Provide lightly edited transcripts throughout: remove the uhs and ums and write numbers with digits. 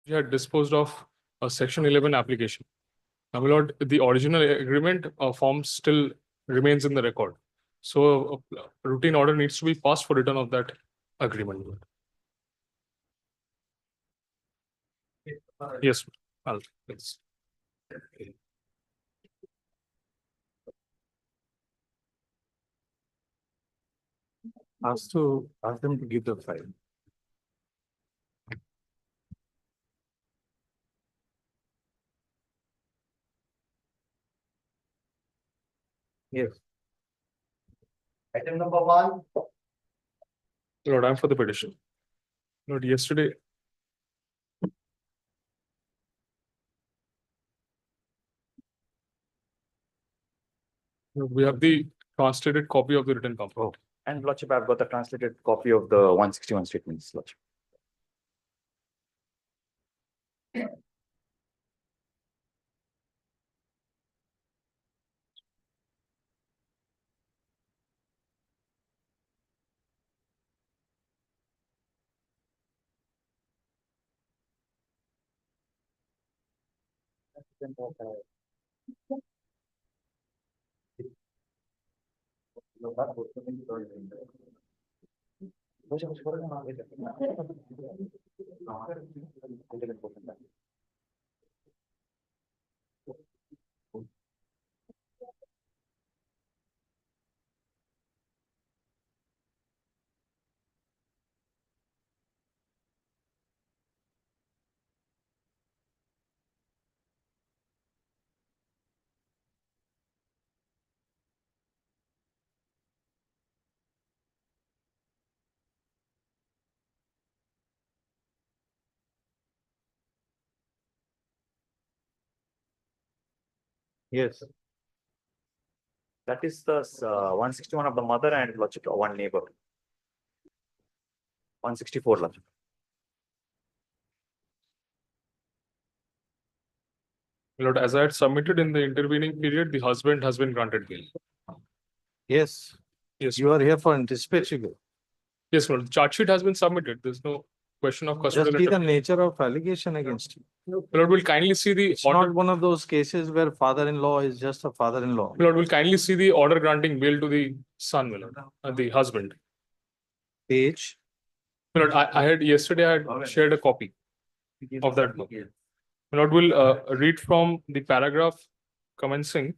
we had disposed of a Section 11 application. Now, my lord, the original agreement form still remains in the record. So a routine order needs to be passed for return of that agreement. my lord. Yes, let's. Ask them to give the file. Yes. Item number 1. Lord, I'm for the petition. Lord, yesterday. We have the translated copy of the written complaint. And Lordship, I've got the translated copy of the 161 statements, Lordship. Yes. That is the 161 of the mother and Lordship, one neighbor. 164, Lordship. Lord, as I had submitted in the intervening period, the husband has been granted bail. Yes. Yes, You are here for anticipatory bail. yes, Lord. The charge sheet has been submitted. There's no question of Just custodial be the intervention. nature of allegation against you. Lord, will kindly see the It's order. not one of those cases where father-in-law is just a father-in-law. Lord, will kindly see the order granting bail to the son, my lord, the husband. Page. My lord, I had yesterday I had shared a copy of that book. My lord, will read from the paragraph commencing.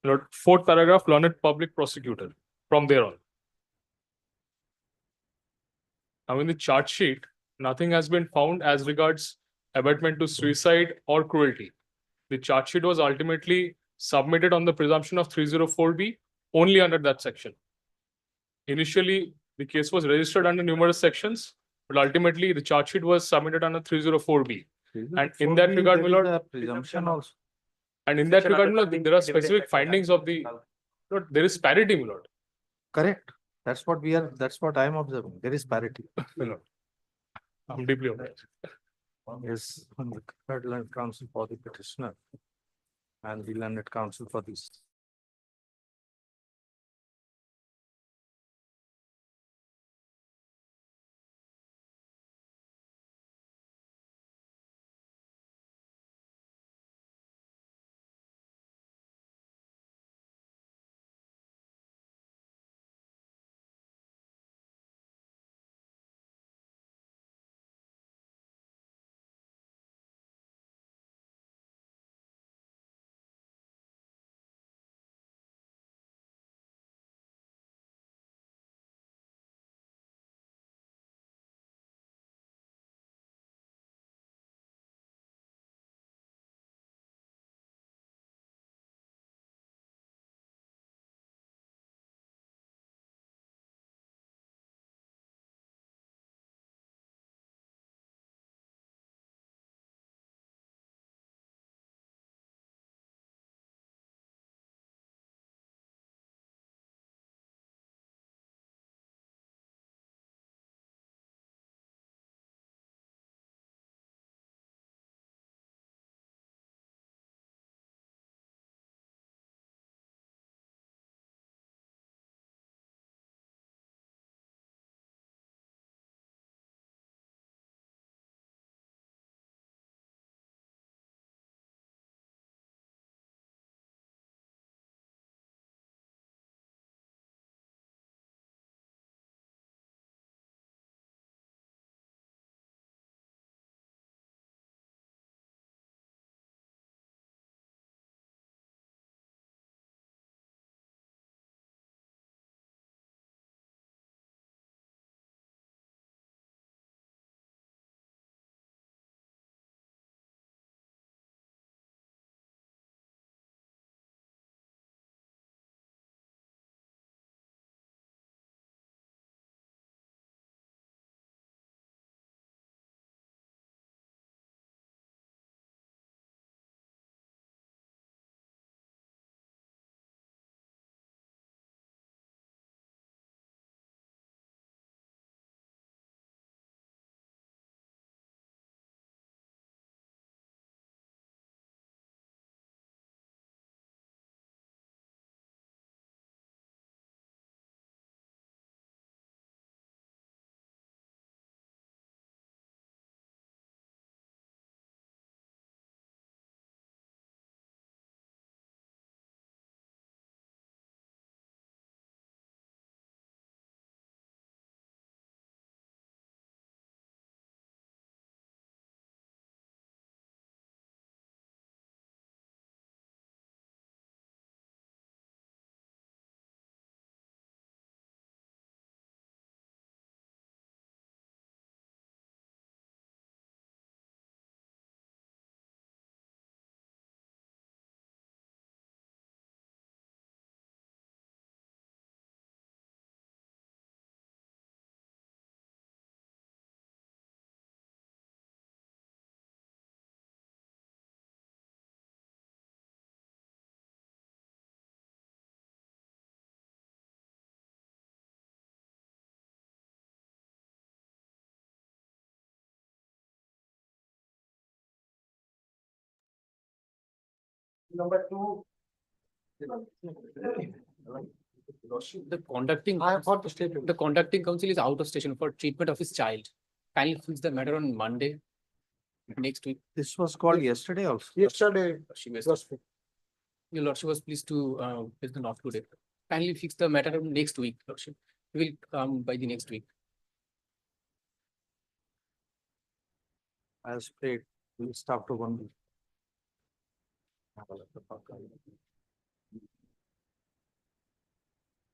My lord, fourth paragraph, learned public prosecutor. From there on. Now, in the charge sheet, nothing has been found as regards abatement to suicide or cruelty. The charge sheet was ultimately submitted on the presumption of 304B only under that section. Initially, the case was registered under numerous sections, but ultimately the charge sheet was submitted under 304B. And in that regard, my lord, Presumption also. and in that regard, my lord, there are specific findings of the, lord, there is parity, my lord. Correct. That's what I am observing. There is parity. My lord. I'm deeply aware. Yes, on the third learned counsel for the petitioner and the learned counsel for this. Number two. The conducting, I have got the statement. the conducting council is out of station for treatment of his child. Kindly fix the matter on Monday next week. This was called yesterday also. Yesterday. She was, your lordship was pleased to, fix the not today. Kindly fix the matter on next week, lordship. We will come by the next week. As paid, we'll stop to 1 week.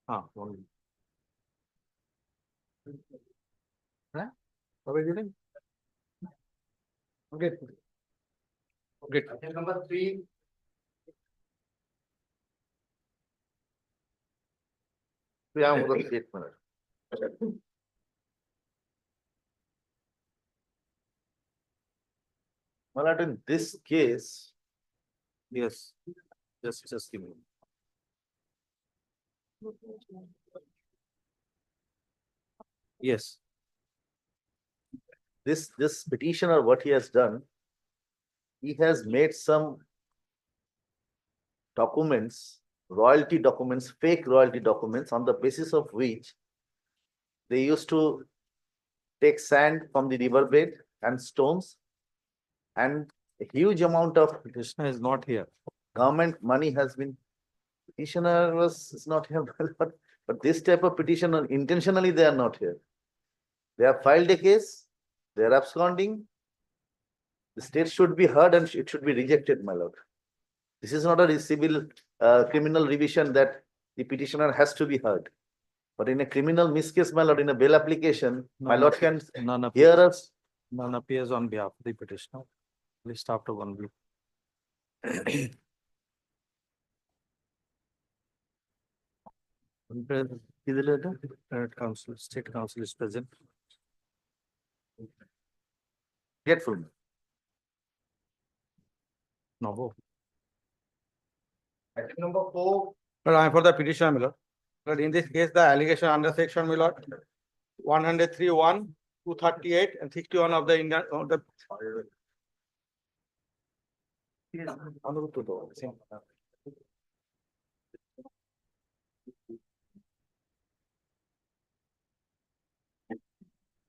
Ah, 1 week. Huh? What are you doing? Okay. Okay. Number 3. Yeah, the statement. Well, in this case, Yes. Just give me. Yes. this petitioner, what he has done, he has made some documents, royalty documents, fake royalty documents, on the basis of which they used to take sand from the riverbed and stones, and a huge amount of Krishna is not here. government money has been, petitioner is not here, but this type of petitioner, intentionally they are not here. They have filed a case, they are absconding. The state should be heard and it should be rejected, my lord. This is not a civil criminal revision that the petitioner has to be heard. But in a criminal miscase, my lord, in a bail application, my lord can None hear appears, us. none appears on behalf of the petitioner. Please stop to 1 week. Senate Council, State Council is present. Get full. No. Item number 4. But I am for the petition, my lord. But in this case, the allegation under section, my lord, 103(1), 238 and 61 of the Indian, of the.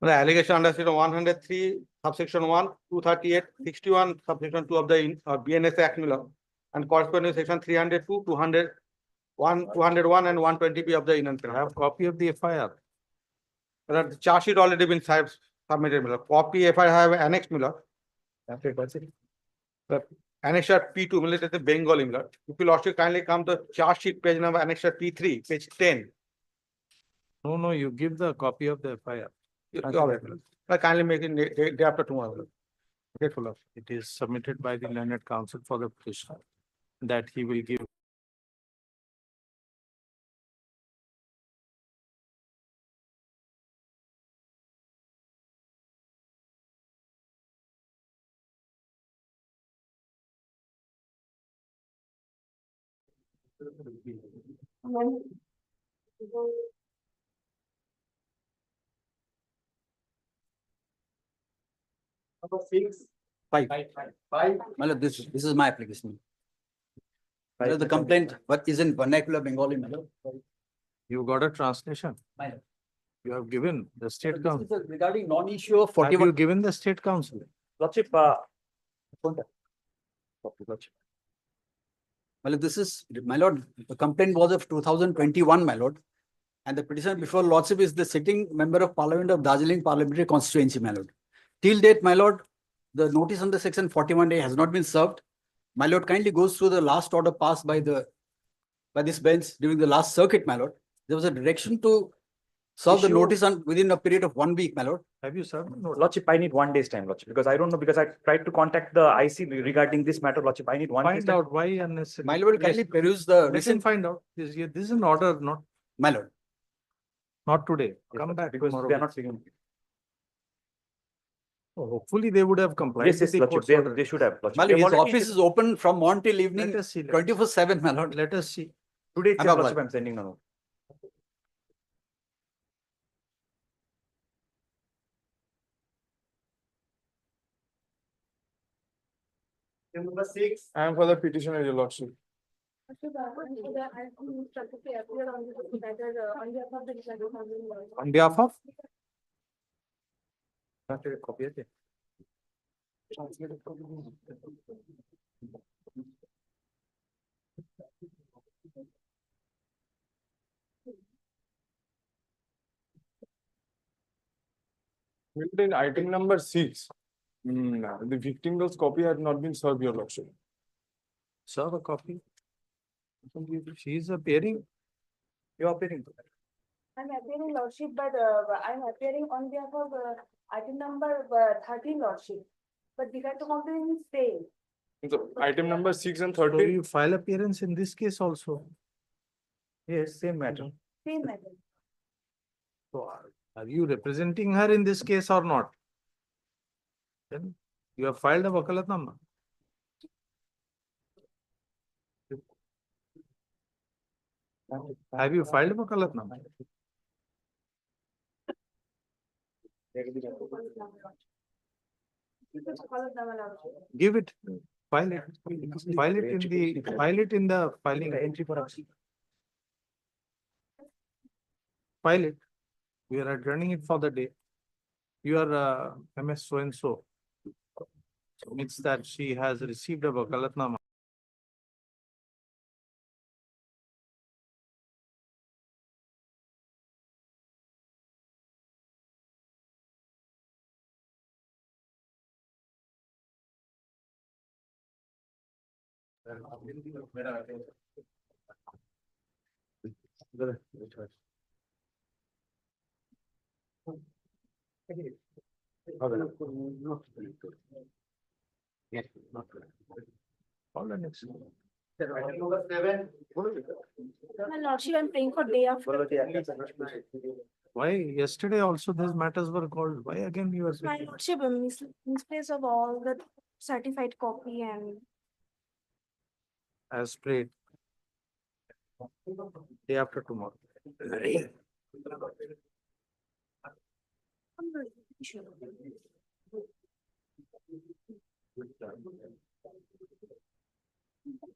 The allegation under section 103, subsection 1, 238, 61, subsection 2 of the BNS Act, my lord, and corresponding section 302, 201, 201 and 120B of the Indian Penal. I have copy of the FIR. But the charge sheet already been submitted, my lord. Copy FIR I have annexed, my lord. That's it, that's it. But annexure P2, my lord, is Bengali, my lord. If you lordship kindly come to charge sheet page number annexure P3, page 10. No, you give the copy of the FIR. All right, my lord. I kindly make it day after tomorrow, my lord. Grateful of. It is submitted by the learned counsel for the petitioner that he will give. Number 6. Five. 5. My lord, this is my application. My lord, the complaint, what is in vernacular Bengali, my lord. You got a translation? My lord. You have given the state This council. is regarding non-issue of Have you 41. given the state council? Lordship, My lord, this is, my lord, the complaint was of 2021, my lord. And the petitioner before lordship is the sitting member of parliament of Darjeeling parliamentary constituency, my lord. Till date, my lord, the notice under section 41A has not been served. My lord kindly goes through the last order passed by this bench during the last circuit, my lord. There was a direction to serve the Issue- notice on within a period of 1 week, my lord. Have you served? No. Lordship, I need 1 day's time, Lordship, because I don't know, because I tried to contact the IC regarding this matter, Lordship. I need 1 day's Find time. out why unnecessary. My lord, kindly peruse the Let him recent, find out. This is an order, my lord. not today. Yes, Come Lordship, back because tomorrow. they are not speaking. Oh, hopefully they would have complied. Yes, with the Lordship, court's they, order. they should have. Lordship. My They lord, have his already office issued- is open from morning till evening, Let us see. 24/7, my lord. Let us see. Today, itself, Above Lordship, all. I'm sending now. Number six. I am for the petitioner, your lordship. On behalf of? Copy আছে? In item number 6, the victim's copy had not been served, your lordship. Serve a copy. She is appearing. You are appearing. I'm appearing lordship, but I'm appearing on behalf of item number 13 lordship. But the right to complain is same. So item number 6 and So 13. you file appearance in this case also. Yes, same matter. Same matter. So are you representing her in this case or not? Then you have filed a wakalatnama. Have you filed a wakalatnama? Give it, file it, file it in the filing. Entry for us. File it. We are adjourning it for the day. You are MS so and so. So means that she has received a wakalatnama. Call the next. Item number 7. My lordship, I'm praying for day after. Why yesterday also these matters were called? Why again you are? My lordship, misplace of all the certified copy and As prayed. Day after tomorrow.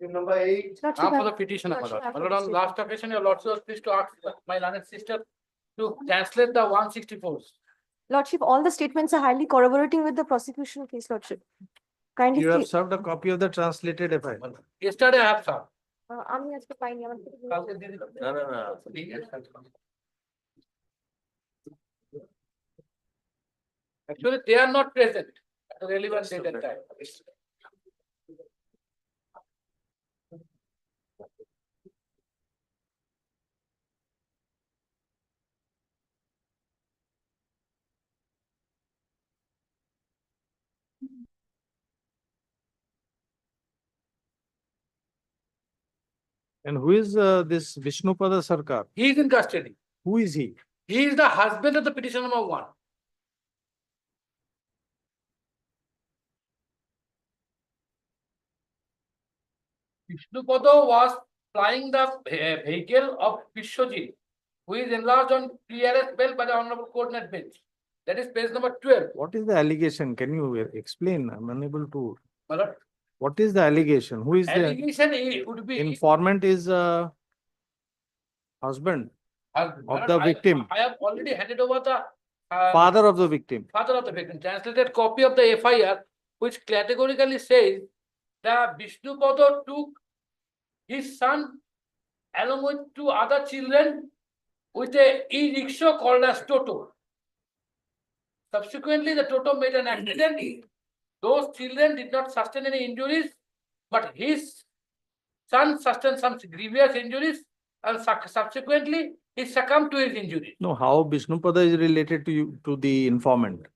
Item number 8. Lordship, For the I- petitioner, my Lordship, lord. I My lord, on have last occasion, your lordship was pleased to ask my learned sister to translate the 164. Lordship, all the statements are highly corroborating with the prosecution case, lordship. Kindly, You have served a copy of the translated FI. Yesterday I have some. আমি আজকে পাইনি আমার থেকে দিয়ে কালকে দিয়ে দিলাম। Actually, they are not present at the relevant date and time. And who is this Vishnupada Sarkar? He is in custody. Who is he? He is the husband of the petitioner number 1. Vishnupada was flying the vehicle of Vishwajit, who is enlarged on PRS bail by the Honorable Coordinate Bench. That is page number 12. What is the allegation? Can you explain? I'm unable to. My lord, What is the allegation? Who is the allegation would be. informant? Is husband, My of lord, the victim. I have already handed over the father of the victim. father of the victim, translated copy of the FIR, which categorically says that Vishnupada took his son along with 2 other children with a e-rickshaw called as Toto. Subsequently, the Toto made an accident. Those children did not sustain any injuries, but his son sustained some grievous injuries, and subsequently he succumbed to his injuries. No, how Vishnupada is related to you, to the informant?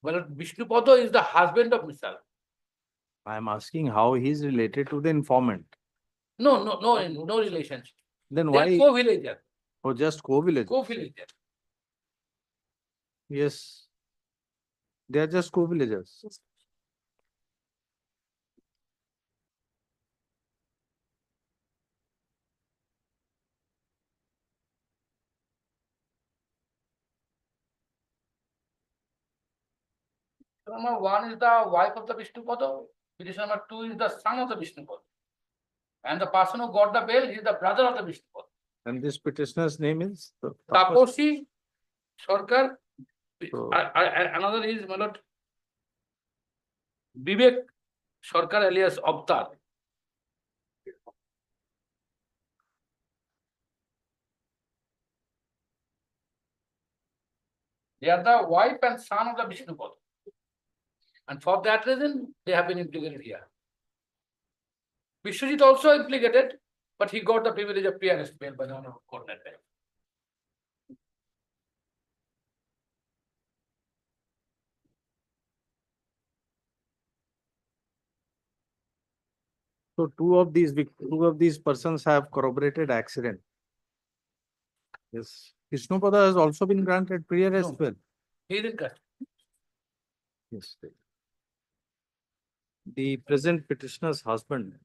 Well, Vishnupada is the husband of Misal. I am asking how he is related to the informant. No relationship. Then They are why? co-villager, Oh, just co-village. co-villager. Yes. They are just co-villagers. Number 1 is the wife of the Vishnupada. petition number 2 is the son of the Vishnupad. And the person who got the bail is the brother of the Vishnupad. And this petitioner's name is? Taposi Sarkar. So- Another is, my lord, Vivek Sarkar alias Avtar. They are the wife and son of the Vishnupad. And for that reason, they have been implicated here. Vishwajit also implicated, but he got the privilege of PRS bail by the Honorable Court that day. So two of these persons have corroborated accident. Yes, Vishnupada has also been granted prior as No. well. He didn't cut. Yes. The present petitioner's husband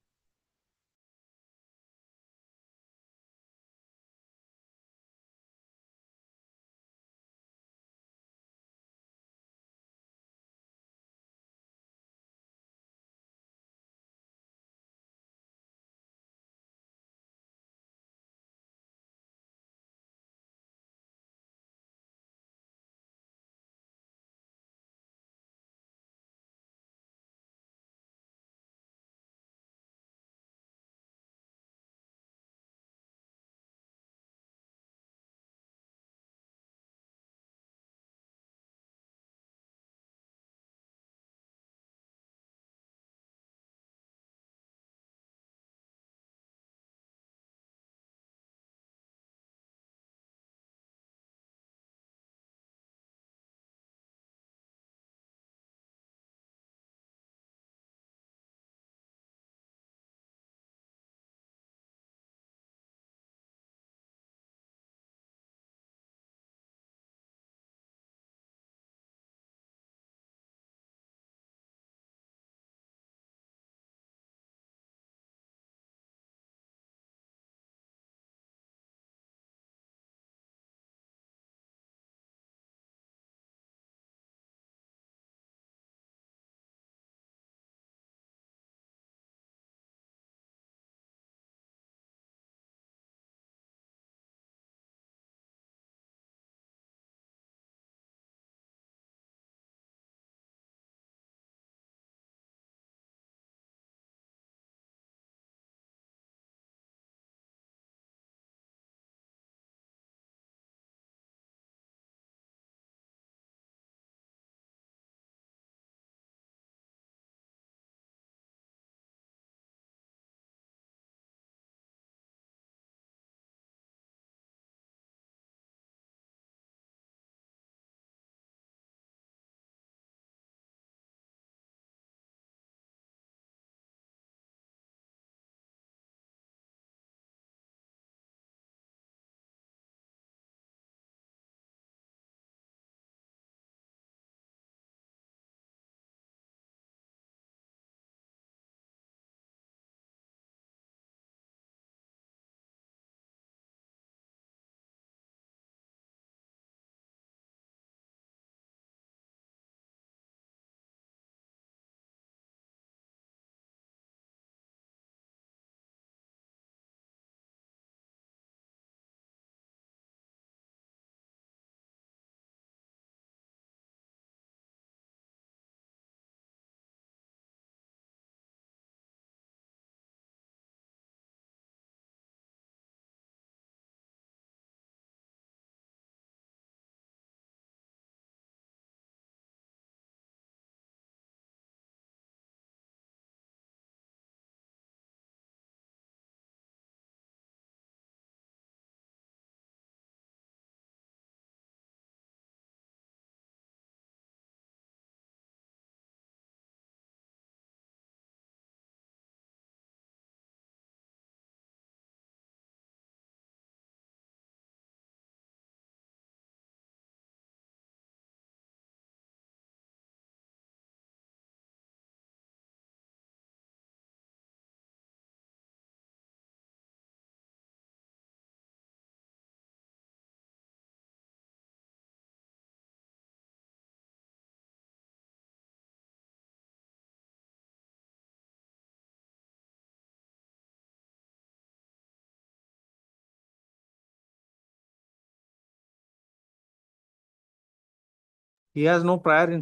He has no prior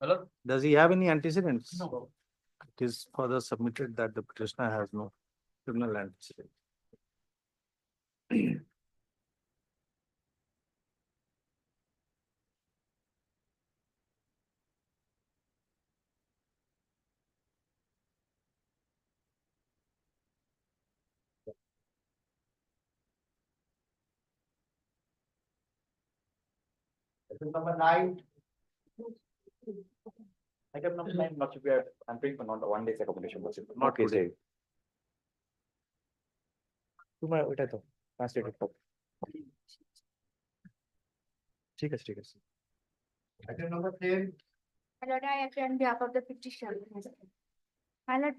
Hello? Does he have any antecedents? No. It is further submitted that the petitioner has no criminal antecedent. Number 9. Item number 9, Lordship, we are, I'm praying for not a 1 day accommodation, Lordship. Not case today. day. তোমার ওইটাই তো translated copy. ঠিক আছে, ঠিক আছে। Item number 10. My lord, I appear on behalf of the petition. My lord,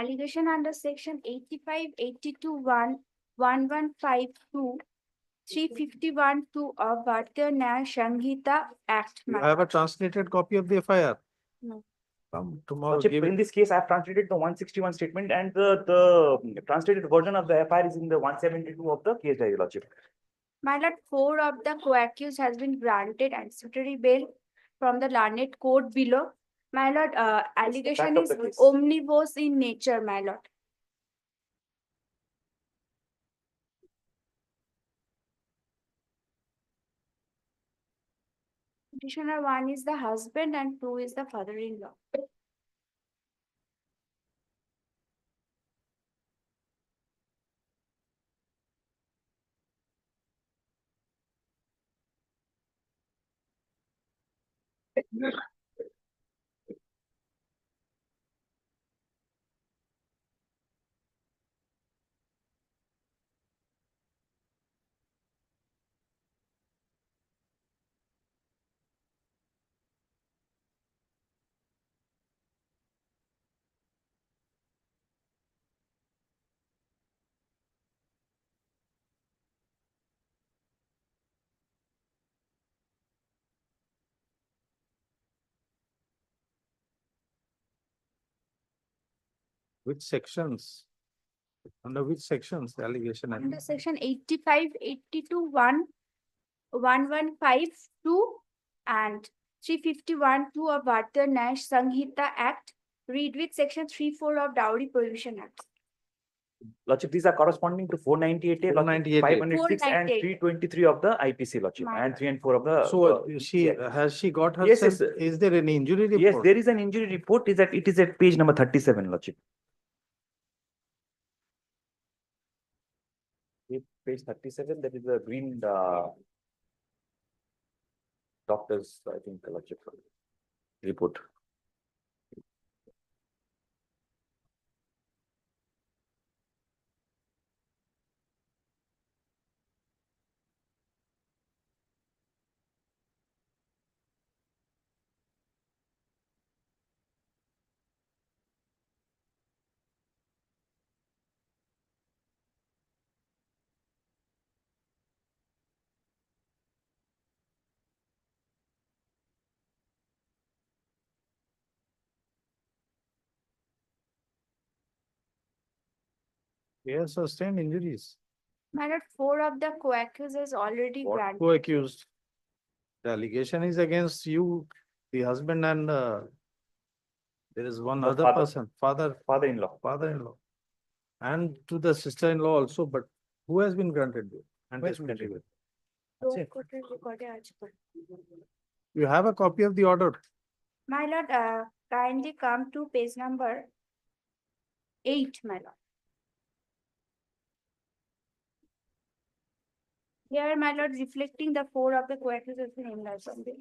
allegation under section 85, 82, 1, 1152, 351, 2 of Bharatiya Nyaya Sanhita Act. You my have a lord. translated copy of the FIR? No. Come tomorrow, Lordship, give in it. this case, I have translated the 161 statement and the translated version of the FIR is in the 172 of the case diary, Lordship. My lord, 4 of the co-accused has been granted anticipatory bail from the learned court below. My lord, allegation fact of is the case. omnibus in nature, my lord. Petitioner 1 is the husband and 2 is the father-in-law. Which sections? Under which sections the allegation? has Under been? section 85, 82, 1, 1152 and 351, 2 of Bharatiya Nyaya Sanhita Act, read with section 3, 4 of Dowry Prohibition Act. Lordship, these are corresponding to 498A, 498A. 506 and 498. 323 of the IPC, Lordship, My and 3 and 4 of the. So she, yeah. has she got Yes, herself? yes, Is there any injury report? Yes, there is an injury report, it is at page number 37, Lordship. Page 37, that is the green doctor's, I think, Lordship, report. He has sustained injuries. My lord, 4 of the co-accused is already What granted. co-accused? The allegation is against you, the husband, and there is one The other father. person, Father-in-law. father-in-law. And to the sister-in-law also, but who has been granted bail? Who has been granted bail? So, That's it. court will record it as per. You have a copy of the order. My lord, kindly come to page number 8, my lord. Here, my lord, reflecting the 4 of the co-accused has been enlarged on bail.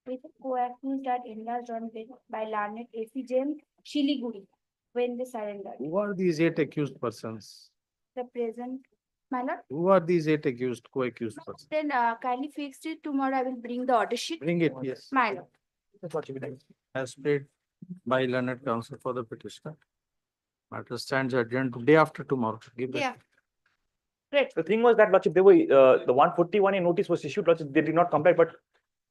With co-accused are enlarged on bail by learned A.C. James Shiliguri when they surrendered. Who are these 8 accused persons? The present, my lord. Who are these 8 accused, co-accused persons? Then kindly fix it. Tomorrow I will bring the order sheet. Bring it, yes. My lord. That's what you will do. As paid by learned counsel for the petitioner. Matter stands adjourned day after tomorrow. Give that. Yeah. Great. The thing was that, Lordship, they were, the 141A notice was issued, Lordship, they did not comply, but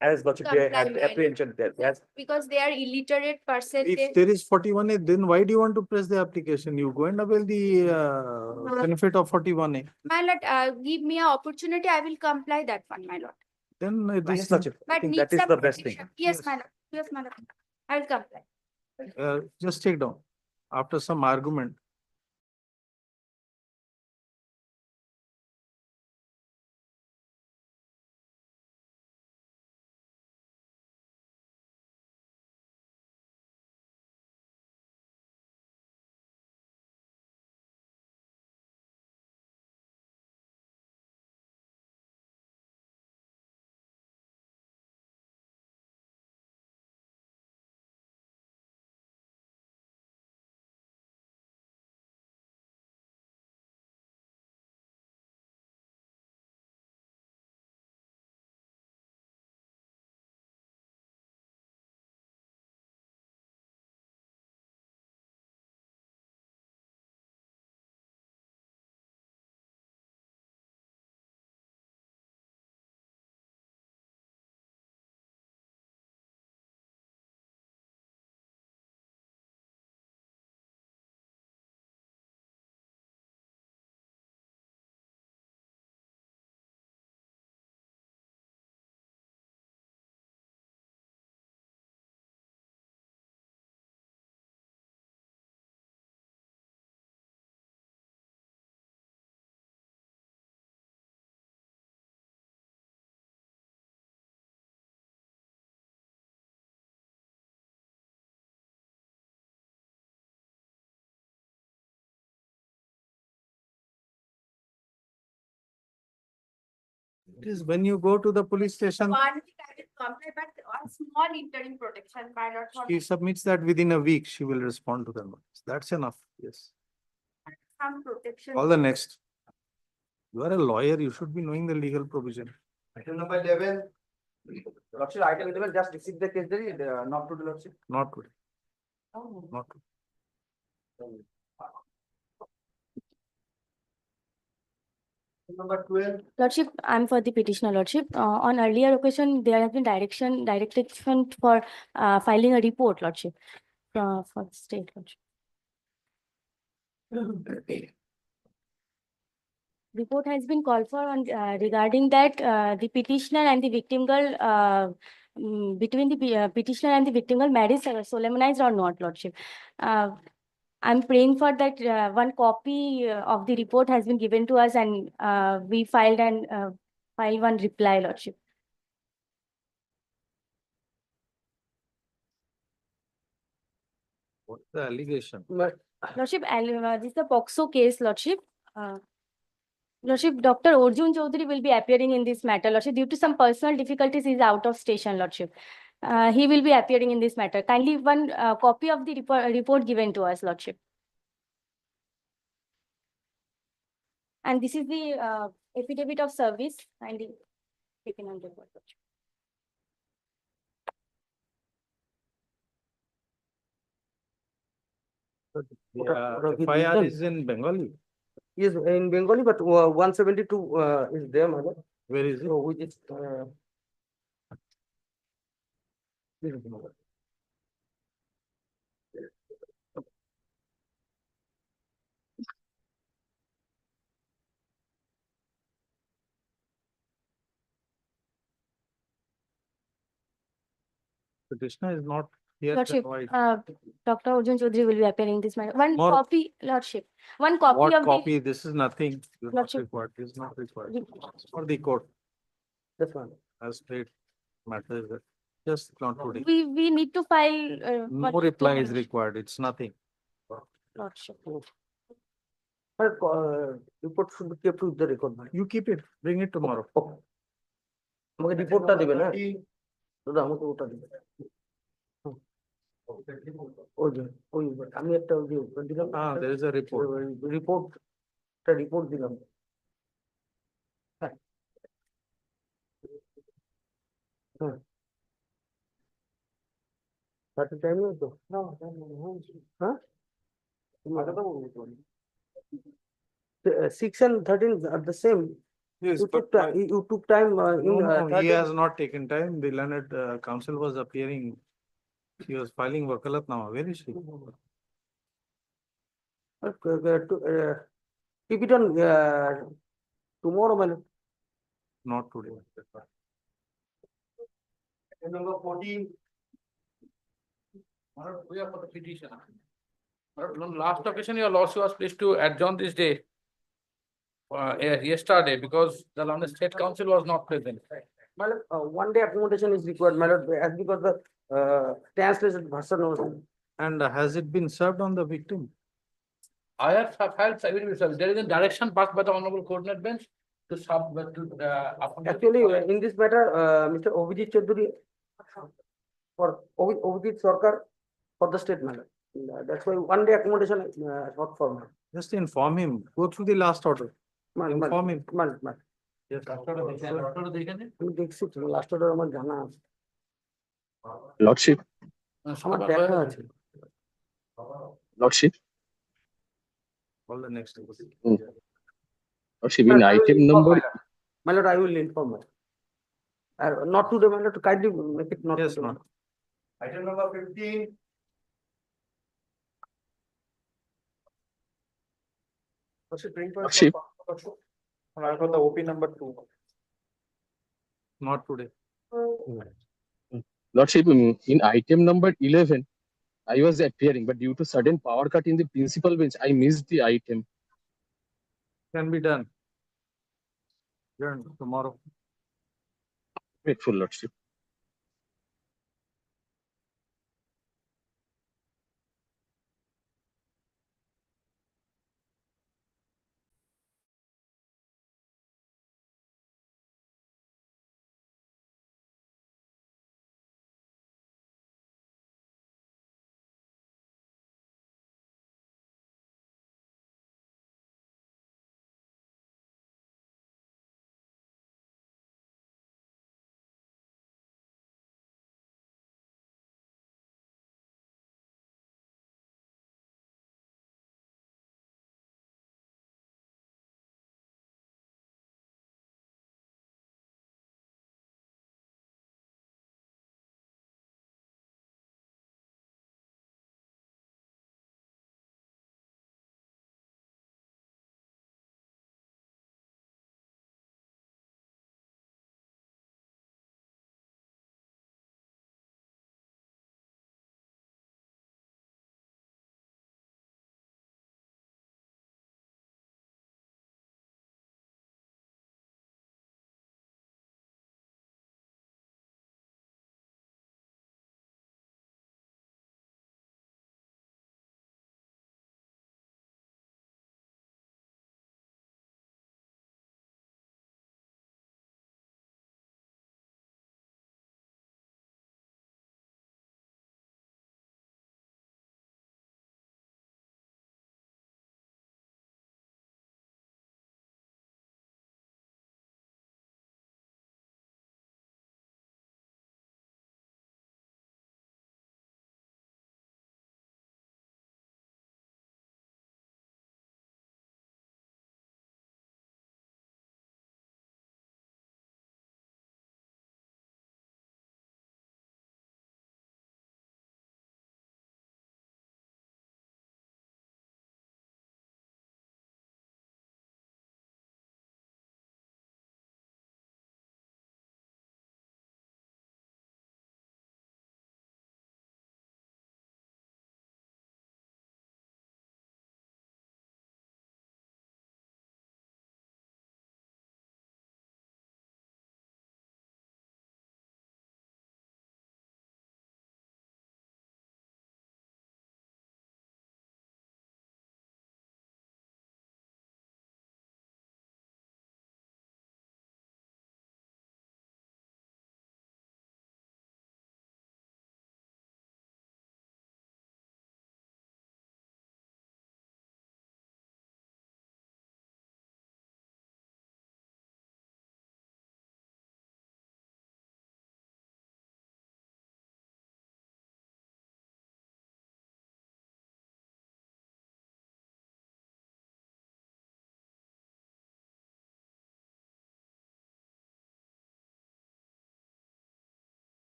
As lordship, they had Comply, apprehension there, yes. because they are illiterate person. If there is 41A, then why do you want to press the application? You go and avail the benefit of 41A. My lord, give me an opportunity, I will comply that one, my lord. Then Yes, this, lordship, I But think needs that is some the best thing. petition. Yes, my lord, yes, my lord, I will comply. just take down. After some argument, it is when you go to the police station, One week I will comply, but a small interim protection, my lord, for she submits that within a week, she will respond to the notice. That's enough, yes. some protection. All the next. You are a lawyer, you should be knowing the legal provision. Item number 11. Lordship, item 11, just receive the case, not to the lordship. Not today, Oh. not today. Item number 12. Lordship, I'm for the petitioner, Lordship. On earlier occasion, there has been direction for filing a report, Lordship, for the state, Lordship. Report has been called for on regarding that the petitioner and the victim girl between the petitioner and the victim girl marriage solemnized or not, Lordship. I'm praying for that one copy of the report has been given to us and we filed one reply, Lordship. What's the allegation? Lordship, this is the POXO case, Lordship. Lordship, Dr. Arjun Chaudhary will be appearing in this matter, Lordship. Due to some personal difficulties, he is out of station, Lordship. He will be appearing in this matter. Kindly one copy of the report given to us, Lordship. And this is the affidavit of service. Kindly taken on report, Lordship. FIR is in Bengali. Yes, in Bengali, but 172 is there, my lord. Where is it? So which is Petitioner is not here. then Lordship, why? Dr. Arjun Chaudhary will be appearing in this matter. One More- copy, Lordship. One copy What of copy? This is nothing. This is not Lordship. required. This is not required. the. It's for the court this one. as state matters. Just not today. We need to file. No one reply is report, required. It's nothing. Lordship. But report should be kept with the record. You keep it. Bring it tomorrow. আমাকে রিপোর্টটা দিবে না দাদা আমাকে ওটা দিবে ওই যে ওই আমি একটা ওই যে দিলাম Ah, there is a report. Report দিলাম হ্যাঁ হ্যাঁ তাতে টাইম নেই তো হ্যাঁ 6 and 13 are the same. Yes, You but took, you took time No, in. no, third he day. has not taken time. The learned counsel was appearing. She was filing wakalatnama. Where is she? Keep it on tomorrow, my lord. Not today. Item number 14. We are for the petition. On last occasion, your lordship was pleased to adjourn this day. Yesterday, because the London State Council was not present. My lord, 1 day accommodation is required, my lord, as because the translated version was. And has it been served on the victim? I have filed there is a direction passed by the Honorable Coordinate Bench to Actually, in this matter, Mr. Obhijit Chaudhary for Obhijit Sarkar for the state matter. That's why 1 day accommodation not for me. Just inform him. Go through the last order. Inform him. Yes. আমি দেখছি তো last order আমার জানা আছে Lordship, আমার দেখা আছে Lordship, Call the next. Lordship, in item number, my lord, I will inform her. Not today, my lord, to kindly make it not. Yes, today. not. Item number 15. Lordship, The OP number 2. Not today. Lordship, in item number 11, I was appearing, but due to sudden power cut in the principal bench, I missed the item. Can be done. Adjourn tomorrow. Grateful, Lordship.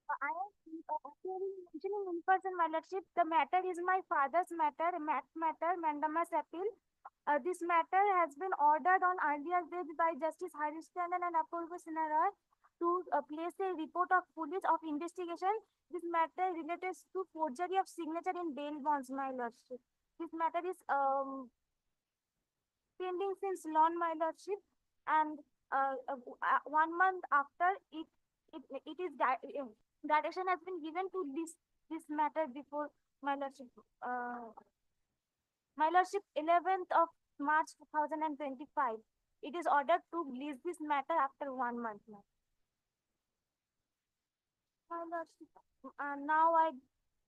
I am appearing mentioning in person, my lordship. The matter is my father's matter, mandamus appeal. This matter has been ordered on earlier dates by Justice Harish and Apurva Sinara to place a report of police of investigation. This matter related to forgery of signature in bail bonds, my lordship. This matter is pending since long, my lordship, and 1 month after it is direction has been given to this matter before my lordship. My lordship, 11th of March 2025. It is ordered to release this matter after 1 month. My lordship, now I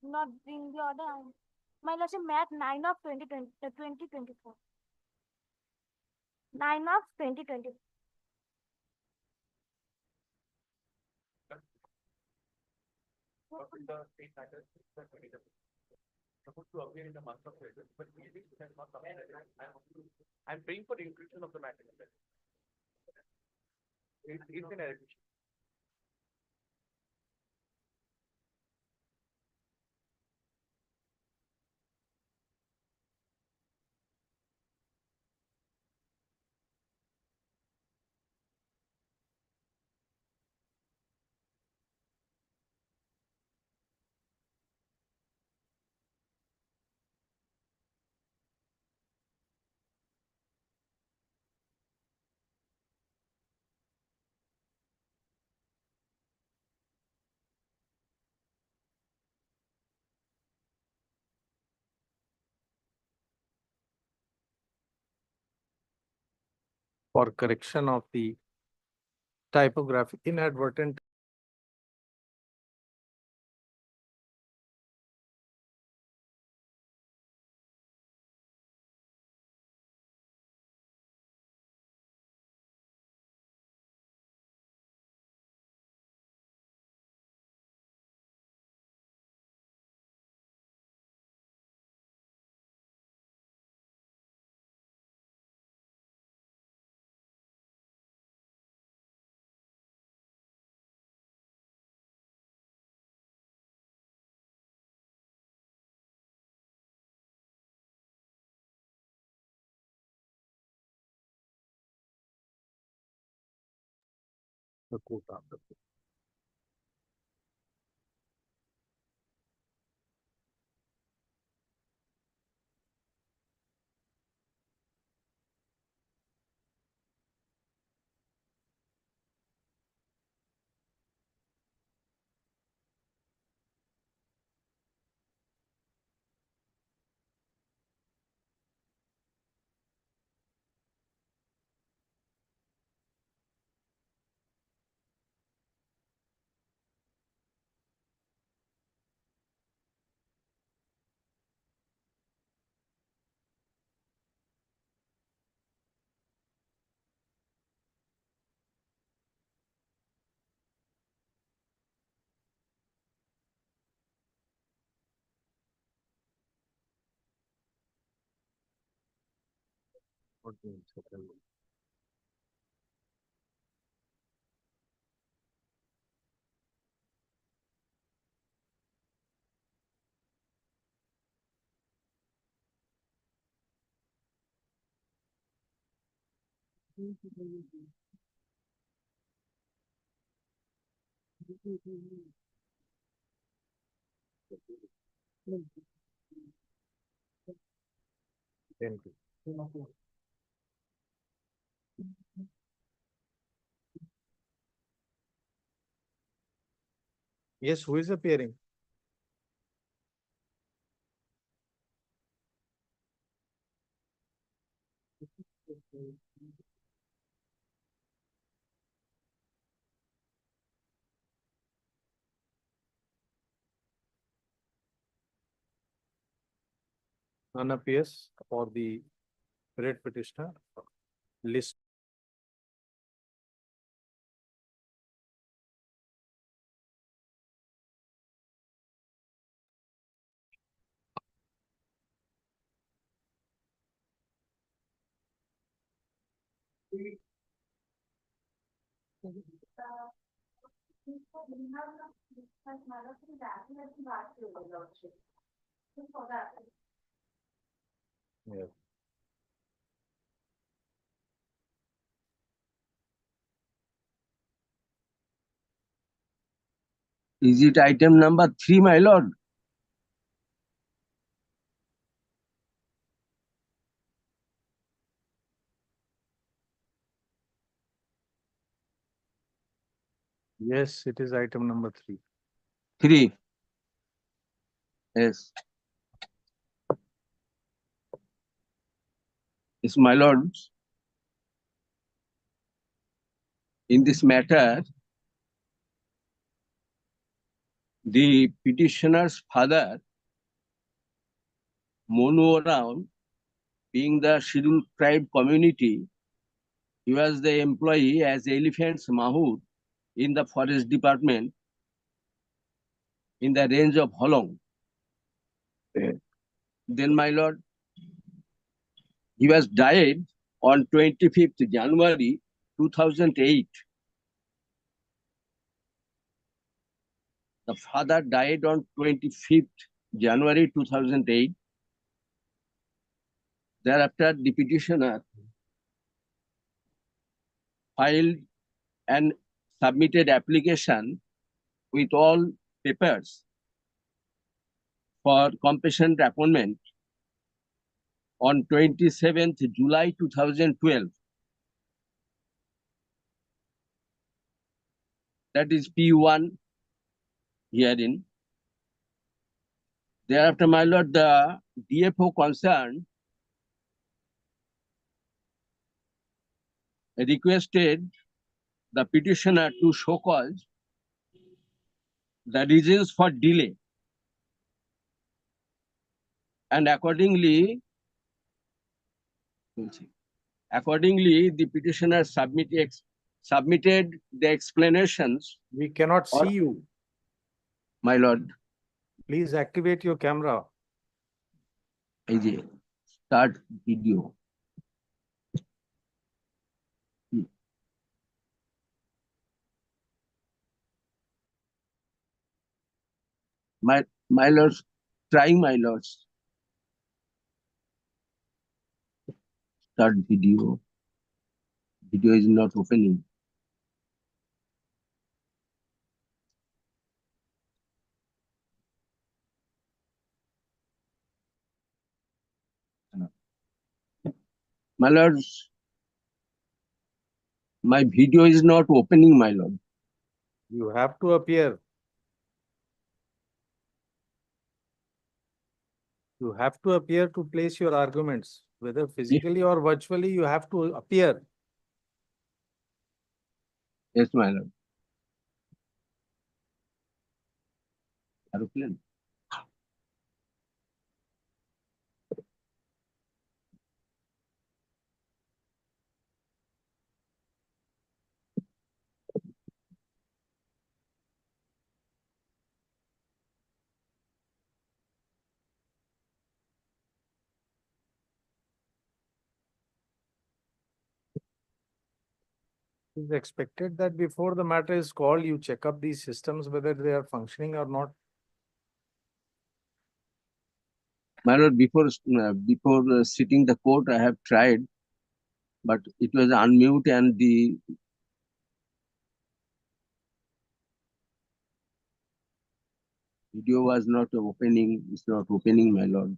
not bring the order. My lordship, Mat 9 of 2024. 9 of 2024. Supposed to appear in the month of April, but it has not come. I'm praying for the inclusion of the matter. It's an error. For correction of the typographic inadvertent the quota of the. Yes, who is appearing? None appears for the red petitioner list. Yeah. Is it item number 3, my lord? Yes, it is item number 3. 3. Yes. Yes, my lord. In this matter, the petitioner's father, Monu Ram, being the scheduled tribe community, he was the employee as Elephants Mahud in the forest department in the range of Holong. Then, my lord, he was died on 25th January 2008. The father died on 25th January 2008. Thereafter, the petitioner filed and submitted application with all papers for compassionate appointment on 27th July 2012. That is P1 herein. Thereafter, my lord, the DFO concerned requested the petitioner to show cause the reasons for delay. And accordingly, the petitioner submitted the explanations. We cannot Or- see you. My lord, Please activate your camera. start video. My lords, trying my lords. Start video. Video is not opening. My lords, my video is not opening, my lord. You have to appear. You have to appear to place your arguments, whether physically or virtually, you have to appear. Yes, my lord. Aeroplane. It is expected that before the matter is called, you check up these systems, whether they are functioning or not. My lord, before sitting the court, I have tried, but it was unmute and the video was not opening. It's not opening, my lord.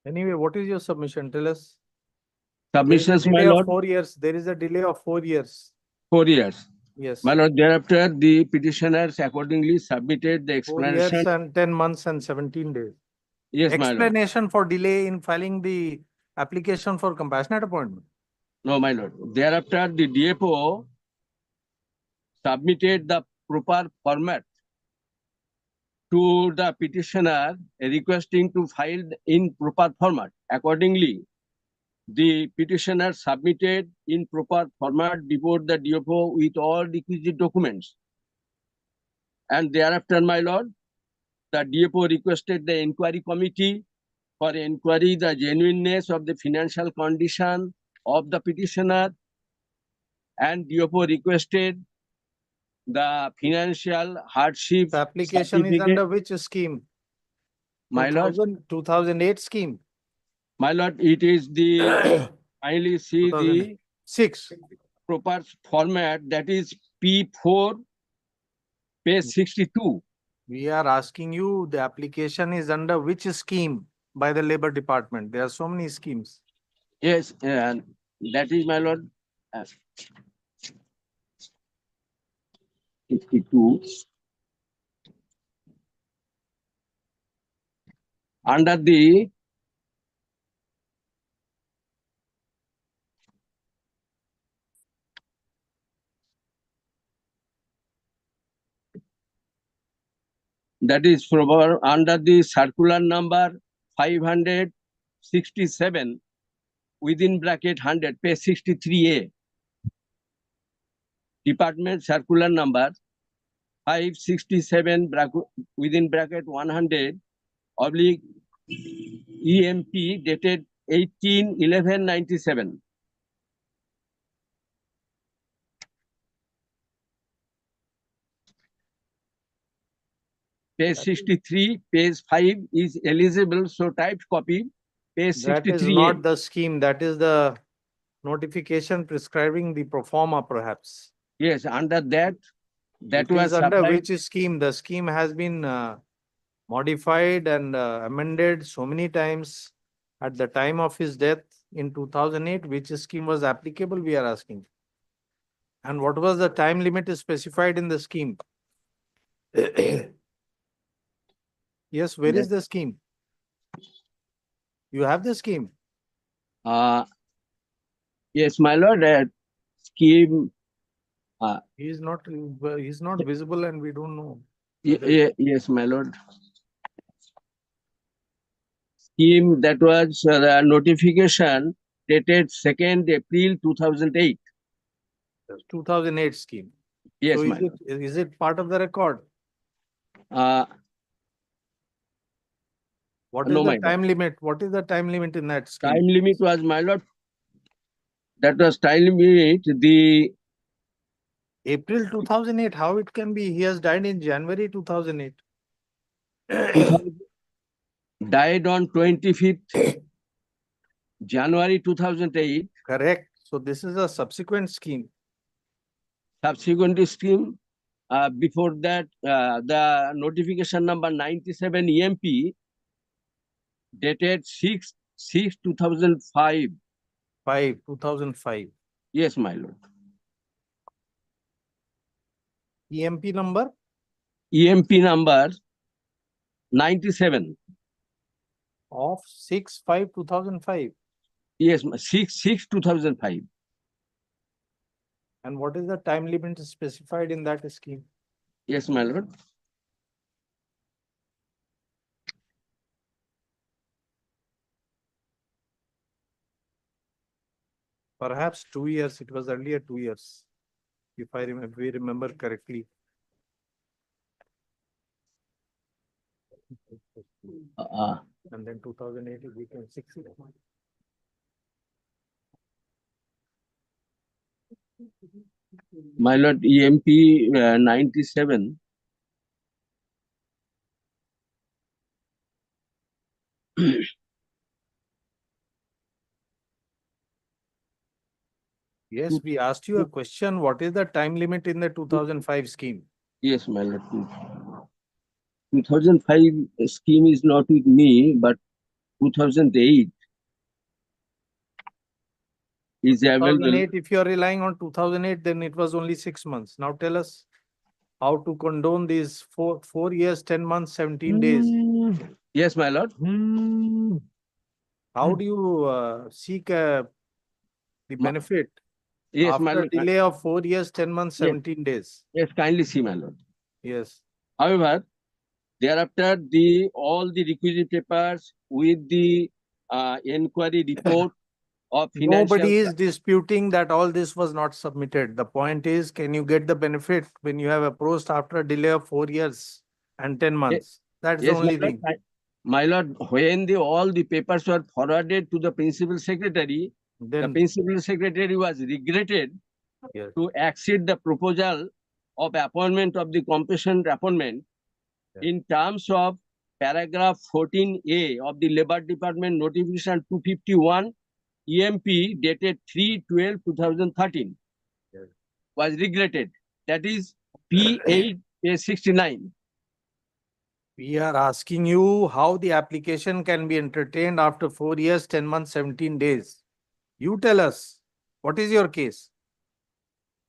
Anyway, what is your submission? Tell us. There is a Submissions, my delay of lord, 4 years. There is a delay of 4 years. 4 years. Yes. My lord, thereafter, the petitioners accordingly submitted the 4 years explanation. and 10 months and 17 days. Yes, my lord. Explanation for delay in filing the application for compassionate appointment. No, my lord. Thereafter, the DFO submitted the proper format to the petitioner requesting to file in proper format. Accordingly, the petitioner submitted in proper format before the DFO with all requisite documents. And thereafter, my lord, the DFO requested the inquiry committee for inquiry the genuineness of the financial condition of the petitioner, and therefore requested the financial hardship The application is certificate. under which scheme? My lord, 2008 scheme, my lord, it is the kindly see the 2006. proper format, that is P4, page 62. We are asking you, the application is under which scheme by the Labor Department? There are so many schemes. Yes, and that is, my lord, 62. Under the that is proper under the circular number 567 within bracket 100, page 63A. Department circular number 567 within bracket 100 oblique EMP dated 18/11/97. Page 63, page 5 is eligible, so typed copy, page That is 63A. not the scheme, that is the notification prescribing the pro forma perhaps. Yes, under that, that It was is under supplied. which scheme? The scheme has been modified and amended so many times. At the time of his death in 2008, which scheme was applicable, we are asking. And what was the time limit specified in the scheme? Yes, where is the scheme? You have the scheme? Yes, my lord, scheme, He is not visible and we don't know. yes, my lord. Scheme that was the notification dated 2nd April 2008. 2008 scheme. Yes, So my lord. is it part of the record? What is No, the my time limit? What is the time limit in that scheme? time limit was, my lord, that was time limit, the April 2008, how it can be? He has died in January 2008. died on 25th January 2008. Correct. So this is a subsequent scheme. Subsequent scheme, before that, the notification number 97 EMP dated 6/6/2005. 2005. Yes, my lord. EMP number? EMP number 97. Of 6/5/2005. Yes, 6/6/2005. And what is the time limit specified in that scheme? Yes, my lord. Perhaps 2 years. It was earlier 2 years. If we remember correctly. And then 2008 is became 6 years. My lord, EMP 97. Yes, we asked you a question. What is the time limit in the 2005 scheme? Yes, my lord. 2005 scheme is not with me, but 2008 is available. 2008, if you are relying on 2008, then it was only 6 months. Now tell us how to condone these 4 years, 10 months, 17 days. Yes, my lord. How do you seek the benefit Yes, my after lord. delay of 4 years, 10 months, Yes. 17 days? Yes, kindly see, my lord. Yes. However, thereafter, all the requisite papers with the inquiry report of financial. Nobody is disputing that all this was not submitted. The point is, can you get the benefit when you have approached after a delay of 4 years and 10 months? That's the Yes, my only lord. thing. My lord, when all the papers were forwarded to the principal secretary, the Then, principal secretary was regretted yes, to accede the proposal of appointment of the compassionate appointment Yeah. in terms of paragraph 14A of the Labor Department Notification 251 EMP dated 3/12/2013 Yes. was regretted. That is P8 page 69. we are asking you how the application can be entertained after 4 years, 10 months, 17 days. You tell us, what is your case?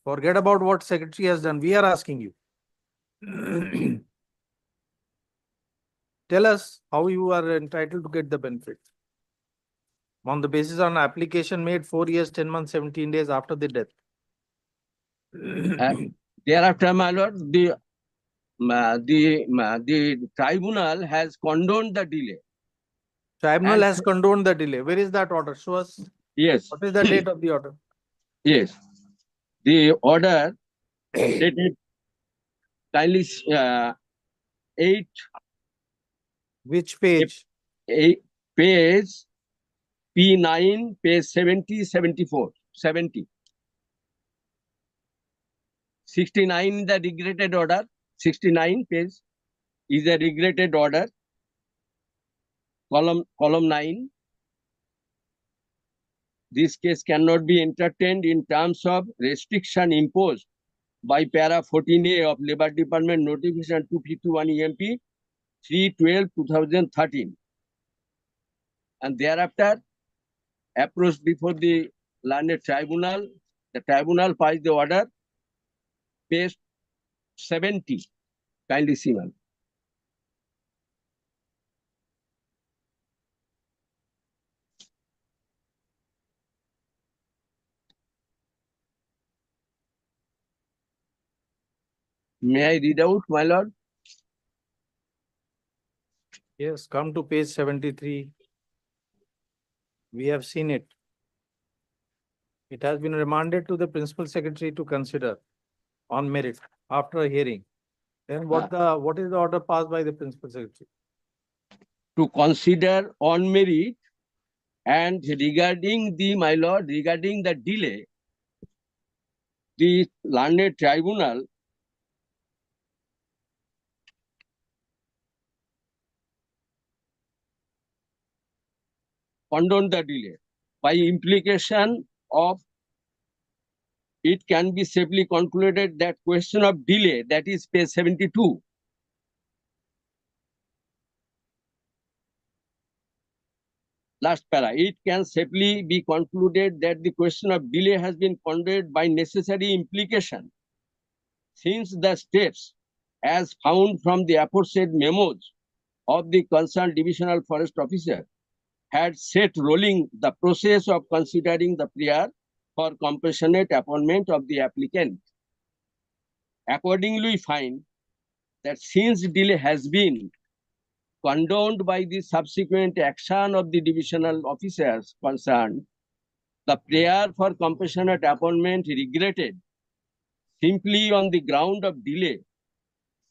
Forget about what secretary has done. We are asking you. Tell us how you are entitled to get the benefit. On the basis on application made 4 years, 10 months, 17 days after the death. Thereafter, my lord, the tribunal has condoned the delay. Tribunal And- has condoned the delay. Where is that order? Show us. Yes. What is the date of the order? Yes. The order dated kindly 8 Which page? page P9 page 70 74 70. 69 the regretted order. 69 page is a regretted order. Column 9. This case cannot be entertained in terms of restriction imposed by para 14A of Labor Department Notification 251 EMP 3/12/2013. And thereafter approached before the learned tribunal. The tribunal passed the order, page 70. Kindly see, ma'am. May I read out, my lord? Yes, come to page 73. We have seen it. It has been remanded to the principal secretary to consider on merit after a hearing. Then what is the order passed by the principal secretary? To consider on merit and regarding the, my lord, regarding the delay, the learned tribunal condoned the delay. By implication of it can be safely concluded that question of delay, that is page 72. Last para, it can safely be concluded that the question of delay has been pondered by necessary implication, since the steps as found from the aforesaid memos of the concerned divisional forest officer had set rolling the process of considering the prayer for compassionate appointment of the applicant. Accordingly, we find that since delay has been condoned by the subsequent action of the divisional officers concerned, the prayer for compassionate appointment regretted simply on the ground of delay,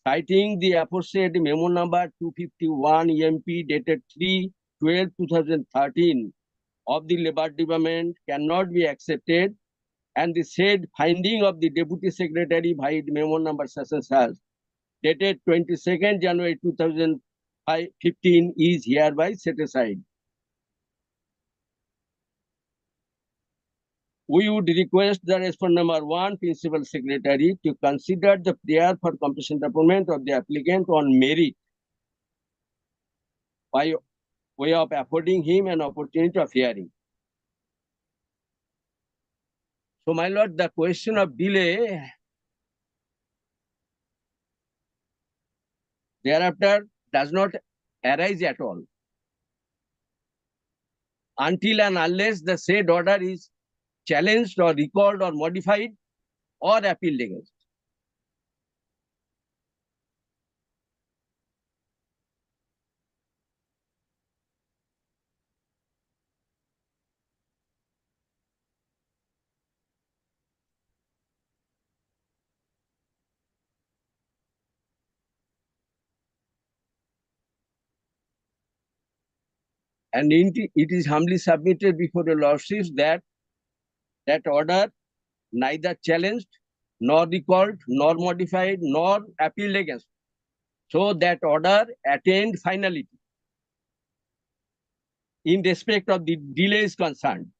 citing the aforesaid memo number 251 EMP dated 3/12/2013 of the Labor Department cannot be accepted, and the said finding of the Deputy Secretary by memo number such and such dated 22nd January 2015 is hereby set aside. We would request the respondent number 1, Principal Secretary, to consider the prayer for compassionate appointment of the applicant on merit by way of affording him an opportunity of hearing. So, my lord, the question of delay thereafter does not arise at all until and unless the said order is challenged or recalled or modified or appealed against. And it is humbly submitted before the lordships that that order neither challenged, nor recalled, nor modified, nor appealed against. So that order attained finality in respect of the delays concerned.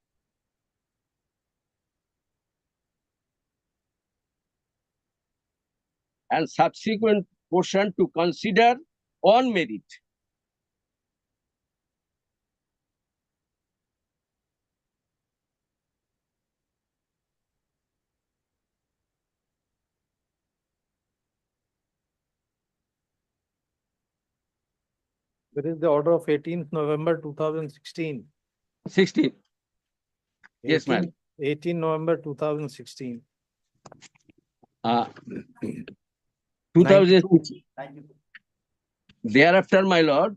And subsequent portion to consider on merit. There is the order of 18th November 2016. 16. Yes, ma'am. 18 November 2016. 2016. Thereafter, my lord,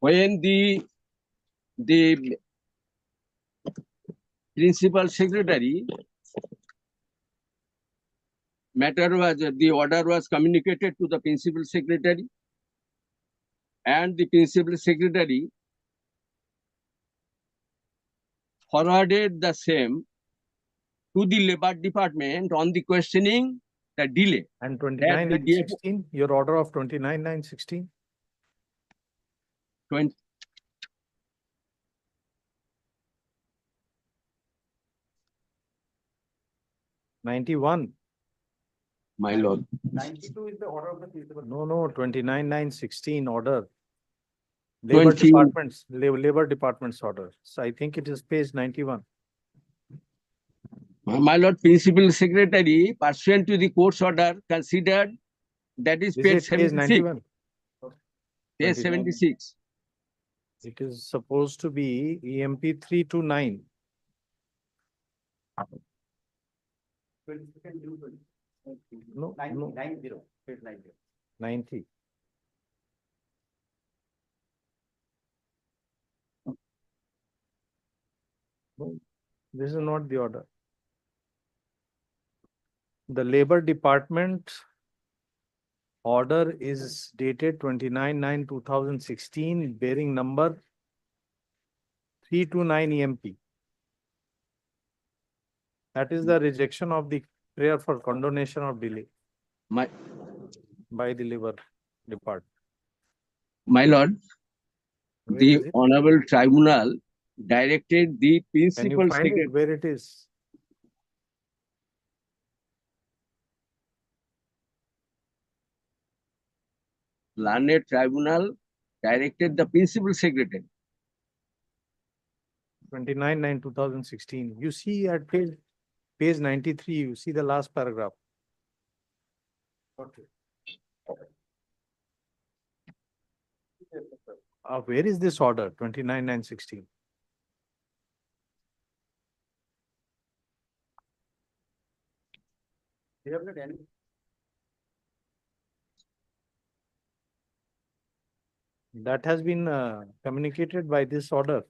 when the principal secretary the order was communicated to the principal secretary, and the principal secretary forwarded the same to the labor department on the questioning the delay. And That 29/9/16, your order of 29/9/16. 20, 91. my lord. 92 is the order of the principal. No, 29/9/16 order. Labor 20. departments, labor department's order. So I think it is page 91. My lord, principal secretary, pursuant to the court's order, considered that is Is page it page 76. 91? Page 29. 76. It is supposed to be EMP 329. 22nd June 20. No, 90, page 90. 90. No, this is not the order. The Labor Department order is dated 29/9/2016, bearing number 329 EMP. That is the rejection of the prayer for condonation of delay My by the Labor Department. lord, Where the is it? Honorable Tribunal directed the Can you principal find secretary. it where it is? Learned Tribunal directed the principal secretary. 29/9/2016. You see at page 93, you see the last paragraph. Okay. Where is this order? 29/9/16. You have not any. That has been communicated by this order.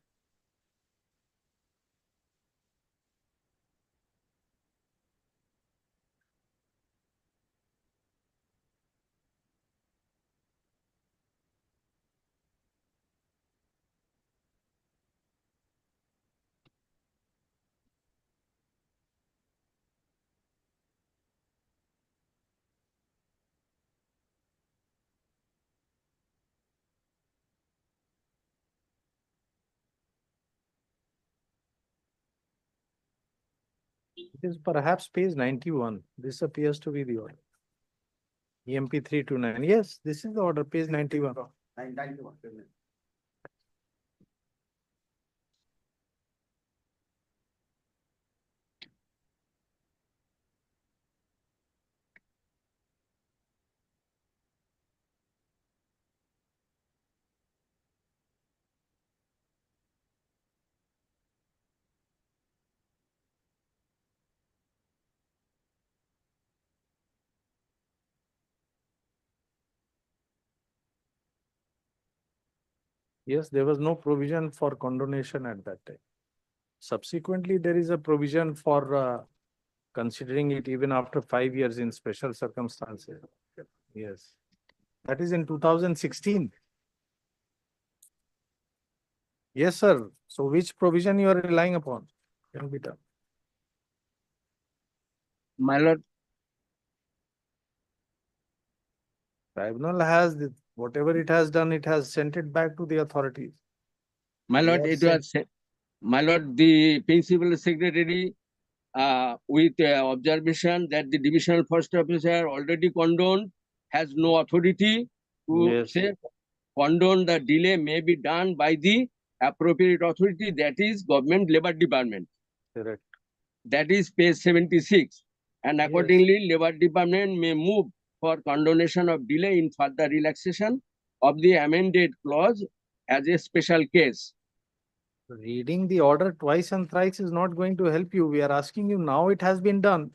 It is perhaps page 91. This appears to be the order. EMP 329. Yes, this is the order, page 91. 91. Yes, there was no provision for condonation at that time. Subsequently, there is a provision for considering it even after 5 years in special circumstances. Yes. That is in 2016. Yes, sir. So which provision you are relying upon? Can be done. My lord, Tribunal has, whatever it has done, it has sent it back to the authorities. my They lord, have it sent- was, my lord, the principal secretary with observation that the divisional first officer already condoned, has no authority to Yes, say condone the delay may be done by the appropriate authority, that is Government Labor Department. correct. That is page 76. And Yes. accordingly, Labor Department may move for condonation of delay in further relaxation of the amended clause as a special case. Reading the order twice and thrice is not going to help you. We are asking you now, it has been done.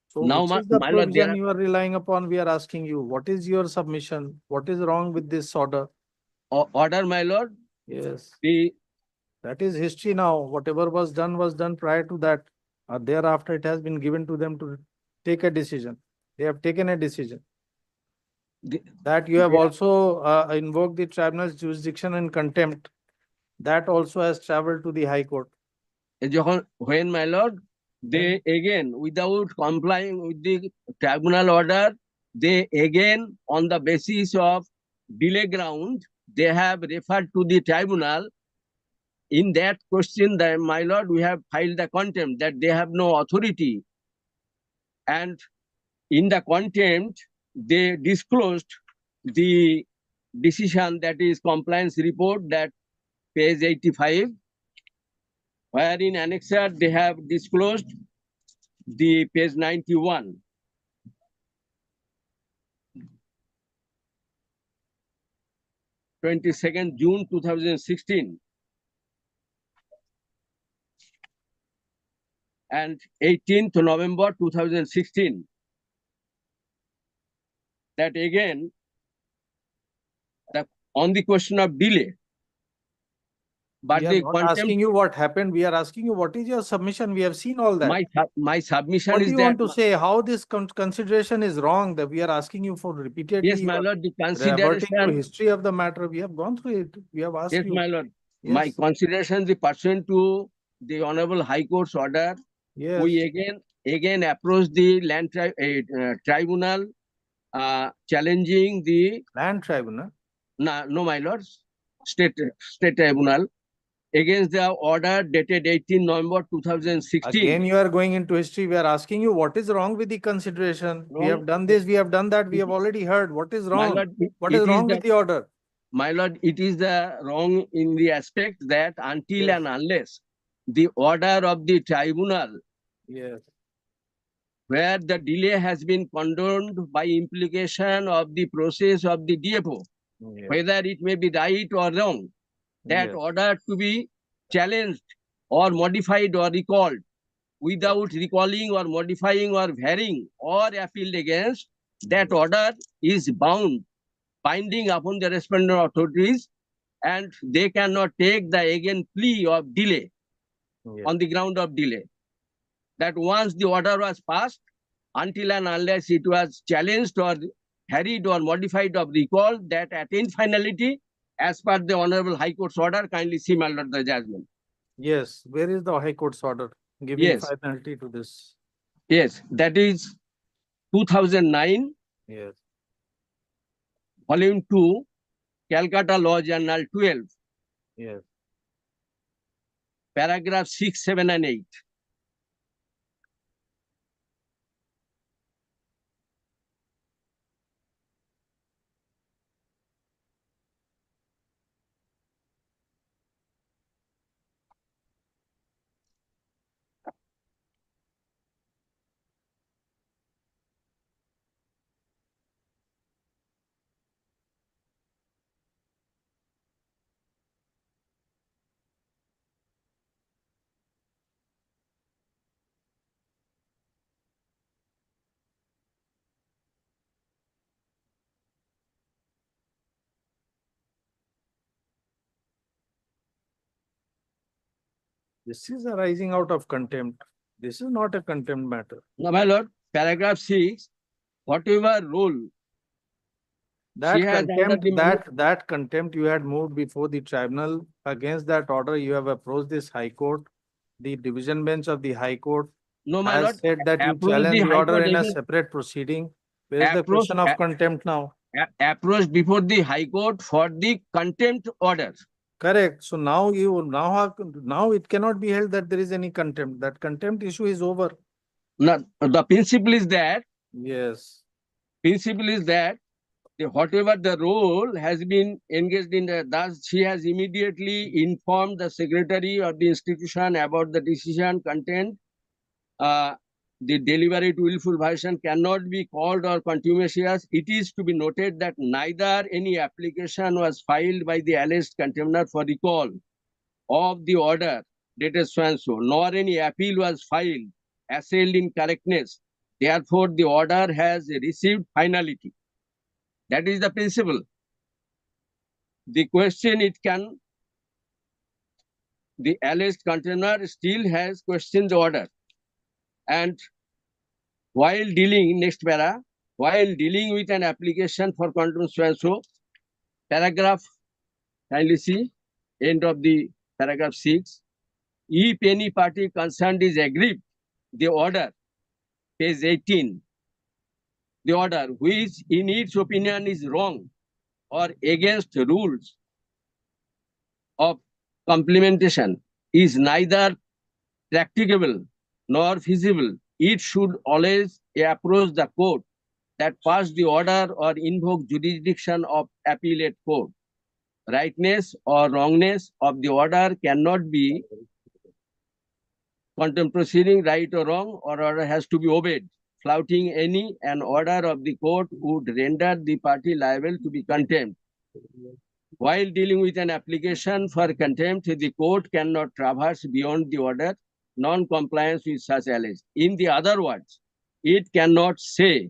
So Now, which is the my lord, there provision you are relying upon? We are asking you, what is your submission? What is wrong with this order? are order, my lord, Yes, the that is history now. Whatever was done prior to that. Thereafter, it has been given to them to take a decision. They have taken a decision. the- That you have they are- also invoked the tribunal's jurisdiction and contempt. That also has traveled to the High Court. when, my lord, they again, without complying with the tribunal order, they again, on the basis of delay ground, they have referred to the tribunal. In that question, my lord, we have filed the contempt that they have no authority. And in the contempt, they disclosed the decision, that is compliance report, that page 85, where in annexure they have disclosed the page 91. June 2016 and 18th November 2016. That again, on the question of delay. But We are the not contempt, asking you what happened. We are asking you what is your submission. We have seen all that. my submission What do is you that, want to say? How this consideration is wrong? That we are asking you for repeatedly. yes, You my are lord, the reverting to consideration, history of the matter. We have gone through it. We have asked yes, you. my lord, my Yes. consideration, the pursuant to the Honorable High Court's order, Yes. we again approached the tribunal challenging the Land tribunal. no, my lord, state tribunal against the order dated 18 November 2016. Again, you are going into history. We are asking you what is wrong with the consideration. We Wrong. have done this. We have done that. We have already heard. What is My wrong? lord, What is wrong with the order? my lord, it is the wrong in the aspect that until Yes. and unless the order of the tribunal, Yes. where the delay has been condoned by implication of the process of the DFO, Yes. whether it may be right or wrong, that Yes. order to be challenged or modified or recalled without recalling or modifying or varying or appealed against, that order is binding upon the respondent authorities, and they cannot take the again plea of delay Yes. on the ground of delay. That once the order was passed, until and unless it was challenged or varied or modified or recalled, that attained finality as per the Honorable High Court's order. Kindly see, my lord, the judgment. Yes. Where is the High Court's order giving Yes. finality to this? Yes, that is 2009, Yes. Volume 2, Calcutta Law Journal 12, Yes. paragraph 6, 7, and 8. This is arising out of contempt. This is not a contempt matter. Now, my lord, paragraph 6, whatever role That has under contempt, the that contempt you had moved before the tribunal. Against that order, you have approached this High Court. The division bench of the High Court No, my has lord, said that you approach challenge the the High order Court in a again, separate proceeding. Where is the approach, question of contempt now? approach before the High Court for the contempt order. Correct. So now now it cannot be held that there is any contempt. That contempt issue is over. Now, the principle is that Yes. whatever the role has been engaged in, thus she has immediately informed the secretary of the institution about the decision content. The deliberate willful violation cannot be called or contumacious. It is to be noted that neither any application was filed by the alleged contemner for recall of the order dated so and so, nor any appeal was filed assailed in correctness. Therefore, the order has received finality. That is the principle. The question the alleged contemner still has questioned the order. And while dealing, next para, while dealing with an application for contempt so and so, paragraph, kindly see, end of the paragraph 6, if any party concerned is aggrieved, the order, page 18, the order which in its opinion is wrong or against rules of complementation is neither practicable nor feasible, it should always approach the court that passed the order or invoke jurisdiction of appellate court. Rightness or wrongness of the order cannot be contempt proceeding, right or wrong, or order has to be obeyed. Flouting an order of the court would render the party liable to be contempt. While dealing with an application for contempt, the court cannot traverse beyond the order, non-compliance with such alleged. In the other words, it cannot say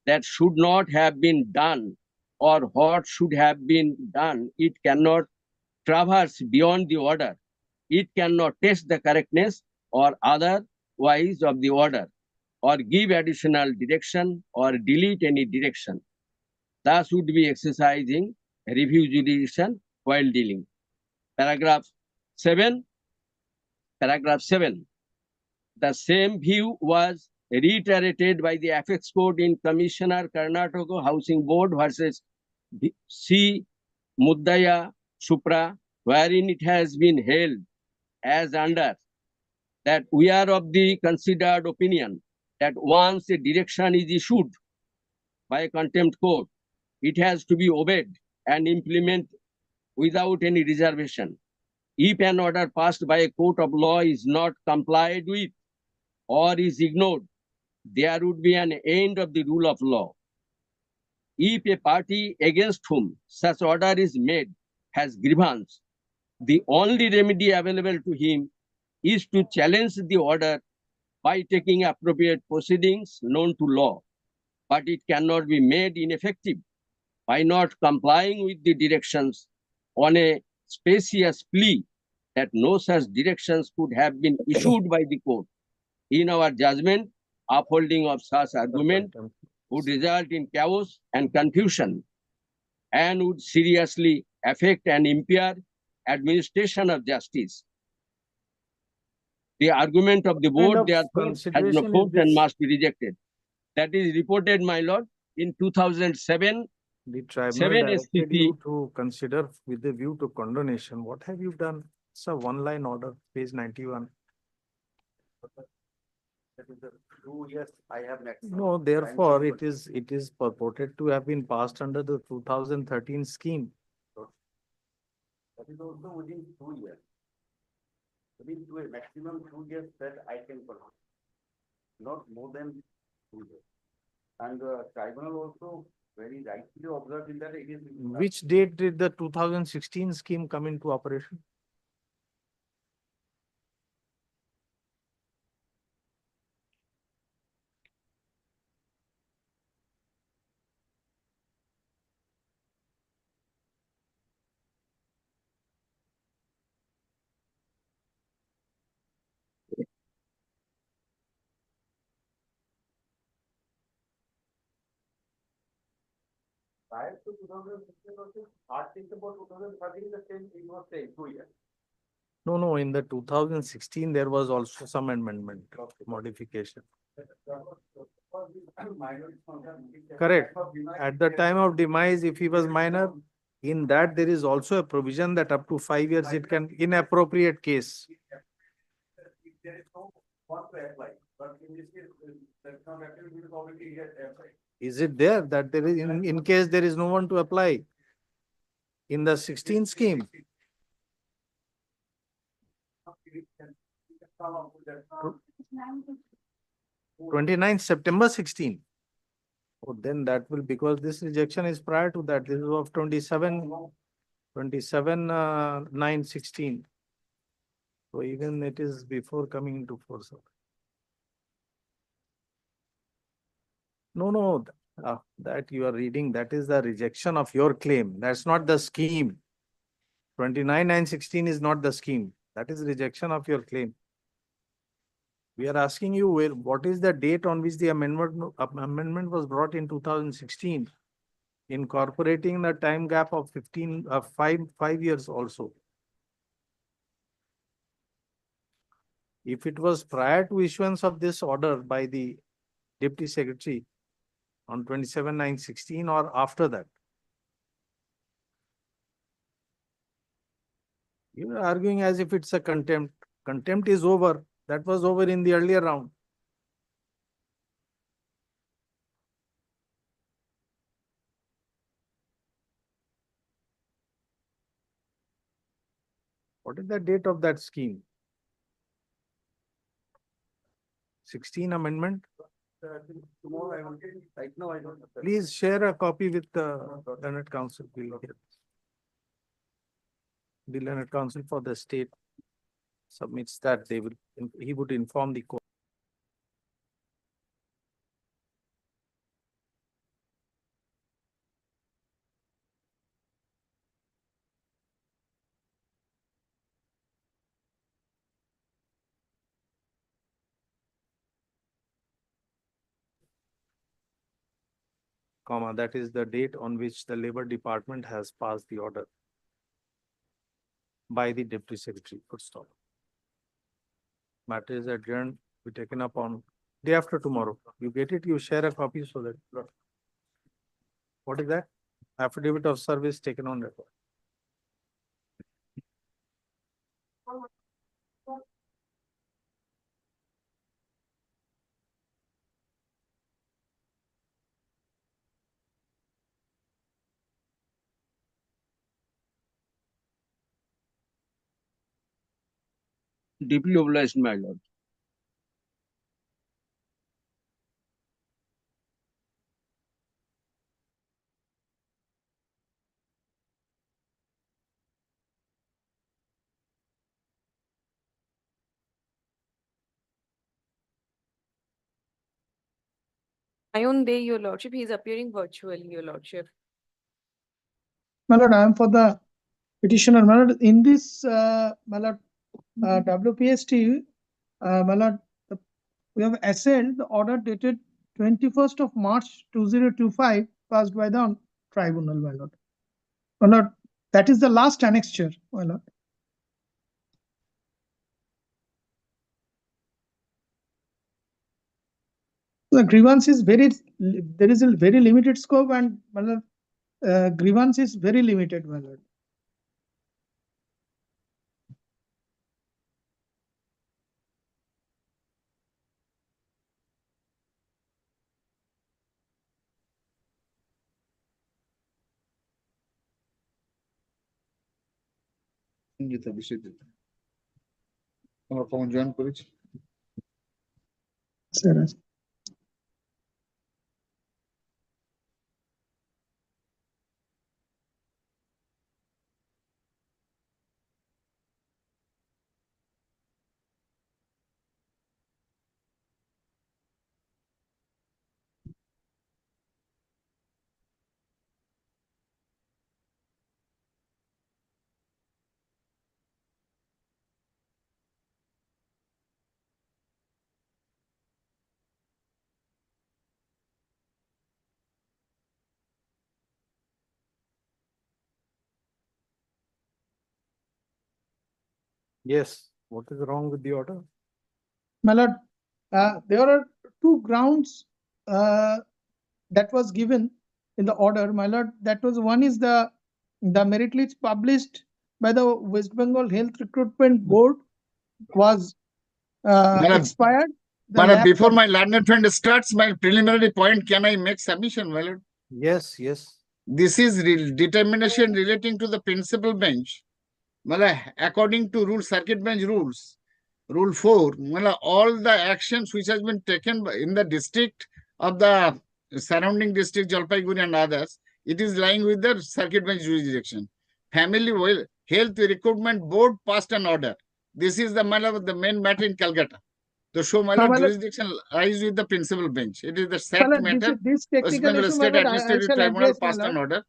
that should not have been done or what should have been done. It cannot traverse beyond the order. It cannot test the correctness or otherwise of the order, or give additional direction or delete any direction. Thus would be exercising review jurisdiction while dealing. Paragraph 7. The same view was reiterated by the Apex Court in Commissioner Karnataka Housing Board versus C. Muddaya Supra, wherein it has been held as under that we are of the considered opinion that once a direction is issued by a contempt court, it has to be obeyed and implemented without any reservation. If an order passed by a court of law is not complied with or is ignored, there would be an end of the rule of law. If a party against whom such order is made has grievance, the only remedy available to him is to challenge the order by taking appropriate proceedings known to law, but it cannot be made ineffective by not complying with the directions on a specious plea that no such directions could have been issued by the court. In our judgment, upholding of such argument would result in chaos and confusion and would seriously affect and impair administration of justice. The argument of the board, therefore, has no force and must be rejected. That is reported, my lord, in 2007. The tribunal 7 directed SCC. you to consider with a view to condonation. What have you done? It's a one-line order, page 91. That is the 2 years I have maximum. No, therefore, it is purported to have been passed under the 2013 scheme. That is also within 2 years. Within maximum 2 years that I can perform. Not more than 2 years. And the tribunal also very rightly observed in that it is. Which date did the 2016 scheme come into operation? Prior to 2016 also, article about 2013, the same, it was saying 2 years. No, no, in the 2016, there was also some amendment, modification. Correct. At the time of demise, if he was minor, in that there is also a provision that up to 5 years it can, inappropriate case. There is no one to apply, but in this case, that's not actually because already he has applied. Is it there that there is, in case there is no one to apply? In the 16 scheme? 29th September 16. Oh, then that will, because this rejection is prior to that. This is of 9/16. So even it is before coming into force. No, that you are reading, that is the rejection of your claim. That's not the scheme. 29/9/16 is not the scheme. That is rejection of your claim. We are asking you what is the date on which the amendment was brought in 2016, incorporating the time gap of 5 years also. If it was prior to issuance of this order by the Deputy Secretary on 27/9/16 or after that. You are arguing as if it's a contempt. Contempt is over. That was over in the earlier round. What is the date of that scheme? 16 amendment. Tomorrow I will get, right now I don't. Please share a copy with the Learned Council. The Learned Council for the state submits that he would inform the court. That is the date on which the Labor Department has passed the order by the Deputy Secretary. Full stop. Matter is adjourned, be taken up on day after tomorrow. You get it, you share a copy so that. What is that? Affidavit of service taken on record. Deeply obliged, my lord. My own day, your lordship, he is appearing virtually, your lordship. My lord, I am for the petitioner. My lord, in this, my lord, WPST, my lord, we have assailed the order dated 21st of March 2025, passed by the tribunal, my lord. My lord, that is the last annexure, my lord. The grievance is there is a very limited scope, and my lord, grievance is very limited, my lord. Sir, Yes, what is wrong with the order? My lord, there are two grounds that was given in the order, my lord. That was, one is the merit list published by the West Bengal Health Recruitment Board was Madam, expired. The Madam, lapse before of- my learned friend starts my preliminary point, can I make submission, my lord? Yes, yes. This is determination relating to the principal bench. Mala, according to circuit bench rules, rule 4, mala, all the actions which has been taken in the district of the surrounding district, Jalpaiguri and others, it is lying with the circuit bench jurisdiction. Family Health Recruitment Board passed an order. This is the main matter in Calcutta. The show my My lord, lord, jurisdiction lies with the principal bench. It is the my set lord, matter. this West technical Bengal issue, my State lord, I Administrative shall Tribunal address, my passed an lord. order.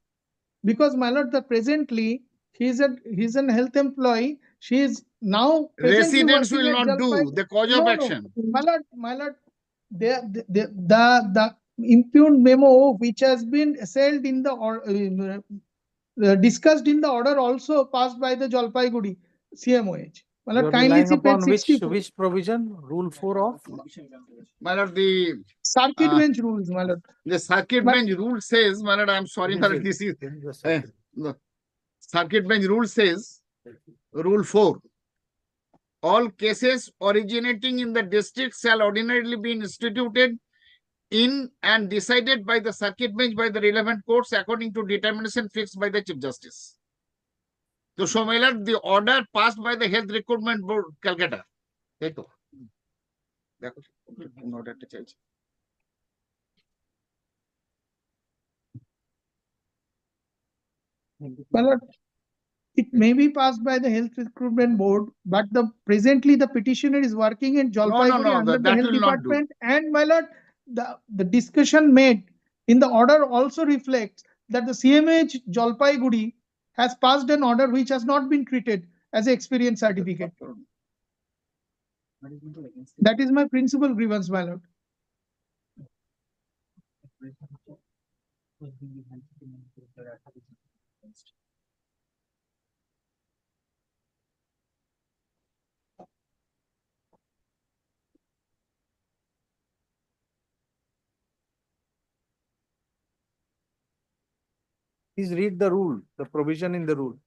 Because, my lord, the presently he's a health employee. She is now presently Residents working will at not do Jalpaiguri. the cause of No, action. my lord, the impugned memo which has been sailed in the discussed in the order also passed by the Jalpaiguri CMOH. My You lord, are kindly relying see page upon 64. which provision? Rule 4 of? My lord, the Circuit bench rules, my lord. circuit bench rule says, my lord, I am sorry, my lord, this is the circuit bench rule says, rule 4. All cases originating in the district shall ordinarily be instituted in and decided by the circuit bench by the relevant courts according to determination fixed by the Chief Justice. So, so my lord, the order passed by the Health Recruitment Board, Calcutta. orderটা চাইছি My lord, it may be passed by the Health Recruitment Board, but presently the petitioner is working in Jalpaiguri under the that Health will not do. Department. And my lord, the discussion made in the order also reflects that the CMH Jalpaiguri has passed an order which has not been treated as an experience certificate. That is my principal grievance, my lord. Please read the rule, the provision in the rule.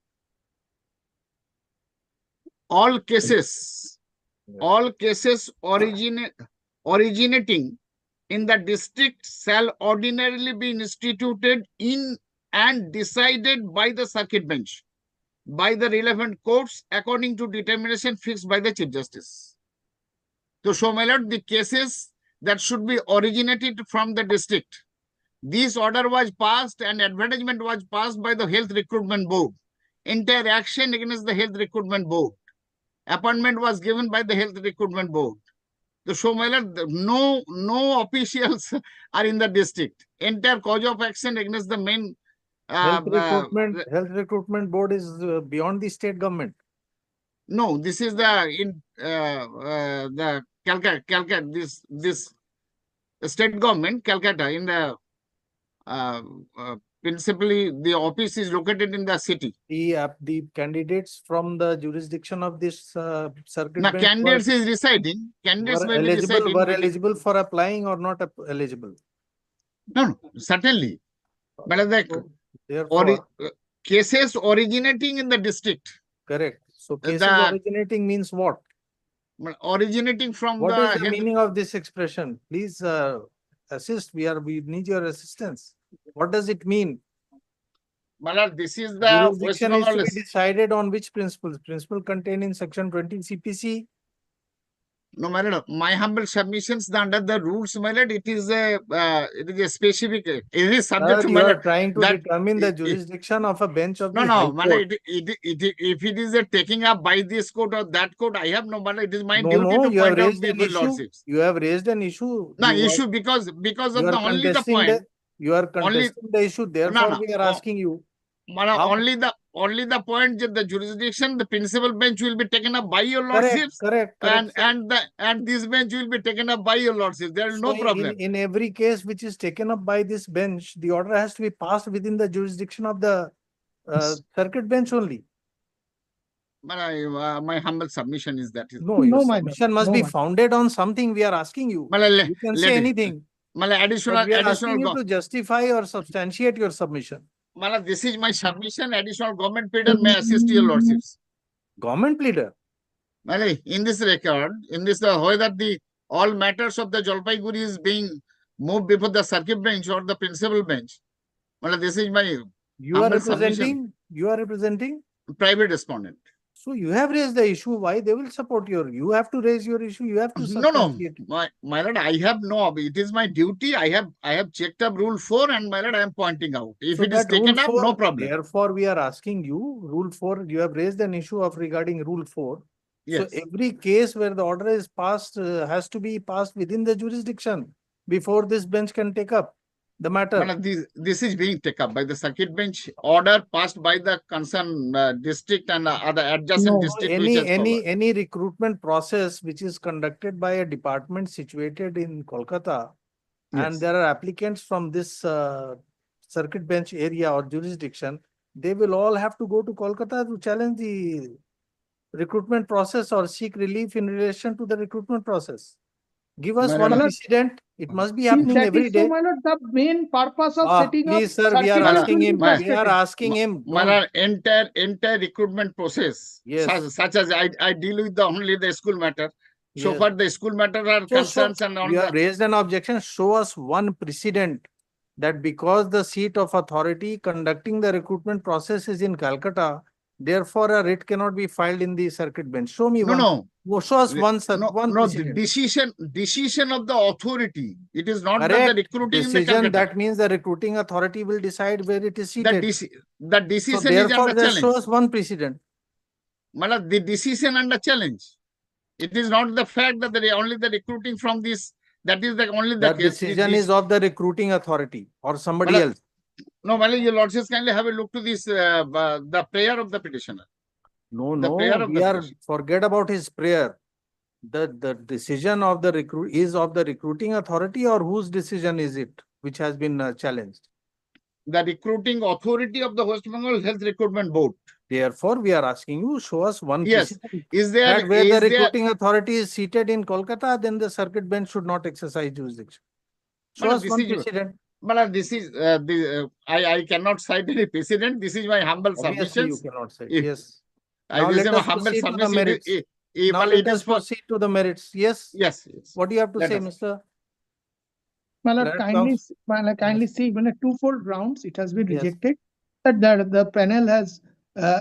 All cases originating in the district shall ordinarily be instituted in and decided by the circuit bench by the relevant courts according to determination fixed by the Chief Justice. So, so my lord, the cases that should be originated from the district, this order was passed and advertisement was passed by the Health Recruitment Board. Entire action against the Health Recruitment Board. Appointment was given by the Health Recruitment Board. The show my lord, no officials are in the district. Entire cause of action against the main Health Recruitment Board is beyond the state government. No, this is the Calcutta, this state government, Calcutta, in the principally the office is located in the city. The candidates from the jurisdiction of this circuit Now, bench candidates is residing. Candidates may be residing. were eligible for applying or not eligible? No, certainly. But Therefore, cases originating in the district. Correct. So cases originating means what? Originating from what is the meaning of this expression? Please assist. We need your assistance. What does it mean? Malad, this is the jurisdiction is to be decided on which principles? Principle contained in section 20 CPC. No, my lord, my humble submissions under the rules, my lord, it is a specific. It is subject to you are trying to determine the jurisdiction of a bench of the High Court. If it is taking up by this court or that court, I have no matter. It is my duty to you point have out raised an issue. You have raised an issue. No issue because of the only the point. You are contesting the issue. Therefore, we are asking you. Only the point that the jurisdiction, the principal bench will be taken up by your lordships. Correct. And this bench will be taken up by your lordships. There is no problem. In every case which is taken up by this bench, the order has to be passed within the jurisdiction of the circuit bench only. My humble submission is that. No, your No, my lord. submission must No, be my lord. founded on something we are asking you. You can say anything, Additional, but we are additional, asking you to justify or substantiate your submission. this is my submission. Additional government pleader may assist your lordships. Government pleader. In this record, in this whether the all matters of the Jalpaiguri is being moved before the circuit bench or the principal bench. This is my You are humble submission. representing, you are representing. Private respondent. So you have raised the issue. Why they will support you have to raise your issue. You have to No, substantiate. my lord, I have no. It is my duty. I have checked up rule 4, and my lord, I am pointing out. If So it is that rule taken up, 4, no problem. Therefore, we are asking you, rule 4, you have raised an issue of regarding rule 4. Yes. So every case where the order is passed has to be passed within the jurisdiction before this bench can take up the matter. This is being taken up by the circuit bench order passed by the concerned district and other adjacent district. which has power. Any recruitment process which is conducted by a department situated in Kolkata, and Yes. there are applicants from this circuit bench area or jurisdiction, they will all have to go to Kolkata to challenge the recruitment process or seek relief in relation to the recruitment process. Give us My one lord. precedent. It must be If happening that every is so, day. my lord, the main purpose of setting up. Please, sir, we are circuit bench asking will be him. We are frustrated. asking him. My don't- lord, entire recruitment process. Yes. Such as I deal with only the school matter. So Yes. far, the school matter are concerns and on you have the. raised an objection. Show us one precedent that because the seat of authority conducting the recruitment process is in Calcutta, therefore a writ cannot be filed in the circuit bench. Show me one. No. Show us one, sir. No, one the precedent. decision of the authority. It is not that the Correct. recruiting in the Decision, Calcutta. that means the recruiting authority will decide where it is seated. The decision So is therefore, under just challenge. show us one precedent. The decision under challenge. It is not the fact that only the recruiting from this, that is only the The case. decision is of the recruiting authority or somebody Malad, else. No, your lordships kindly have a look to this, the prayer of the petitioner. No, prayer of we the are, petitioner. forget about his prayer. The decision of the is of the recruiting authority, or whose decision is it which has been challenged? The recruiting authority of the West Bengal Health Recruitment Board. Therefore, we are asking you, show us one Yes. precedent. Is there That where is the there recruiting authority is seated in Kolkata, then the circuit bench should not exercise jurisdiction. Show us this one is precedent. this is I cannot cite any precedent. This is my humble Obviously, you submissions. cannot say. If- Yes. I Now will say let my us humble proceed to the submission. merits. Now let us proceed to the merits. Yes. Yes. What do you have to Let say, us. Mr. My lord, Leonard kindly, Counts? my lord, kindly see, when a twofold grounds, it has been Yes. rejected. That the panel has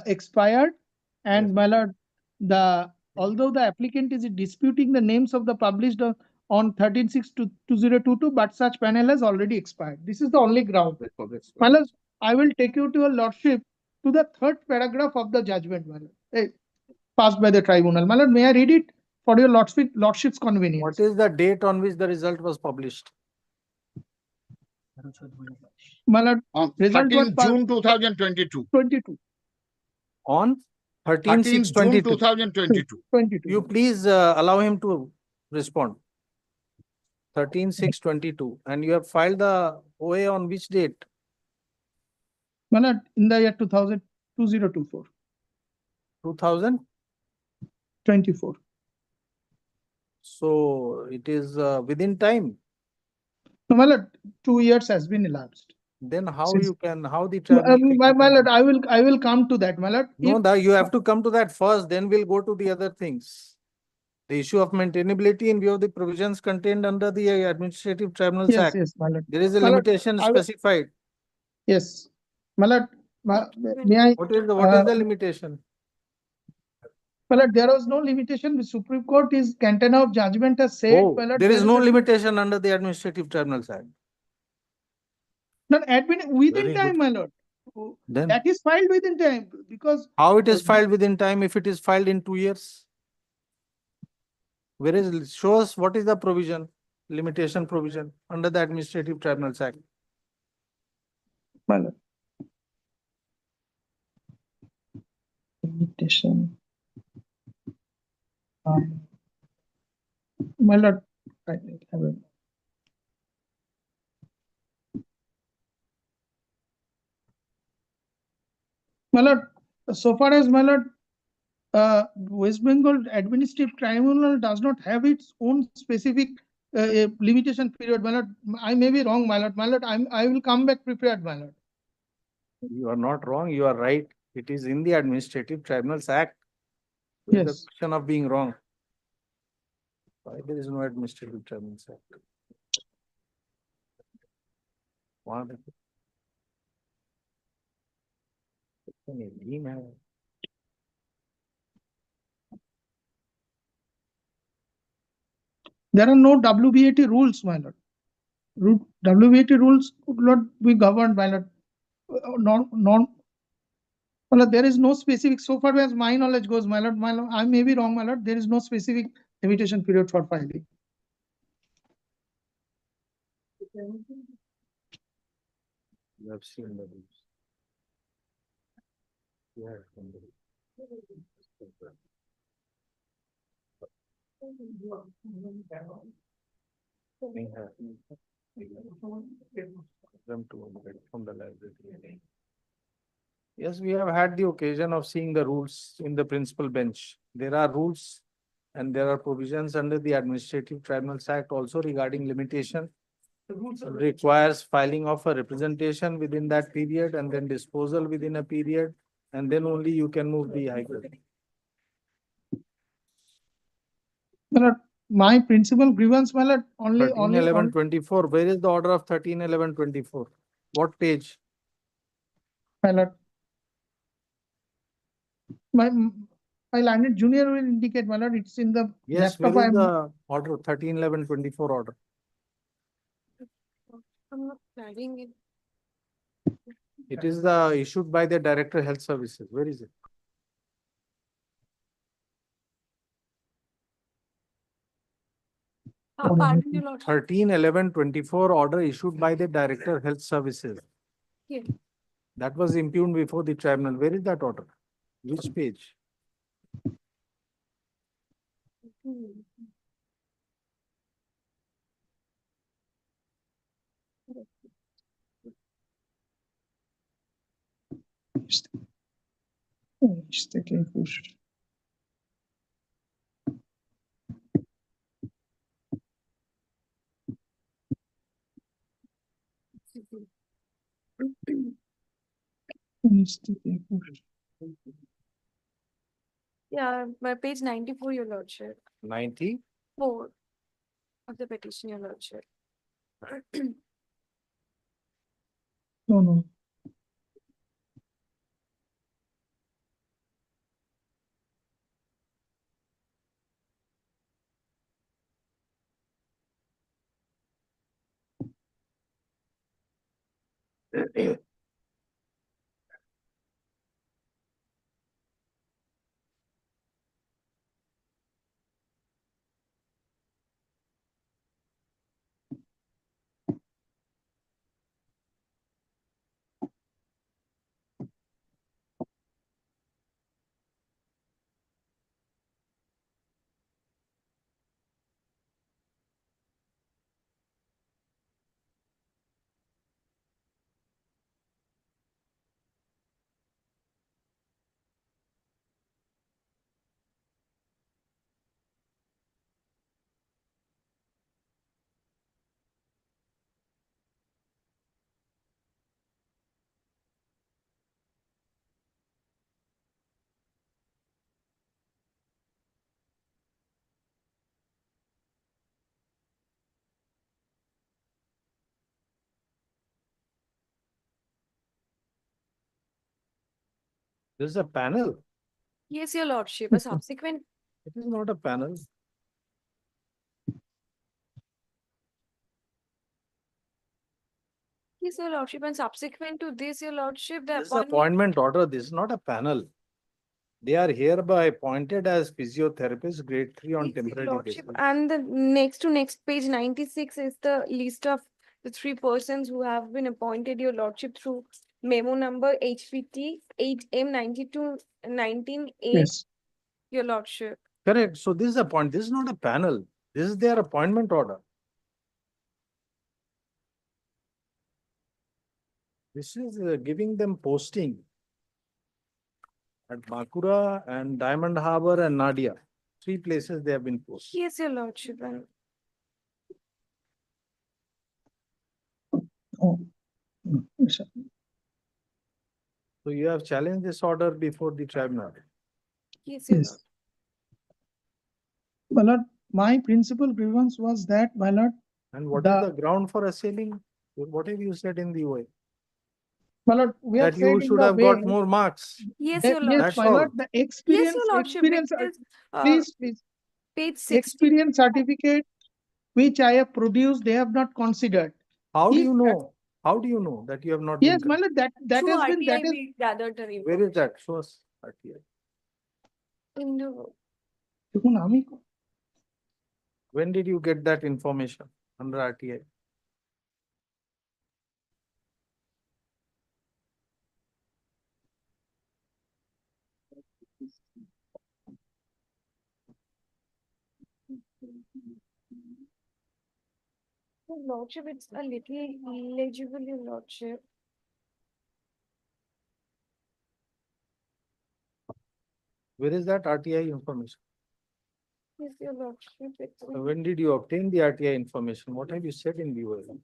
expired, and Yes. my lord, although the applicant is disputing the names of the published on 13/6/2022, but such panel has already expired. This is the only ground. My lord, I will take you to your lordship to the third paragraph of the judgment, my lord, passed by the tribunal. My lord, may I read it for your lordship's convenience? What is the date on which the result was published? My lord, On result was 13 June 2022. 22. On 13 June 13/6/22. 2022. 22. You please allow him to respond. 13/6/22. And you have filed the OA on which date? My lord, in the year 2024. 2024. So it is within time. No, my lord, 2 years has been elapsed. Then how Since- you can, how the tribunal? My lord, I will come to that, my lord. No, you have to come to that first, then we'll go to the other things. The issue of maintainability in view of the provisions contained under the Administrative Tribunals Yes, Act. yes, my lord. There is a My lord, limitation I will- specified. Yes, my lord, may I? What is the limitation? My lord, there was no limitation. The Supreme Court is content of judgment has said. Oh, My lord, there is no a- limitation under the Administrative Tribunals Act. Not admin within Very time, good. my lord. Then That is filed within time because. how it is filed within time if it is filed in 2 years? Where is, show us what is the provision, limitation provision under the Administrative Tribunals Act. My lord. Limitation. My lord, I have a- My lord, so far as my lord, West Bengal Administrative Tribunal does not have its own specific limitation period, my lord. I may be wrong, my lord. My lord, I will come back prepared, my lord. You are not wrong, you are right. It is in the Administrative Tribunals Act. Where is the Yes. question of being wrong? Why there is no Administrative Tribunals Act? वहाँ देखो। नहीं, भीम है। There are no WBAT rules, my lord. WBAT rules could not be governed, my lord. Well, there is no specific, so far as my knowledge goes, my lord, I may be wrong, my lord, there is no specific limitation period for filing. You have seen the rules. You have seen the rules. नहीं है। Them to get from the library. Yes, we have had the occasion of seeing the rules in the principal bench. There are rules and there are provisions under the Administrative Tribunals Act also regarding limitation. Requires filing of a representation within that period and then disposal within a period, and then only you can move the High Court. My lord, my principal grievance, my lord, only. 13/11/24, where is the order of 13/11/24? What page? My lord. My landed junior will indicate, my lord, it's in the Yes, laptop. where is the order, 13/11/24 order? I'm not finding it. It is the issued by the Director Health Services. Where is it? Pardon, your lordship. 13/11/24 order issued by the Director Health Services. Here. That was impugned before the tribunal. Where is that order? Which page? Yeah, by page 94, your lordship. 90? 4 of the petition, your lordship. No. This is a panel. Yes, your lordship. A subsequent. It is not a panel. Yes, your lordship. And subsequent to this, your lordship, the This is appointment order. This is not a panel. They are hereby appointed as physiotherapists grade 3 on Yes, your temporary lordship. basis. And the next to next page 96 is the list of the 3 persons who have been appointed, your lordship, through memo number HVT 8M9219A. Yes. Your lordship. Correct. So this is a point. This is not a panel. This is their appointment order. This is giving them posting. At Bakura and Diamond Harbor and Nadia. 3 places they have been posted. Yes, your lordship. And Oh. Yes, sir. So you have challenged this order before the tribunal. yes, your lord. Yes. My lord, my principal grievance was that, my lord, And what is The- the ground for assailing? What have you said in the OA? my lord, we have That said you in should the have got way. more marks. Yes, that- your lordship. Yes, That's my all. lord, the Yes, experience, your lordship. experience, Because, please, please, page 60. experience certificate which I have produced, they have not considered. How do If you that- know? How do you know that you have not Yes, been? my lord, that Through has been, that RTI, is, we gathered the report. Where is that? Show us. RTI. In the দেখুন, আমি When did you get that information under RTI? Your lordship, it's a little illegible, your lordship. Where is that RTI information? Yes, your lordship. It's So when did you obtain the RTI information? What have you said in the OA?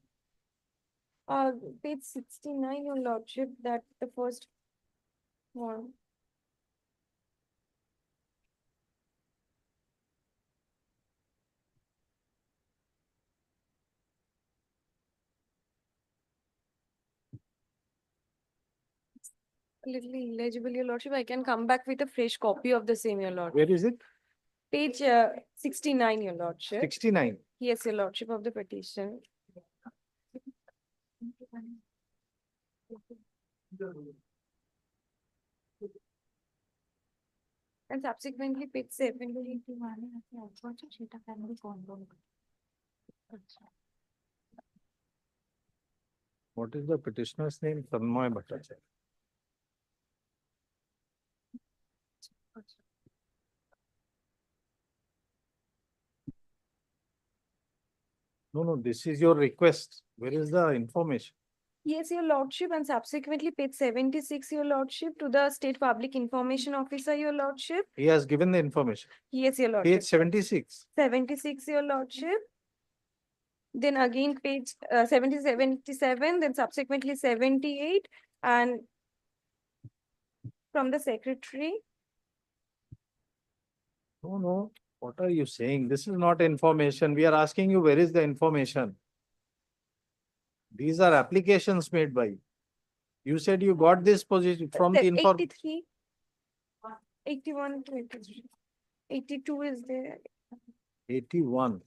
page 69, your lordship, that the first one. Little illegible, your lordship. I can come back with a fresh copy of the same, your lordship. Where is it? Page 69, your lordship. 69. Yes, your lordship of the petition. And subsequently page 70. What is the petitioner's name? Tanmay Bhattacharya. No, this is your request. Where is the information? Yes, your lordship, and subsequently page 76, your lordship, to the State Public Information Officer, your lordship. He has given the information. Yes, your lordship. Page 76. 76, your lordship. Then again page 77, then subsequently 78, and from the secretary. No. What are you saying? This is not information. We are asking you where is the information? These are applications made by you. You said you got this position from the inform. 83, 81 to 83. 82 is there. 81.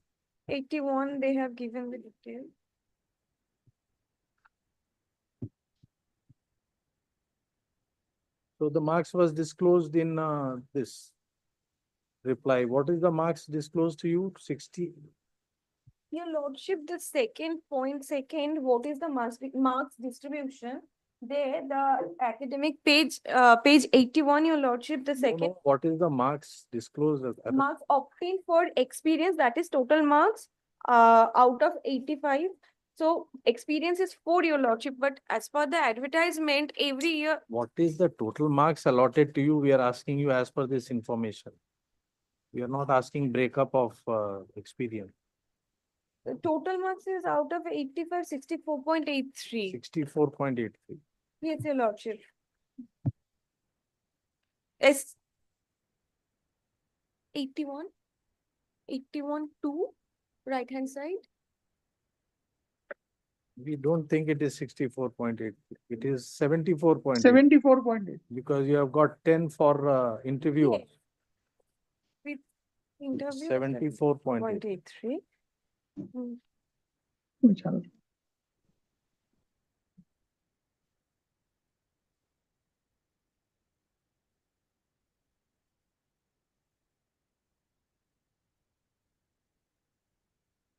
81, they have given the detail. So the marks was disclosed in this reply. What is the marks disclosed to you? 60. Your lordship, the second point, what is the marks distribution? There, the academic page, page 81, your lordship, the second. No, what is the marks disclosed? Marks obtained for experience, that is total marks out of 85. So experience is 4, your lordship, but as per the advertisement, every year. What is the total marks allotted to you? We are asking you as per this information. We are not asking breakup of experience. The total marks is out of 85, 64.83. 64.83. Yes, your lordship. S 81, 81 2, right hand side. We don't think it is 64.8. It is 74.8. 74.8. Because you have got 10 for interview. Yes. With interview. 74.8. 0.83. Which are-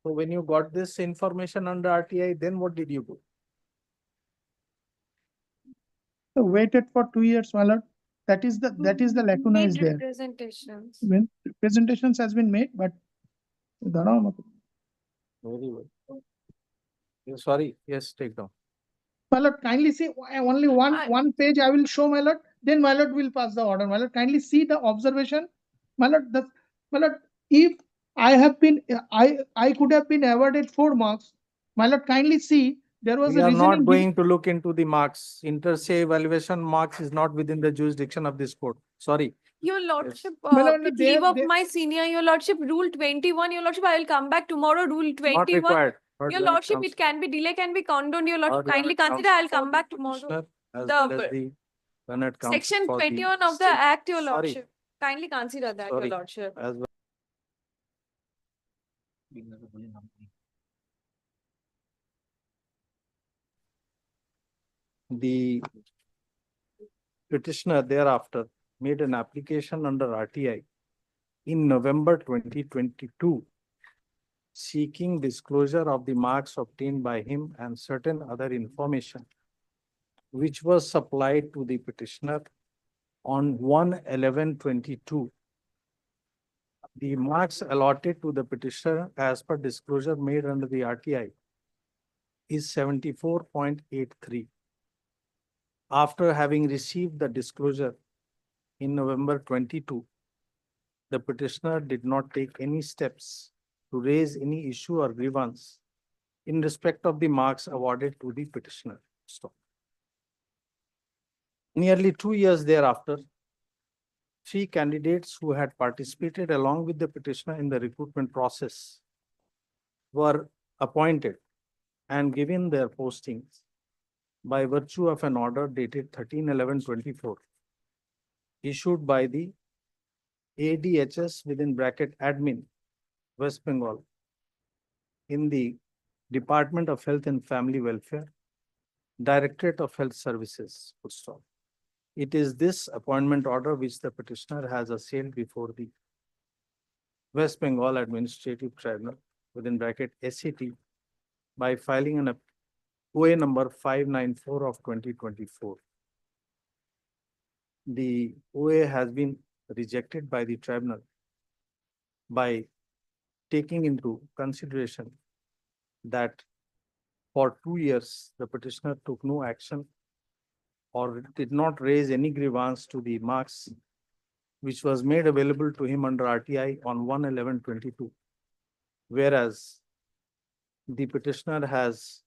So when you got this information under RTI, then what did you do? Waited for 2 years, my lord. That is the lacuna is Made there. representations. When presentations has been made, but দাঁড়াও আমাকে। Very well. Sorry. Yes, take down. My lord, kindly see only one page I will show, my lord. then my lord will pass the order. My lord, kindly see the observation. My lord, if I have been, I could have been awarded 4 marks. My lord, kindly see, there was We a are reasoning. not going to look into the marks. Inter se evaluation marks is not within the jurisdiction of this court. Sorry. Your lordship, My lord, with they- leave of they- my senior, your lordship, rule 21, your lordship, I will come back tomorrow, rule Not 21. required. But Your when it lordship, comes it can be delay, can be condoned, your lordship, Or when kindly it comes consider, I'll to come back tomorrow. petitioner, as The well as when it comes Section for the 21 of the state- act, your Sorry. lordship, kindly consider that, your Sorry. lordship. As well. The petitioner thereafter made an application under RTI in November 2022, seeking disclosure of the marks obtained by him and certain other information, which was supplied to the petitioner on 1/11/22. The marks allotted to the petitioner as per disclosure made under the RTI is 74.83. After having received the disclosure in November 22, the petitioner did not take any steps to raise any issue or grievance in respect of the marks awarded to the petitioner. Stop. Nearly 2 years thereafter, 3 candidates who had participated along with the petitioner in the recruitment process were appointed and given their postings by virtue of an order dated 13/11/24 issued by the ADHS within bracket admin West Bengal in the Department of Health and Family Welfare, Directorate of Health Services. Full stop. It is this appointment order which the petitioner has assailed before the West Bengal Administrative Tribunal within bracket SAT by filing an OA number 594 of 2024. The OA has been rejected by the tribunal by taking into consideration that for 2 years, the petitioner took no action or did not raise any grievance to the marks which was made available to him under RTI on 1/11/22. Whereas the petitioner has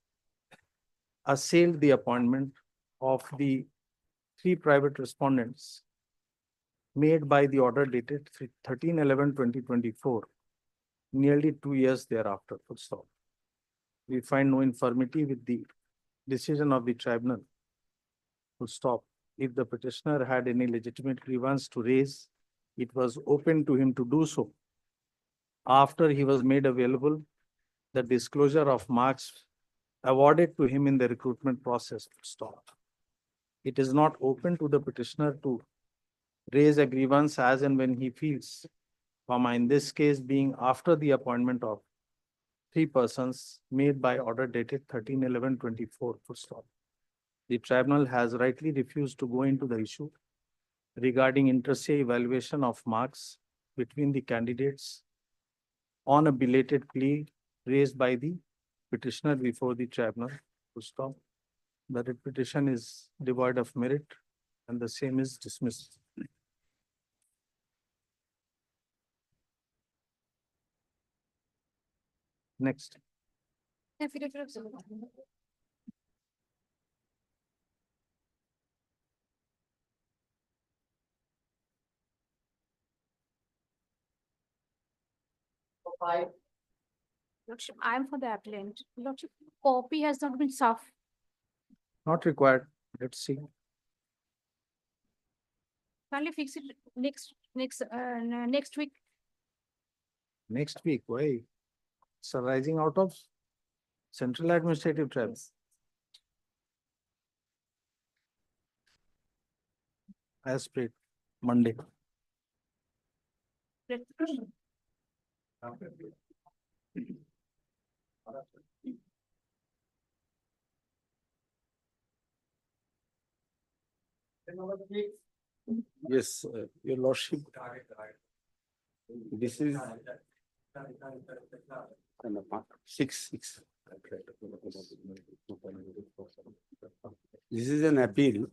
assailed the appointment of the 3 private respondents made by the order dated 13/11/2024, nearly 2 years thereafter. Full stop. We find no infirmity with the decision of the tribunal. Full stop. If the petitioner had any legitimate grievance to raise, it was open to him to do so after he was made available the disclosure of marks awarded to him in the recruitment process. Full stop. It is not open to the petitioner to raise a grievance as and when he feels, in this case being after the appointment of 3 persons made by order dated 13/11/24. Full stop. The tribunal has rightly refused to go into the issue regarding inter se evaluation of marks between the candidates on a belated plea raised by the petitioner before the tribunal. Full stop. The writ petition is devoid of merit and the same is dismissed. Next. Affidavit of submission. Lordship, I am for the appellant. Lordship, copy has not been served. Not required. Let's see. Kindly fix it next week. Next week, why? It's arising out of Central Administrative Tribunal. As paid Monday. Yes, your lordship. This is 6. This is an appeal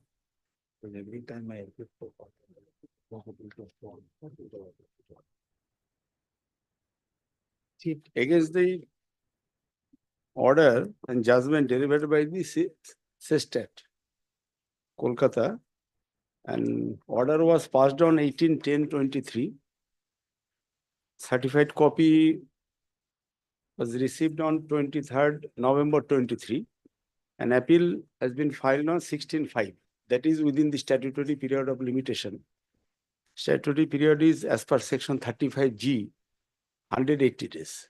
Every time I. Against the order and judgment delivered by the state, Kolkata, and order was passed on 18/10/23. Certified copy was received on 23rd November 23. An appeal has been filed on 16/5. That is within the statutory period of limitation. Statutory period is as per section 35G, 180 days.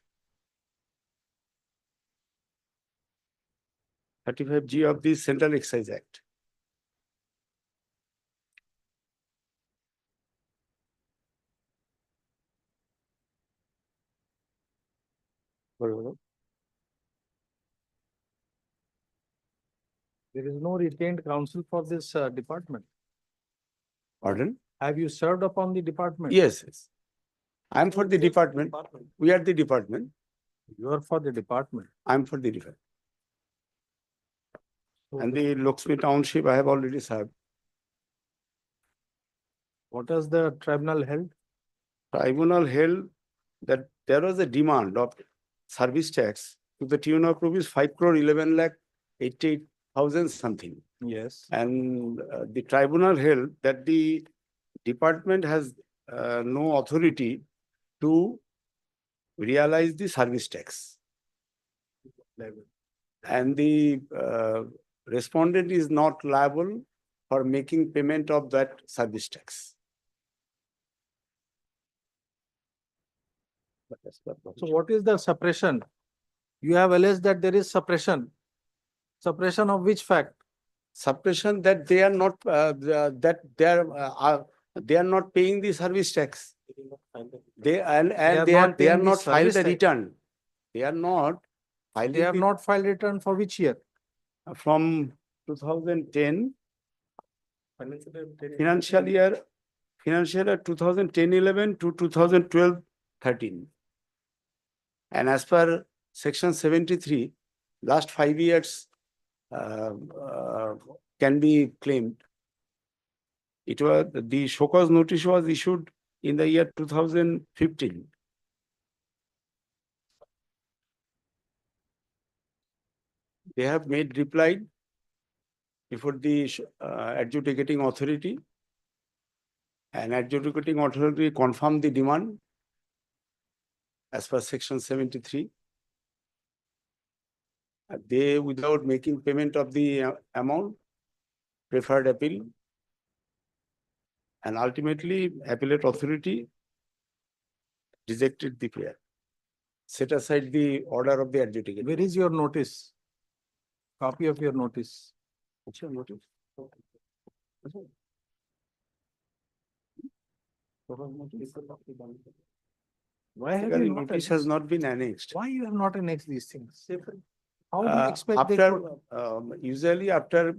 35G of the Central Excise Act. There is no retained counsel for this department. Pardon? Have you served upon the department? Yes, yes. I am for the department. We are the department. You are for the department. I am for the department. And the Lakshmi Township, I have already served. What has the tribunal held? Tribunal held that there was a demand of service tax to the tune of rupees 5,11,88,000 something. Yes. And the tribunal held that the department has no authority to realize the service tax. And the respondent is not liable for making payment of that service tax. So what is the suppression? You have alleged that there is suppression. Suppression of which fact? Suppression that they are not they are not paying the service tax. They are not filed a return. They are not filed. They have not filed return for which year? From 2010 financial year 2010-11 to 2012-13. And as per section 73, last 5 years can be claimed. It was the show cause notice was issued in the year 2015. They have made reply before the adjudicating authority, and adjudicating authority confirmed the demand as per section 73. They, without making payment of the amount, preferred appeal, and ultimately appellate authority rejected the prayer, set aside the order of the adjudicator. Where is your notice? Copy of your notice. What's your notice? Why have you not notice has not been annexed? Why you have not annexed these things? How do you expect they after could- usually after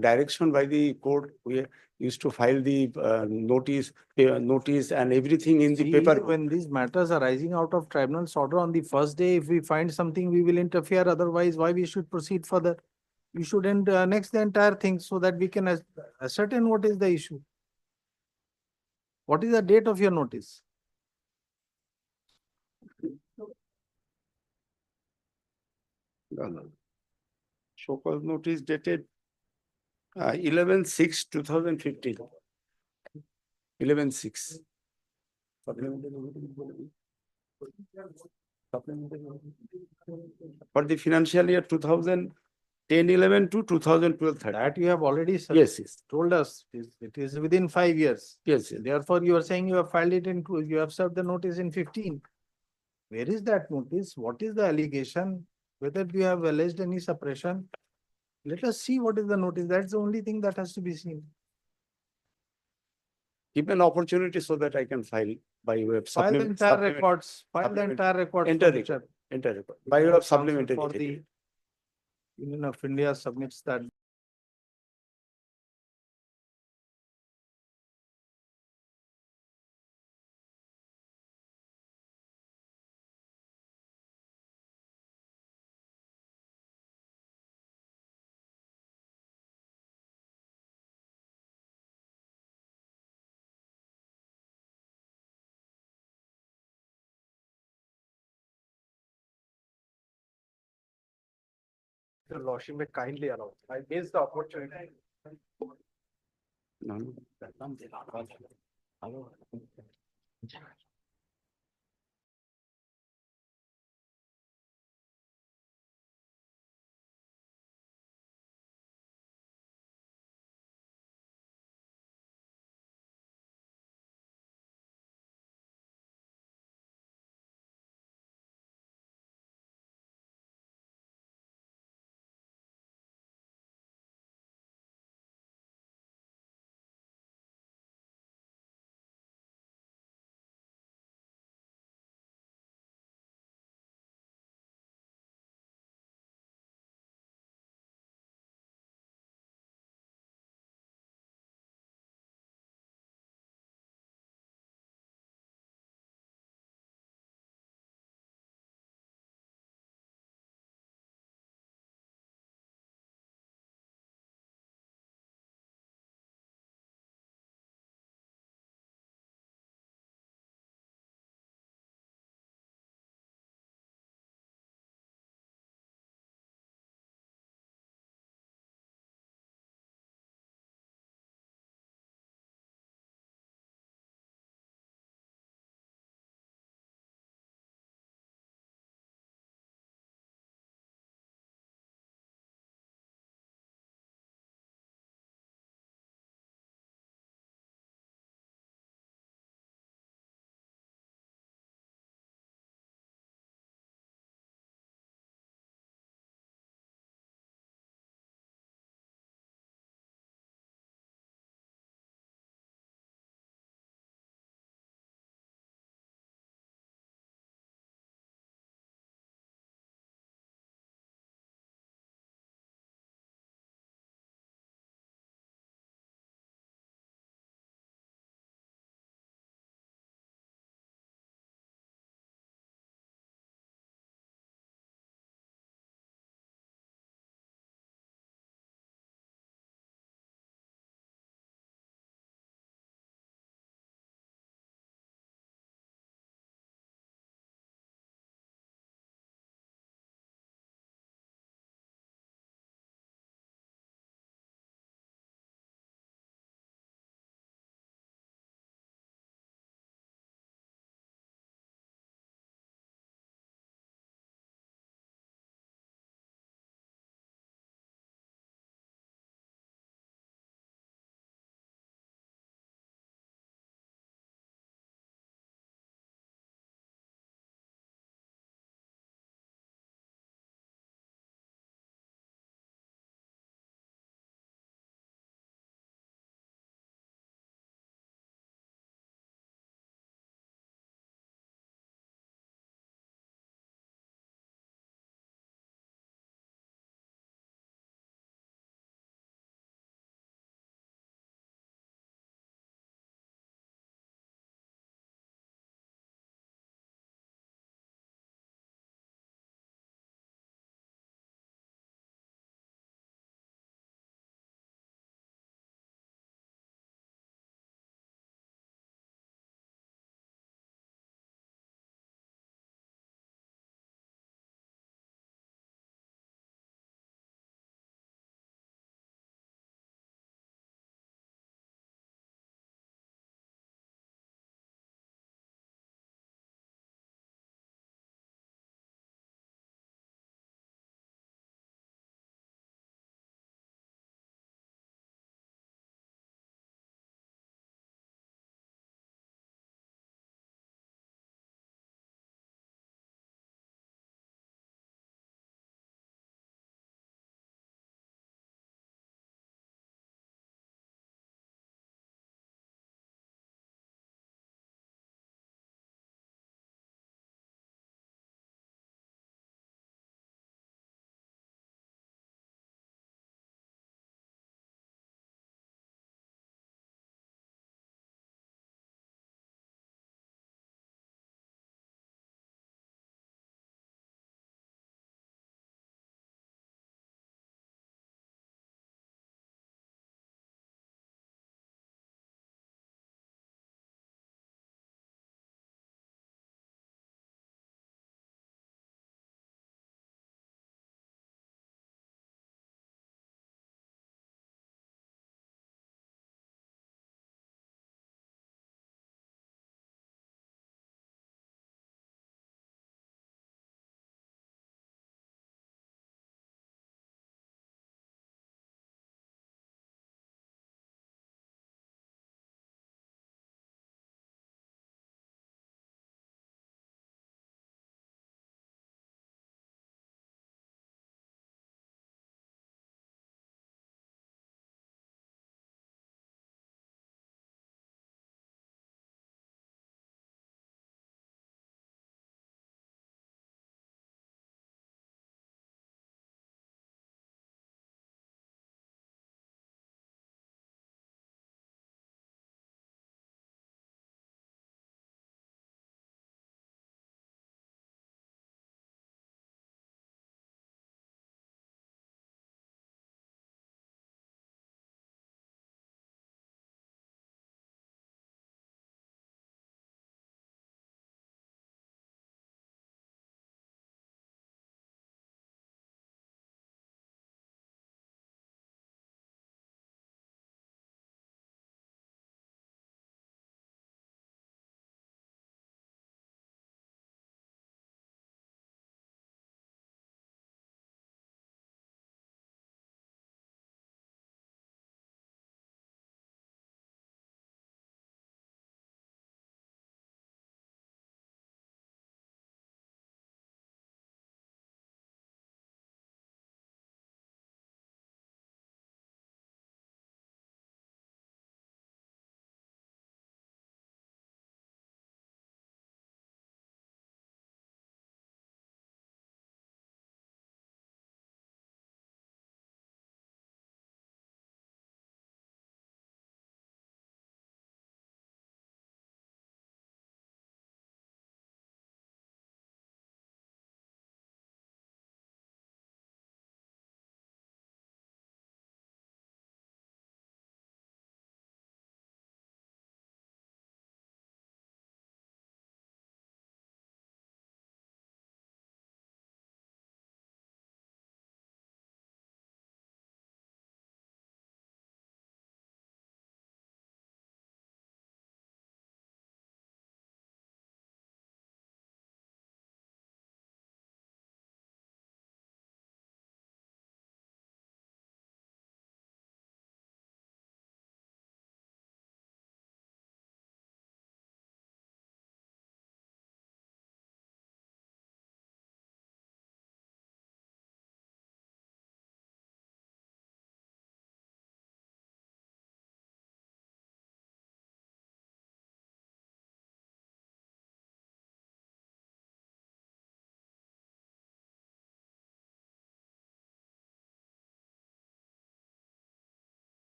direction by the court, we used to file the notice and everything in the See, paper. when these matters are arising out of tribunal's order on the first day, if we find something, we will interfere. Otherwise, why we should proceed further? You shouldn't annex the entire thing so that we can ascertain what is the issue. What is the date of your notice? No. Show cause notice dated 11/6/2015. 11/6. For the financial year 2010-11 to 2012-13. That you have already Yes, yes. told us. It is within 5 years. Yes, yes. Therefore, you are saying you have filed it in, you have served the notice in 15. Where is that notice? What is the allegation? Whether you have alleged any suppression? Let us see what is the notice. That's the only thing that has to be seen. Give an opportunity so that I can file by way of File the entire records. File the entire records. Enter for record. which Enter record. By way of counsel supplementary. for the Union of India submits that The lordship may kindly allow. I missed the opportunity. No.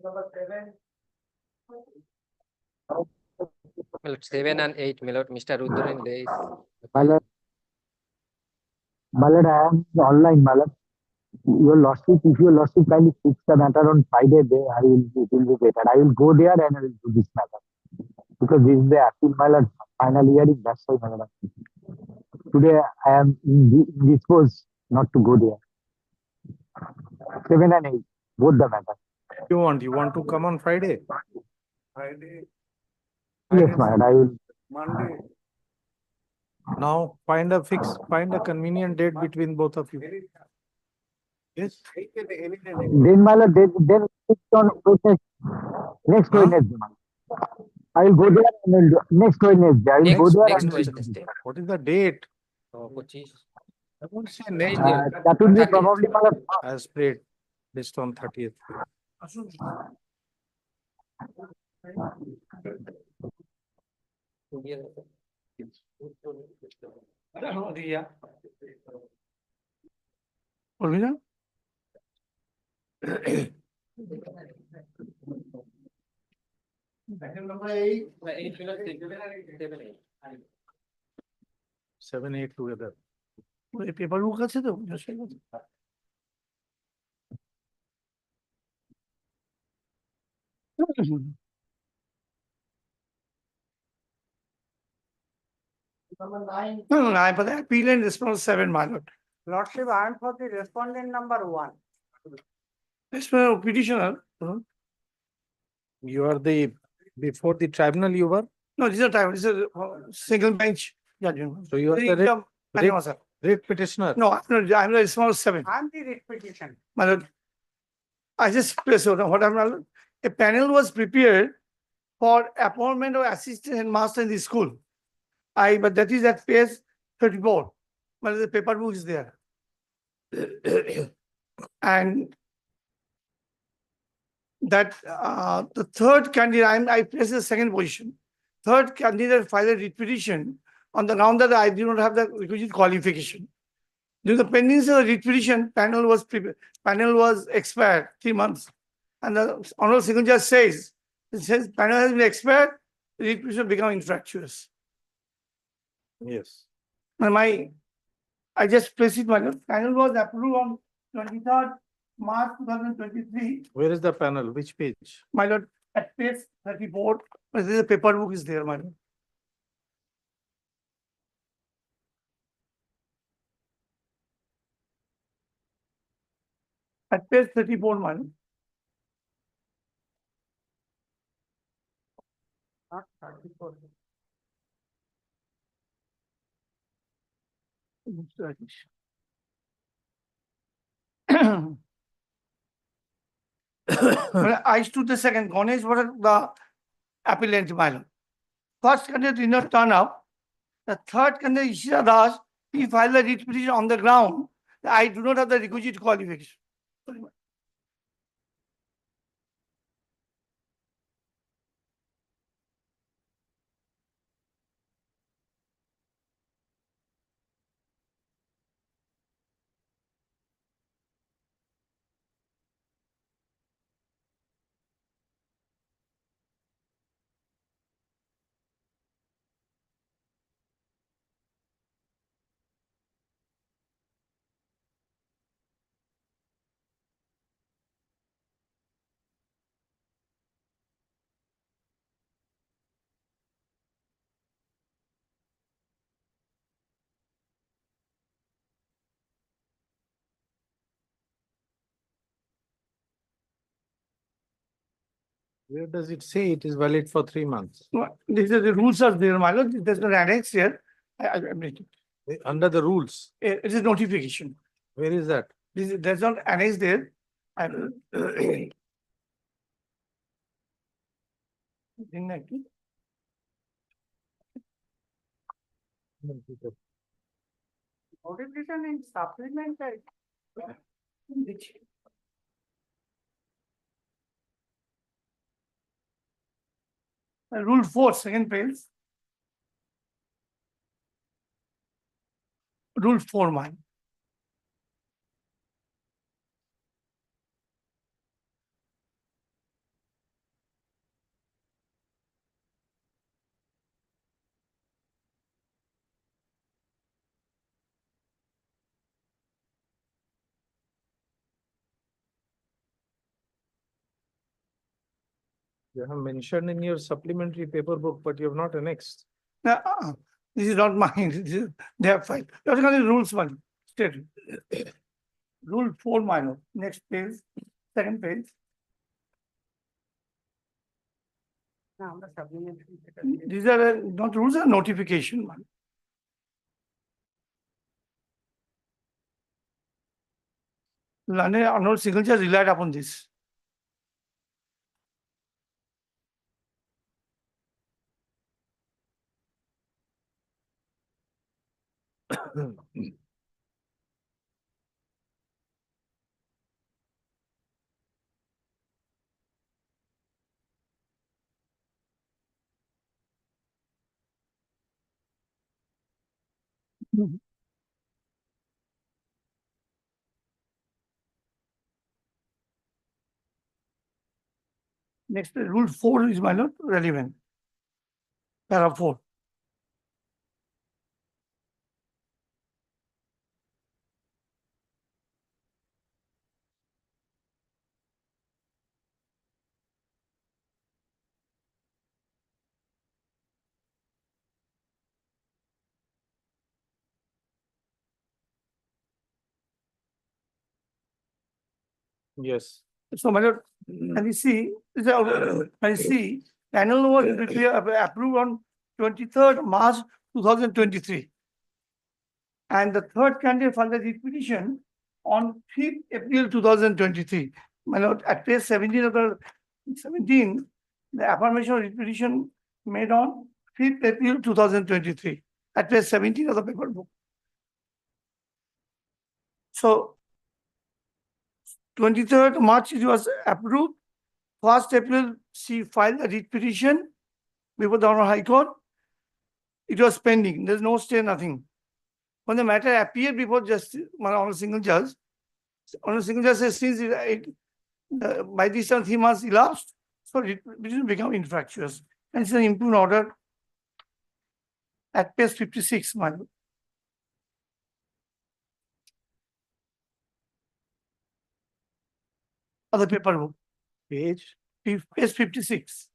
Malad 7 and 8, Malad, Mr. Rudran Days. Malad, Malad, I am online, Malad. Your lordship, if your lordship kindly fix the matter on Friday, it will be better. I will go there and I will do this matter. Because this is the appeal, Malad, final hearing, that's why, Malad. Today I am indisposed not to go there. 7 and 8, both the matter. You want to come on Friday? Friday. Yes, Malad, I will. Monday. Now find a convenient date between both of you. Yes. Then, Malad, then fix on Wednesday, next Huh? Wednesday, Malad. I will go there and I will do, next Wednesday. I will go there Next and I will do Wednesday. What is the date? Oh, 25. I won't say next Tuesday. date. that will be 30th. probably, Malad. As played based on 30th. Seven, eight together. Paper বুক আছে তো No, I for the appeal and response 7, my lord. Lordship, I am for the respondent number 1. Petitioner. You are before the tribunal you were? No, this is a time, this is a single bench judgment. So you are the writ petitioner? No, I'm the response 7. I am the writ petition. My lord, I just press on what I'm, my lord. A panel was prepared for appointment of assistant and master in the school. But that is at page 34. But the paper book is there. And that the third candidate, I place the second position. Third candidate filed a writ petition on the ground that I do not have the requisite qualification. During the pendency of the writ petition, panel was expired 3 months. And the Honorable Second Judge says, panel has been expired, the writ petition become infractuous. Yes. And I just place it, my lord. Panel was approved on 23rd March 2023. Where is the panel? Which page? My lord, at page 34, the paper book is there, my lord. At page 34, my lord. Not 34. I stood the second. Ganesh was the appellant, my lord. First candidate did not turn up. The third candidate, Ishira Das, he filed a writ petition on the ground that I do not have the requisite qualification. Sorry, my lord. Where does it say it is valid for 3 months? These are the rules are there, my lord. There's no annex here. I made it. Under the rules. It is notification. Where is that? There's not annex there. Notification in supplement. Rule 4, second page. Rule 4, mine. You have mentioned in your supplementary paper book, but you have not annexed. This is not mine. This is their file. That's kind of rules one. State. Rule 4 minor. Next page, second page. These are not rules, are notification one. Lane Arnold single judge relied upon this. Next, rule 4 is my not relevant. Para 4. Yes. So, my lord, can you see? Can you see? Panel was approved on 23rd March 2023. And the third candidate filed the petition on 5th April 2023. My lord, at page 17 of the 17, the affirmation of petition made on 5th April 2023. At page 17 of the paper book. So, 23rd March it was approved. 1st April she filed a writ petition before the Honorable High Court. It was pending. There's no stay, nothing. When the matter appeared before Justice, on a single judge says since by this time 3 months elapsed, so it didn't become infractious. And it's an improved order at page 56, my lord. Of the paper book. Page 56.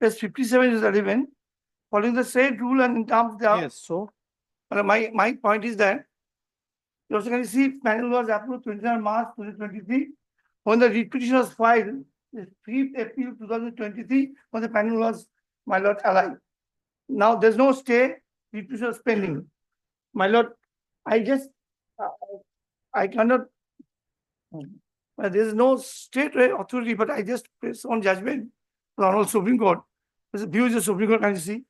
Page 57 is relevant. Following the same rule and in terms of the. Yes, so. My point is that you also can see panel was approved 29 March 2023. When the writ petition was filed, 5th April 2023, when the panel was, my lord, alive. Now there's no stay, writ petition was pending. My lord, I just, I cannot, there is no state authority, but I just press on judgment, the Honorable Supreme Court. There's a view of the Supreme Court, can you see?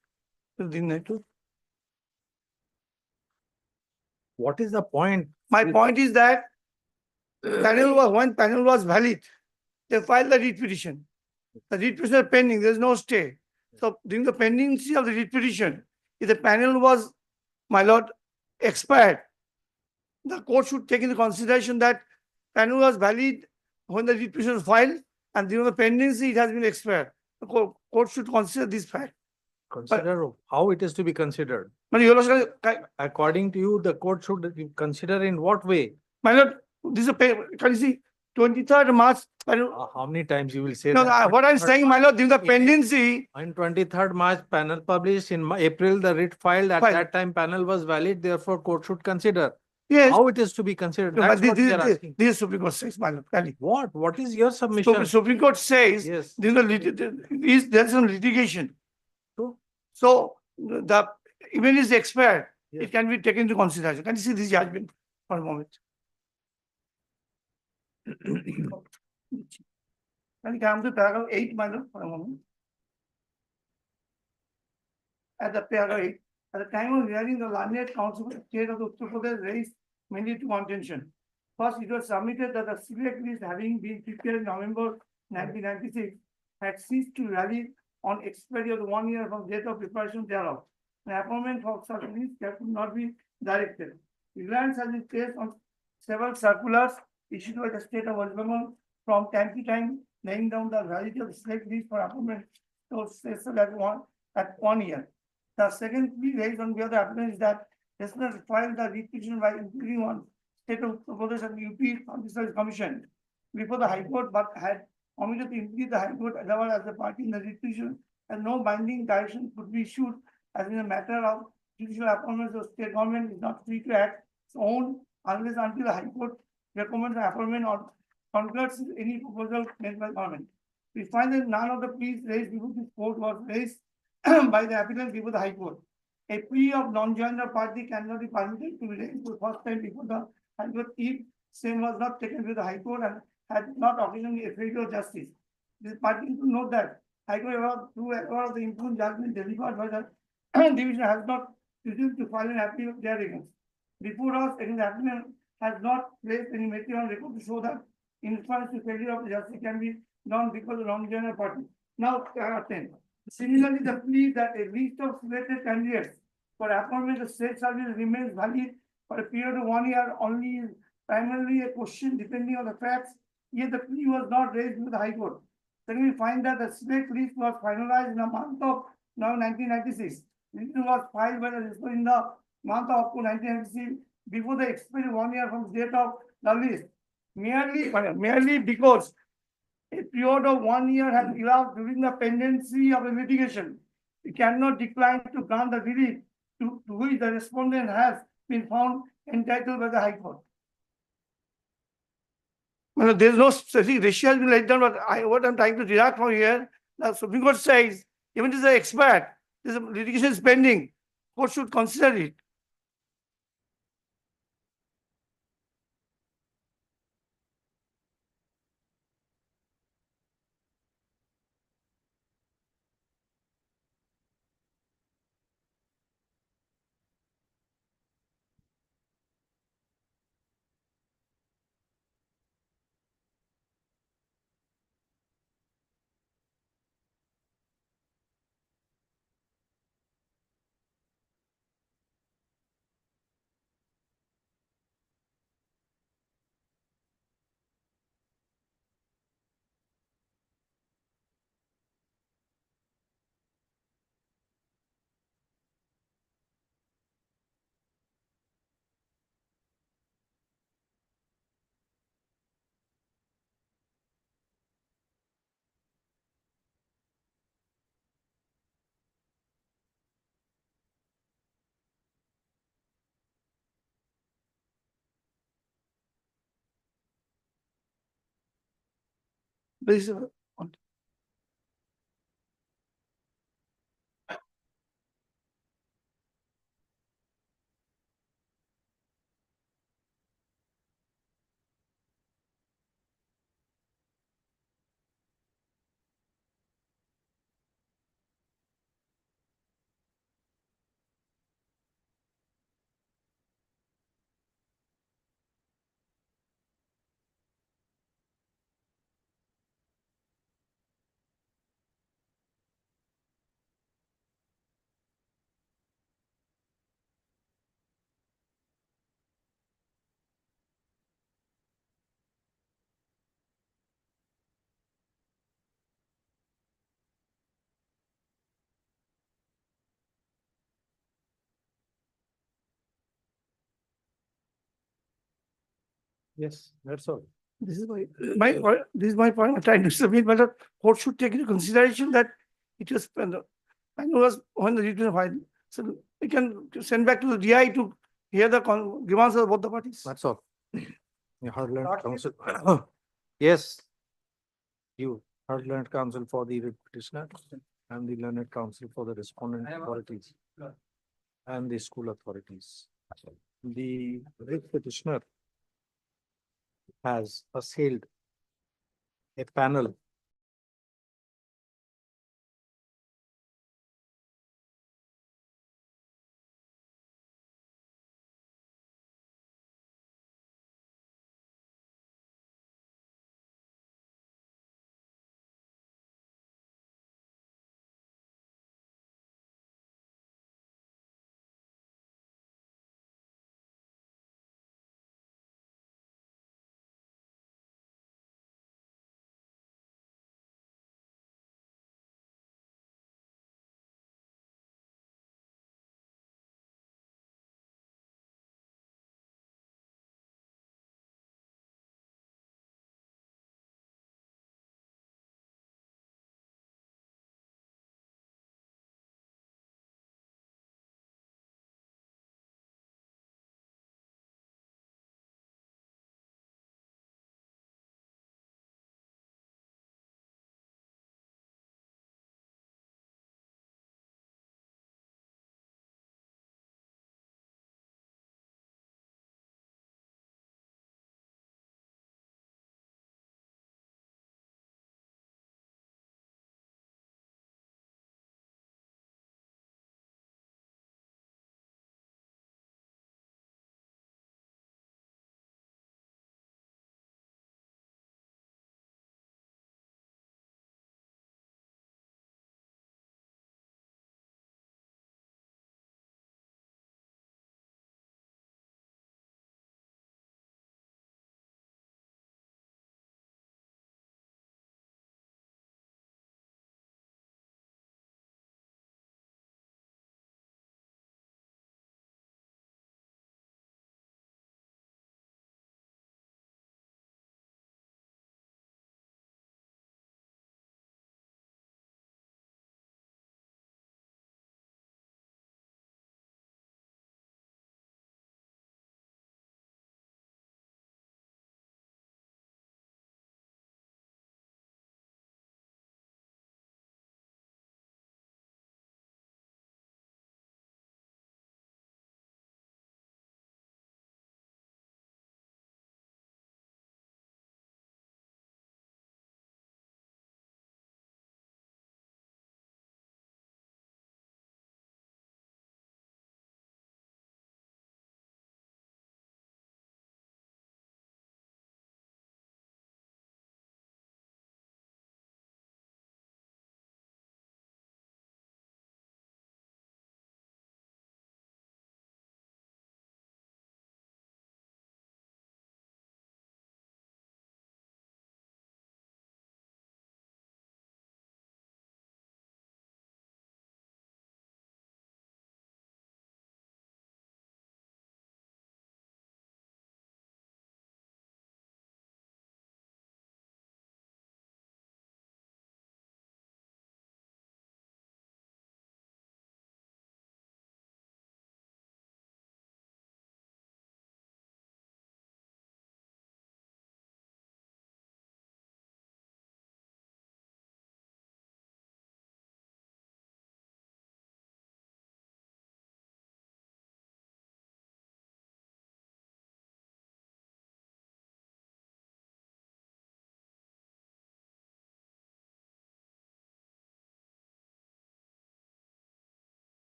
What is the point? My point is that when panel was valid, they filed the writ petition. The writ petition is pending, there is no stay. So during the pendency of the writ petition, if the panel was, my lord, expired, the court should take into consideration that panel was valid when the writ petition was filed, and during the pendency it has been expired. The court should consider this fact. Consider how it is to be considered. But you also, according to you, the court should consider in what way? My lord, this is a can you see 23rd March. How many times you will say no, that? No, what I'm saying, my lord, during the pendency. On 23rd March, panel published. In April, the writ filed. At that time, panel was valid. Therefore, court should consider. Yes. How it is to be considered. That's what we are asking. This Supreme Court says, my lord. What? What is your submission? Supreme Court says, yes, there's some litigation. So the event is expired. Yes. It can be taken into consideration. Can you see this judgment for a moment? Can you come to paragraph 8, my lord, for a moment? At the paragraph 8, at the time of hearing, the learned counsel of the state of Uttar Pradesh raised mainly two contention. First, it was submitted that the select list having been prepared in November 1996 had ceased to rally on expiry of the 1 year from date of preparation thereof. An appointment for such list that could not be directed. Reliance has been placed on several circulars issued by the state of West Bengal from time to time, laying down the validity of the select list for appointment to at 1 year. The second plea raised on behalf of the applicant is that Listeners filed the petition by including on State of Uttar Pradesh and UP Constitutional Commission before the High Court, but had omitted to include the High Court otherwise as a party in the petition, and no binding direction could be issued as in a matter of judicial appointments. The state government is not free to act its own unless until the High Court recommends the appointment or concurs with any proposal made by government. We find that none of the pleas raised before this court was raised by the applicant before the High Court. A plea of non-joiner party cannot be permitted to be raised for the first time before the High Court if same was not taken to the High Court and had not occasioned a failure of justice. This party to note that High Court, through of the impugned judgment delivered by the division, has not refused to file an appeal therein. Before us, the applicant has not placed any material on record to show that in response to failure of justice can be done because of non-joiner party. Now, 10. Similarly, the plea that a list of selected candidates for appointment of state service remains valid for a period of 1 year only is primarily a question depending on the facts, yet the plea was not raised with the High Court. Then we find that the select list was finalized in the month of November 1996. It was filed by the district in the month of October 1996 before the expiry 1 year from the date of the list. Merely because a period of 1 year has elapsed during the pendency of a litigation, we cannot decline to grant the relief to which the respondent has been found entitled by the High Court. Well, there is no specific ratio has been laid down, but what I'm trying to deduct from here, the Supreme Court says, even if it is an expert, this litigation is pending, court should consider it. This is Yes, that's all. This is my point. I'm trying to submit, but the court should take into consideration that it was when the return filed. So we can send back to the DI to hear the grievances of both the parties. That's all. You heard learned counsel. Yes. You heard learned counsel for the petitioner and the learned counsel for the respondent authorities and the school authorities. The writ petitioner has assailed a panel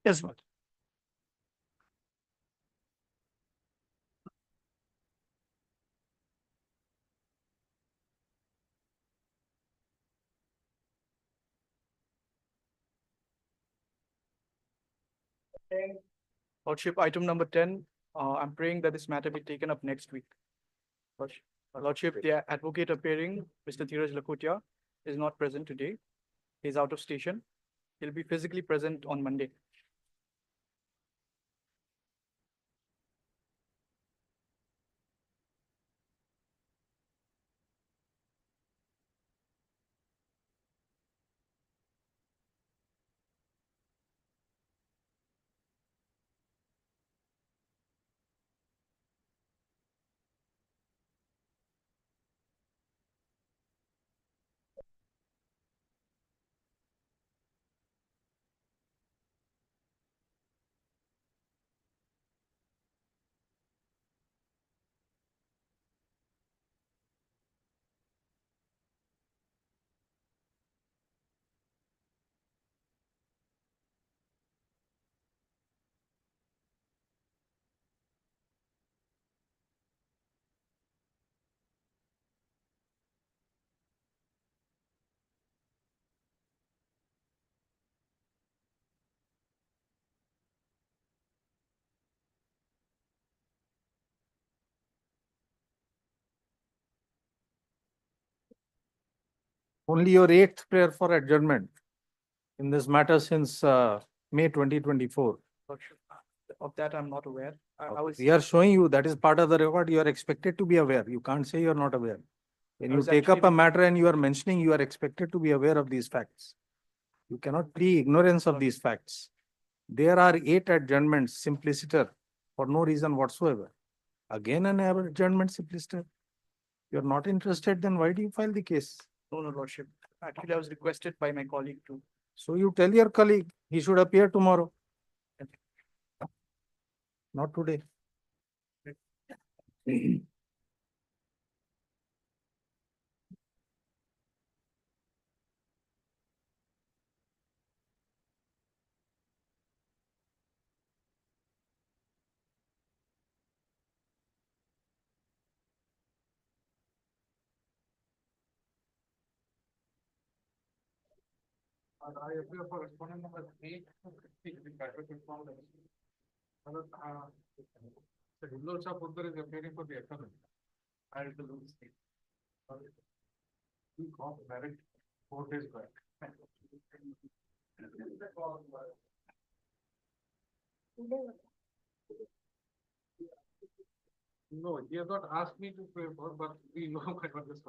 Yes, Lord. Lordship, item number 10, I'm praying that this matter be taken up next week. Lordship, the advocate appearing, Mr. Dheeraj Lakhotia, is not present today. He's out of station. He'll be physically present on Monday. Only your eighth prayer for adjournment in this matter since May 2024. Lordship, of that I'm not aware. I was. We are showing you that is part of the record. You are expected to be aware. You can't say you are not aware. When I you was take up a actually- matter and you are mentioning, you are expected to be aware of these facts. You cannot plead ignorance of these facts. There are 8 adjournments simpliciter for no reason whatsoever. Again, an adjournment simpliciter. You're not interested, then why do you file the case? No, Lordship. Actually, I was requested by my colleague to. So you tell your colleague, he should appear tomorrow. Not today. I appear for respondent number 8. The Hindus of Uddar is appearing for the economy. I will do the same. We got married 4 days back. No, he has not asked me to pay for, but we know about this.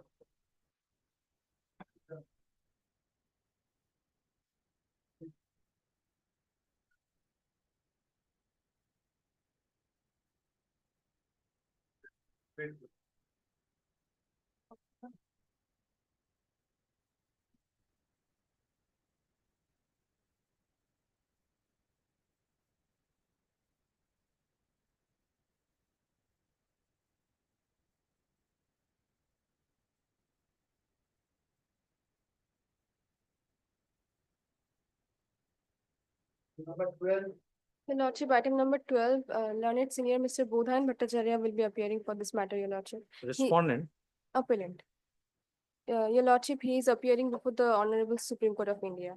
Number 12. Your Lordship, item number 12, learned senior Mr. Bodhan Bhattacharya will be appearing for this matter, Your Lordship. Respondent. Appellant. Your Lordship, he is appearing before the Honorable Supreme Court of India.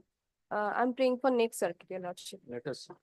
I'm praying for next circuit, Your Lordship. Let us see.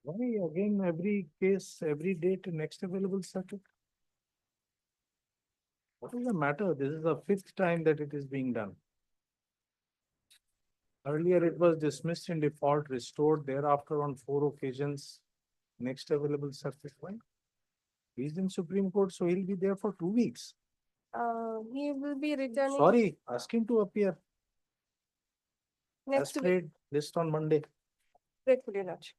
Why again every case, every date, next available circuit? What is the matter? This is the fifth time that it is being done. Earlier it was dismissed in default, restored thereafter on 4 occasions. Next available circuit. Why? He's in Supreme Court, so he'll be there for 2 weeks. He will be returning. Sorry, ask him to appear. Next As week. paid, list on Monday. Gratefully, Your Lordship.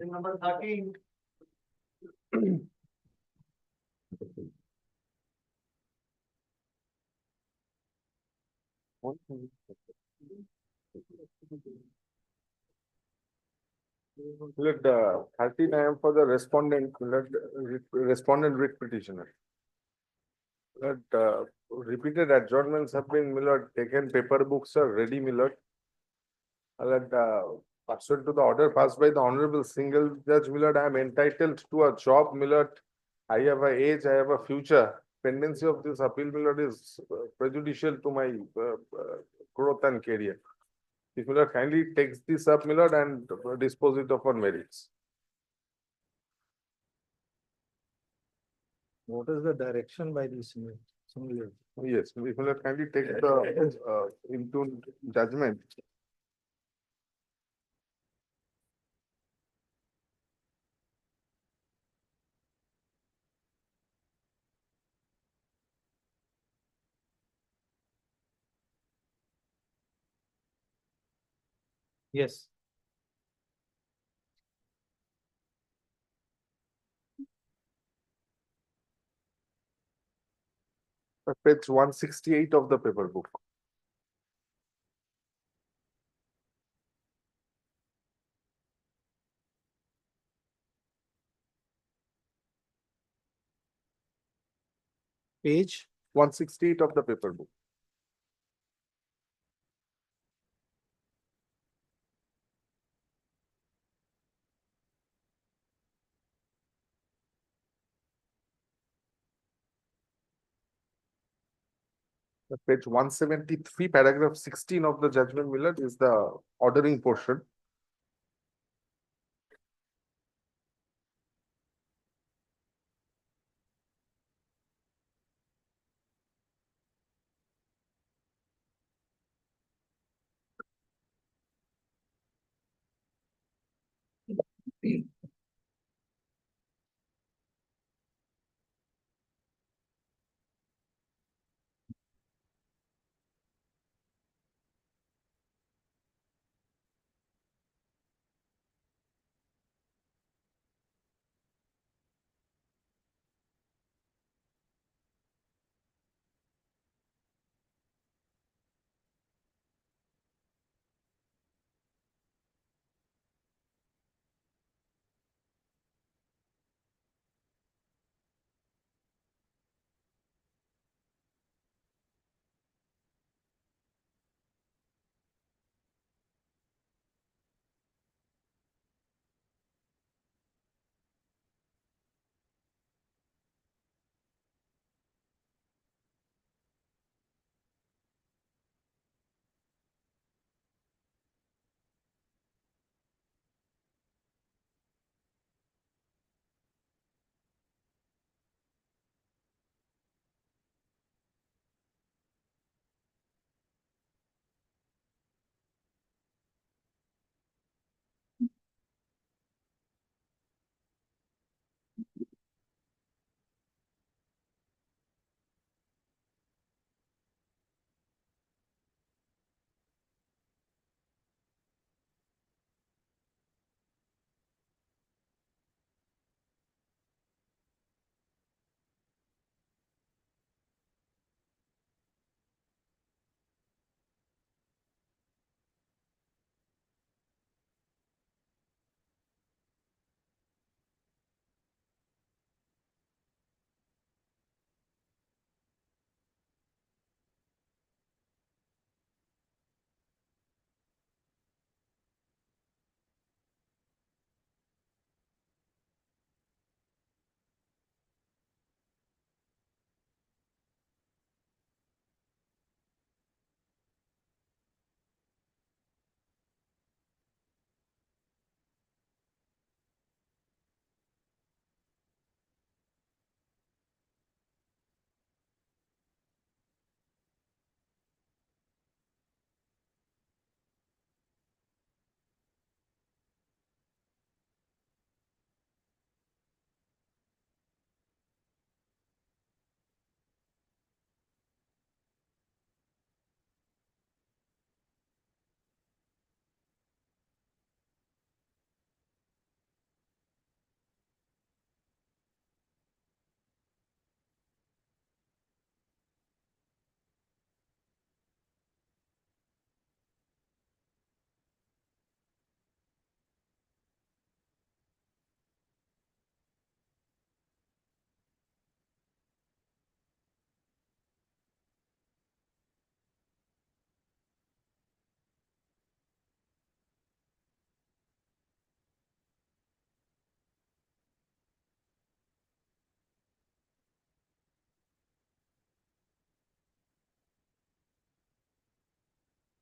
Number 13. Let 13 I am for the respondent, respondent writ petitioner. Let repeated adjournments have been taken, paper books are ready, Let pursuant to the order passed by the Honorable Single Judge Millard, I am entitled to a job, I have a age, I have a future. Pendency of this appeal, is prejudicial to my growth and career. If Millard kindly takes this up, and dispose it upon merits. What is the direction by the single? Yes, if Millard kindly take the into judgment. Yes. Page 168 of the paper book. Page 168 of the paper book. Page 173, paragraph 16 of the judgment, is the ordering portion.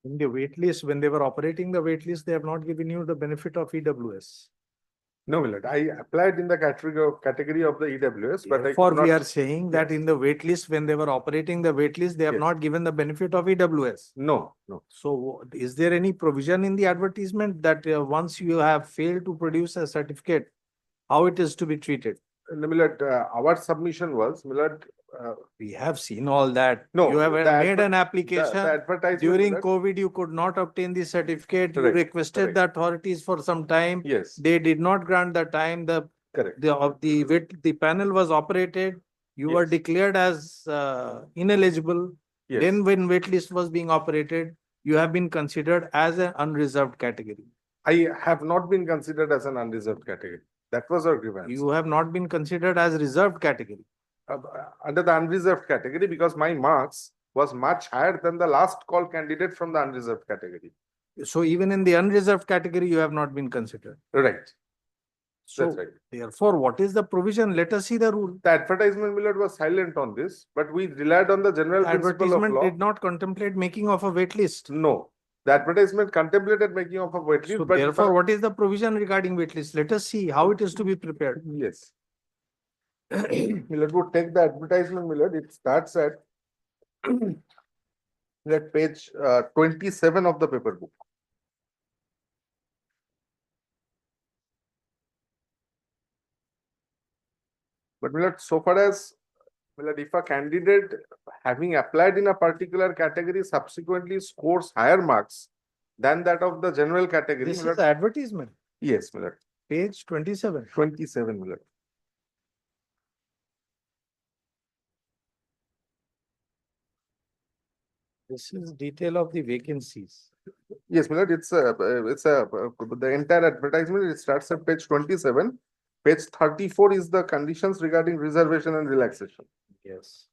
In the wait list, when they were operating the wait list, they have not given you the benefit of EWS. No, my lord, I applied in the category of the EWS, but I Therefore, could we not- are saying that in the wait list, when they were operating the wait list, they have Yes. not given the benefit of EWS. No, no. So is there any provision in the advertisement that once you have failed to produce a certificate, how it is to be treated? No, my lord, our submission was, my lord, We have seen all that. No, You have the made an the application. advertisement, During my lord, COVID, you could not obtain the certificate. You Correct, requested the authorities for some time. Yes. They did not grant the time. Correct. The panel was operated. You were Yes. declared as ineligible. Yes. Then when waitlist was being operated, you have been considered as an unreserved category. I have not been considered as an unreserved category. That was our grievance. You have not been considered as reserved category. Under the unreserved category because my marks was much higher than the last call candidate from the unreserved category. So even in the unreserved category, you have not been considered. Right. So That's right. therefore, what is the provision? Let us see the rule. The advertisement, my lord, was silent on this, but we relied on the general principle of Advertisement law. did not contemplate making of a wait list. No. The advertisement contemplated making of a wait list, So but therefore, what is the provision regarding wait list? Let us see how it is to be prepared. Yes. Milord would take the advertisement, Milord. It starts at page 27 of the paper book. But Milord, so far as Milord, if a candidate having applied in a particular category subsequently scores higher marks than that of the general category, This is Milord, the advertisement, yes, Milord. page 27. 27, Milord. This is detail of the vacancies. Yes, Milord, the entire advertisement, it starts at page 27. Page 34 is the conditions regarding reservation and relaxation. Yes.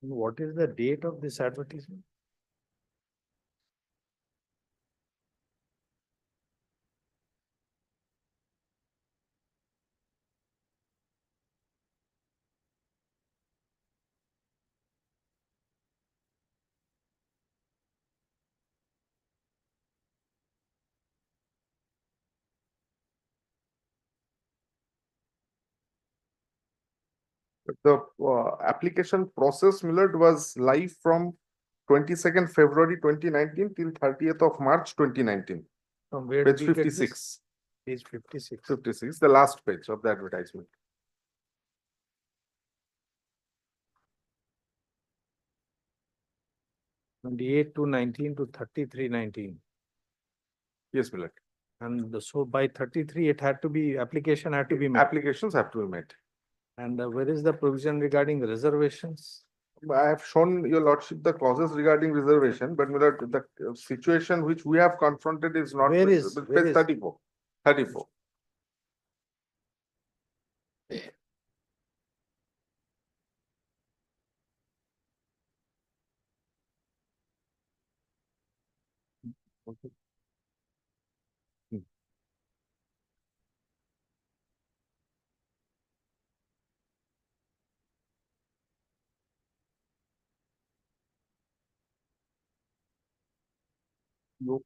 What is the date of this advertisement? The application process, Milord, was live from 22nd February 2019 till 30th of March 2019. From where Page did we get this? 56. Page 56. 56, the last page of the advertisement. From 28/2/19 to 33/19. Yes, Milord. And so by 33, it had to be, application had to be made. Applications have to be made. And where is the provision regarding the reservations? I have shown your lordship the clauses regarding reservation, but Milord, the situation which we have confronted is not. Where is- Page where is- 34. 34. Okay. No.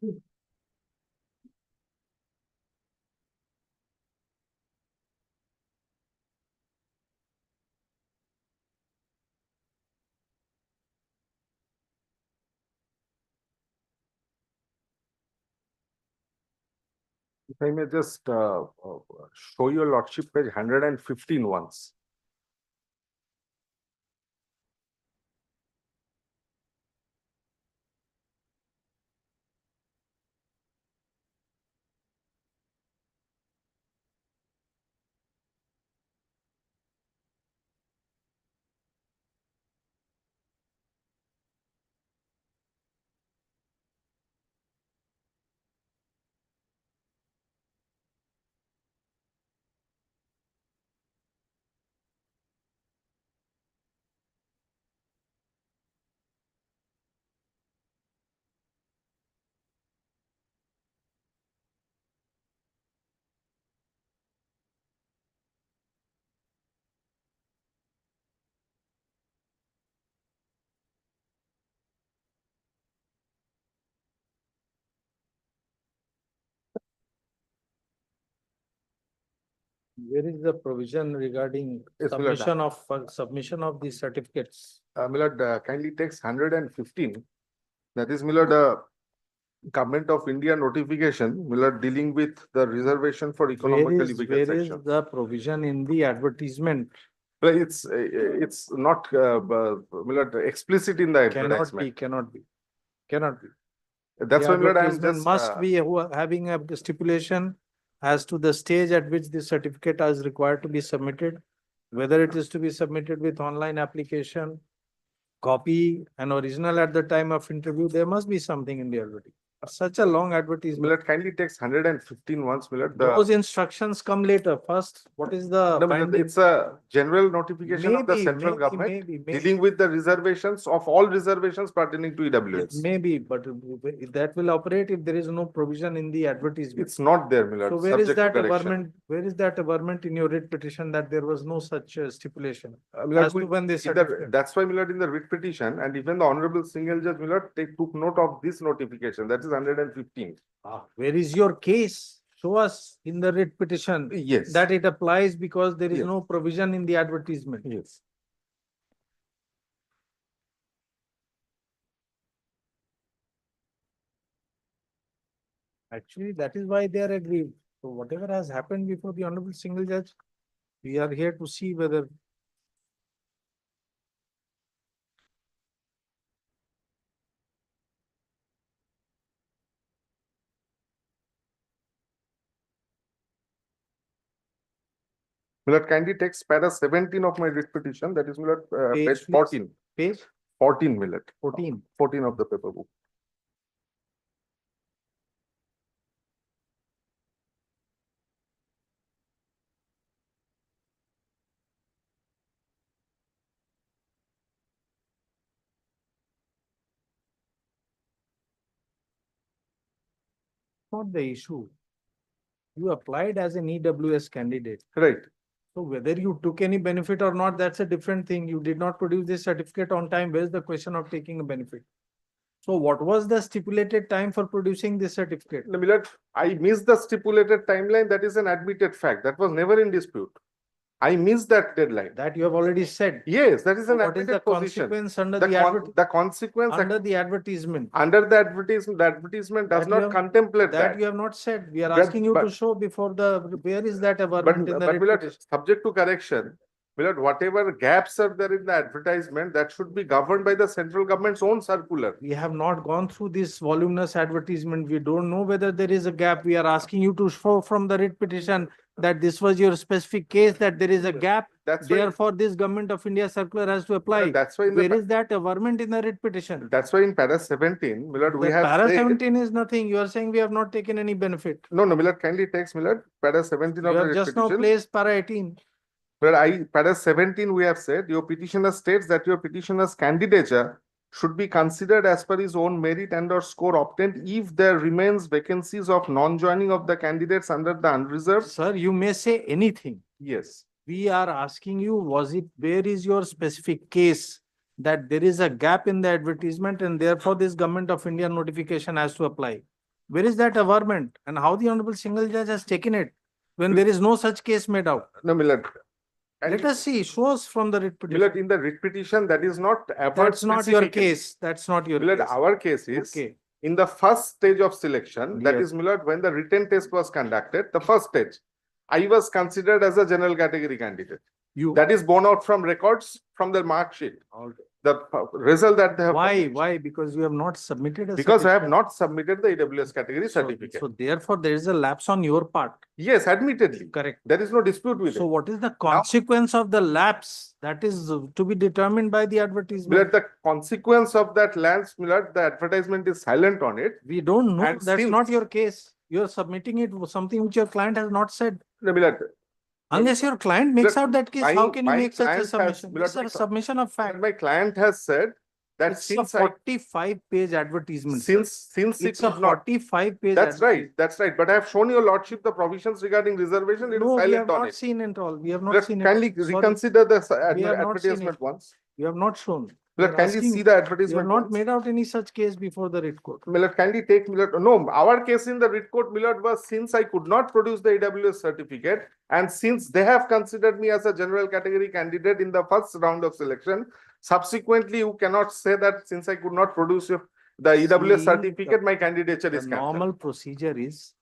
If I may just show your lordship page 115 once. Where is the provision regarding Yes, my lord. submission of these certificates? My lord, kindly takes 115. That is, my lord, Government of India notification, my lord, dealing with the reservation for economically weaker Where is section. the provision in the advertisement? But it's not my lord, explicit in the Cannot advertisement. be, cannot be, cannot be. That's The why, my lord, I am advertisement just must be having a stipulation as to the stage at which the certificate is required to be submitted, whether it is to be submitted with online application, copy, and original at the time of interview. There must be something in the advertisement. Such a long my advertisement. lord, kindly takes 115 once, my lord. Those instructions come later. First, what is the No, my lord, binding? it's a general notification of the Maybe, central maybe, government maybe. dealing with the reservations of all reservations pertaining to It EWS. may be, but that will operate if there is no provision in the advertisement. It's not there, my lord. So where is subject to that correction. averment? Where is that averment in your writ petition that there was no such stipulation? My lord, As to when they in the- certificate. that's why, my lord, in the writ petition, and even the honorable single judge, my lord, took note of this notification. That is 115. Where is your case? Show us in the writ petition Yes. that it applies because there is Yes. no provision in the advertisement. Yes. Actually, that is why they are aggrieved. So whatever has happened before the honorable single judge, we are here to see whether My lord, kindly takes para 17 of my writ petition. That is, my lord, page please. 14. Page 14, my lord. 14. 14 of the paper book. Not the issue. You applied as an EWS candidate. Right. So whether you took any benefit or not, that's a different thing. You did not produce this certificate on time. Where's the question of taking a benefit? So what was the stipulated time for producing this certificate? No, my lord, I missed the stipulated timeline. That is an admitted fact. That was never in dispute. I missed that deadline. That you have already said. Yes, that is an What is the admitted position. consequence under The consequence under the advertisement? under the advertisement does That you not have- contemplate That that. you have not said. We are But- asking you to but- show before the, where is that averment in the But my lord, repetition? subject to correction, my lord, whatever gaps are there in the advertisement, that should be governed by the central government's own circular. We have not gone through this voluminous advertisement. We don't know whether there is a gap. We are asking you to show from the writ petition that this was your specific case, that there is a gap. That's why, Therefore, this government of India circular has to apply. that's why in Where the, is that averment in the writ petition? that's why in para 17, my lord, we The have para said, 17 is nothing. You are saying we have not taken any benefit. no, my lord, kindly takes, my lord, para 17 You of the have writ just now petition. placed para 18. But para 17, we have said, your petitioner states that your petitioner's candidature should be considered as per his own merit and or score obtained if there remains vacancies of non-joining of the candidates under the unreserved. Sir, you may say anything. Yes. We are asking you, where is your specific case that there is a gap in the advertisement and therefore this government of India notification has to apply? Where is that averment and how the honorable single judge has taken it when there is no such case made out? No, Millard. Let us see, show us from the writ petition. Millard, in the writ petition, that is not That's not your case. That's not your Millard, case. our case is Okay. in the first stage of selection, that Yes. is Millard, when the written test was conducted, the first stage, I was considered as a general category candidate. That is borne out from records from the mark sheet. The result that they have. Why? Why? Because you have not submitted a Because I have certificate. not submitted the AWS category So- certificate. So therefore, there is a lapse on your part. Yes, admittedly. Correct. There is no dispute with So it. what is the consequence of the lapse? That is to be determined by the advertisement. Millard, the consequence of that lands, Millard, the advertisement is silent on it. We don't know. And That's since- not your case. You're submitting it with something which your client has not said. No, Millard, Unless your client makes Millard, out that case, how can you my make such a client has- submission? Millard, It's a submission of fact. my client has said that It's a since 45-page advertisement. sir. since It's it a could not. 45-page. That's right, that's right. But I have shown your lordship the provisions regarding reservation. It is No, we have silent on not it. seen it all. We have not Millard, seen it. kindly Sorry. reconsider the We have not seen advertisement it. once. You have not shown. Millard, You're kindly asking- see the You have advertisement not once. made out any such case before the writ court. Millard, kindly take Millard. No, our case in the writ court, Millard, was since I could not produce the AWS certificate, and since they have considered me as a general category candidate in the first round of selection, subsequently you cannot say that since I could not produce the AWS See, certificate, my candidature The is cancelled. normal procedure is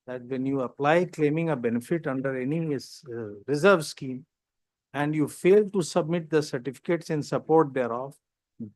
that when you apply claiming a benefit under any reserve scheme and you fail to submit the certificates in support thereof,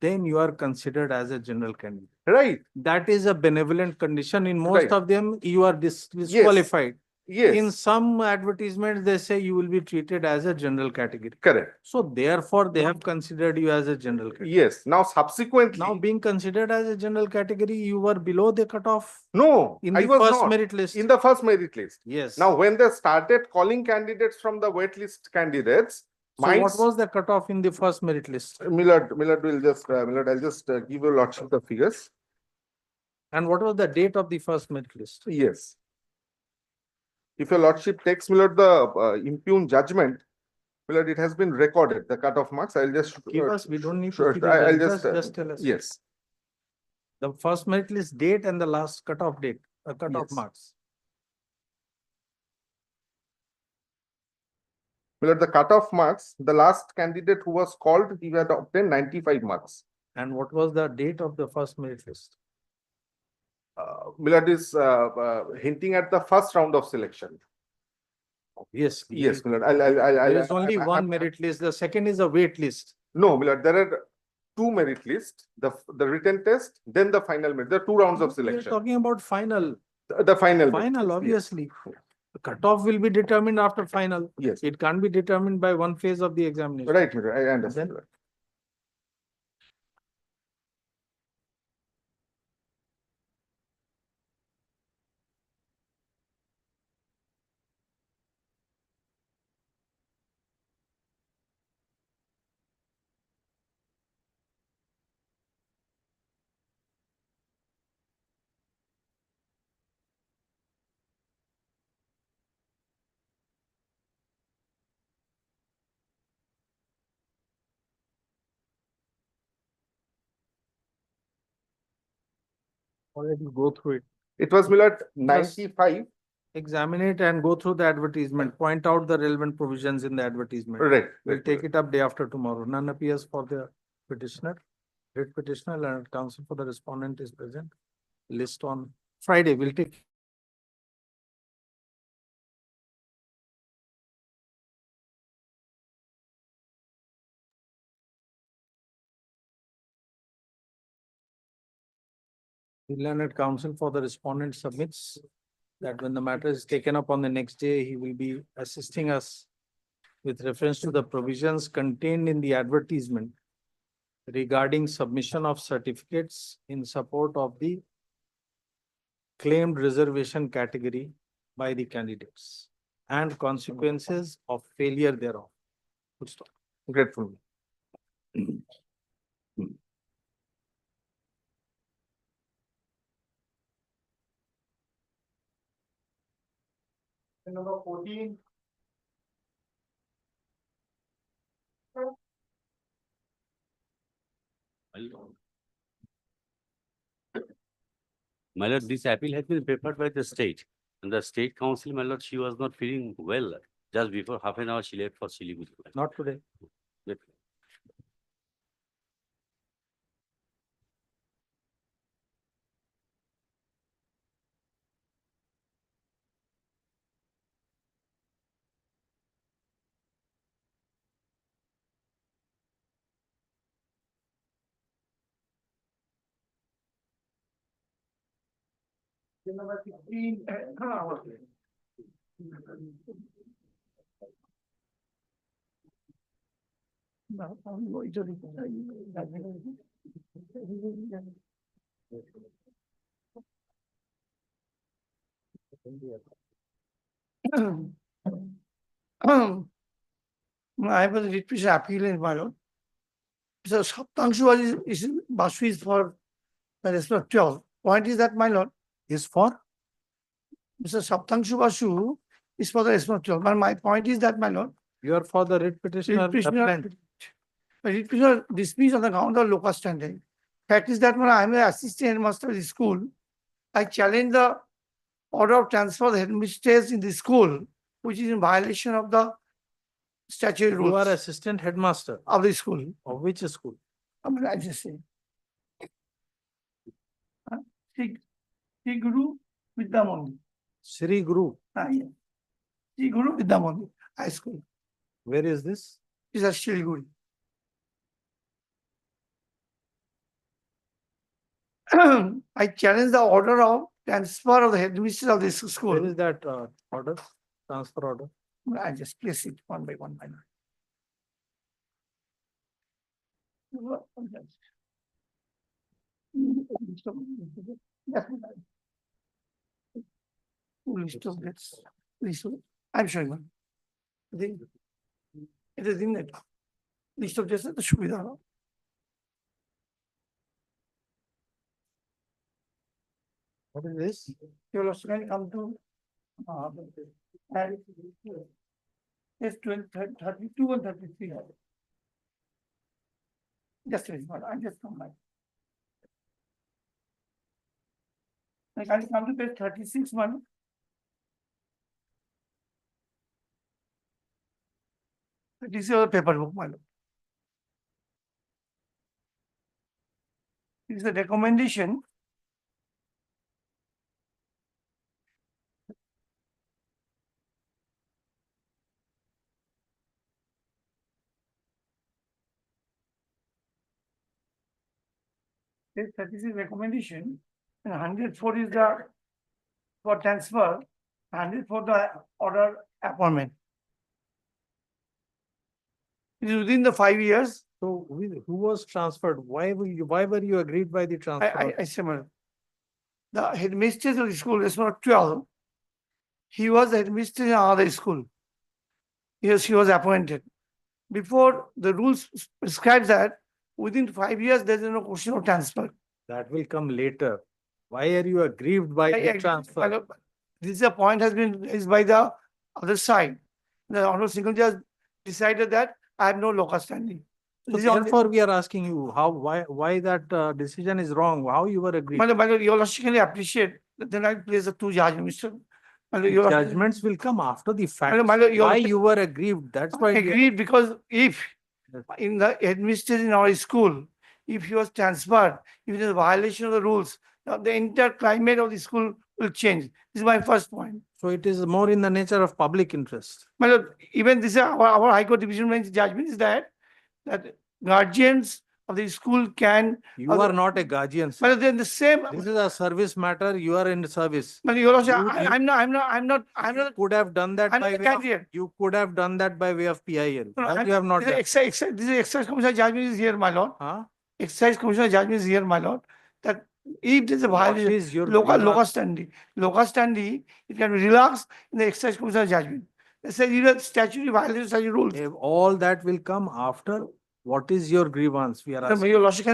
then you are considered as a general candidate. Right. That is a benevolent condition. In most Right. of them, you are disqualified. Yes. In some advertisements, they say you will be treated as a general category. Correct. So therefore, they have considered you as a general category. Yes. Now subsequently. Now being considered as a general category, you were below the cutoff No, in I the was first not. merit list. In the first merit list. Yes. Now, when they started calling candidates from the wait list candidates, So what was the cutoff in the first merit list? Millard will just, Millard, I'll just give you lots of the figures. And what was the date of the first merit list? Yes. If your lordship takes, Millard, the impugned judgment, Millard, it has been recorded, the cutoff marks. I'll just. Give us, we don't need Sure, to. I'll Just just. tell us. Yes. The first merit list date and the last cutoff date, cutoff Yes. marks. Millard, the cutoff marks, the last candidate who was called, he had obtained 95 marks. And what was the date of the first merit list? Millard is hinting at the first round of selection. Yes. Yes, Millard. I'll. There is only one merit list. The second is a wait list. No, Millard, there are two merit lists, the written test, then the final merit. There are two rounds of We are selection. talking about final. The final. merit. Final, obviously. The cutoff will be determined after final. Yes. It can't be determined by one phase of the examination. Right, Millard, I understand. Then- Already go through it. It was Millard 95. Examine it and go through the advertisement, point out the relevant provisions in the advertisement. Right. We'll right, take it up day after tomorrow. None appears for the petitioner. Writ petitioner and counsel for the respondent is present. List on Friday, we'll take. The learned counsel for the respondent submits that when the matter is taken up on the next day, he will be assisting us with reference to the provisions contained in the advertisement regarding submission of certificates in support of the claimed reservation category by the candidates and consequences of failure thereof. Good stop. Grateful. Number 14. My lord, this appeal has been prepared by the state. And the state council, my lord, she was not feeling well. Just before half an hour, she left for Siliguri. Not today. Number 16, no, I'm going to I was a writ appeal in my lord. So Saptangshu is Basu is for the respect 12. Point is that my lord Is for? Mr. Saptangshu Basu is for the respect 12. But my point is that my lord You are for the writ petitioner appellant. writ petitioner dismissed on the ground of local standing. Fact is that when I am an assistant headmaster of the school, I challenge the order of transfer of the headmistress in the school, which is in violation of the statutory rules. You are assistant headmaster of the school. of which school? I mean, I just say. Sri Guru Vidyamondi. Sri Guru. Yes. Sri Guru Vidyamondi High School. Where is this? Is at Siliguri. I challenge the order of transfer of the headmistress of this school. Where is that order? Transfer order? I just place it one by one. List of dates. I'm showing one. It is in it. List of dates that should be there. What is this? You will also come to and yes, 32 and 33. Just a minute, I just come back. I can come to page 36 one. This is your paper book, my lord. This is the recommendation. Page 36 recommendation, and 104 is the for transfer, 100 for the order appointment. It is within the 5 years. So who was transferred? Why were you agreed by the transfer? I say, madam. The headmistress of the school is not 12. He was the headmistress in another school. Yes, he was appointed. Before the rules prescribe that within 5 years, there is no question of transfer. That will come later. Why are you aggrieved by the transfer? This is a point has been raised by the other side. The Honorable Single Judge decided that I have no locus standi. So therefore, we are asking you why that decision is wrong. How you were aggrieved? My lord, you can appreciate that then I place the two judgments. Judgments will come after the fact. Why you were aggrieved? That's why. Agreed, because if in the headmistress in our school, if he was transferred, if it is a violation of the rules, the entire climate of the school will change. This is my first point. So it is more in the nature of public interest. My lord, even this our High Court Division Bench judgment is that guardians of the school can. You are not a guardian. But then the same. This is a service matter. You are in service. But you also, I'm not. Could have done that I'm by not a way of, candidate. You could have done that by way of PIL. No, That you have not done. This is exercise commissioner judgment is here, my lord. Huh? Exercise commissioner judgment is here, my lord. That if there is a violation, locus standi, it can be relaxed in the exercise commissioner judgment. They say you have statutory violations such rules. All that will come after. What is your grievance? We are asking. Your lordship,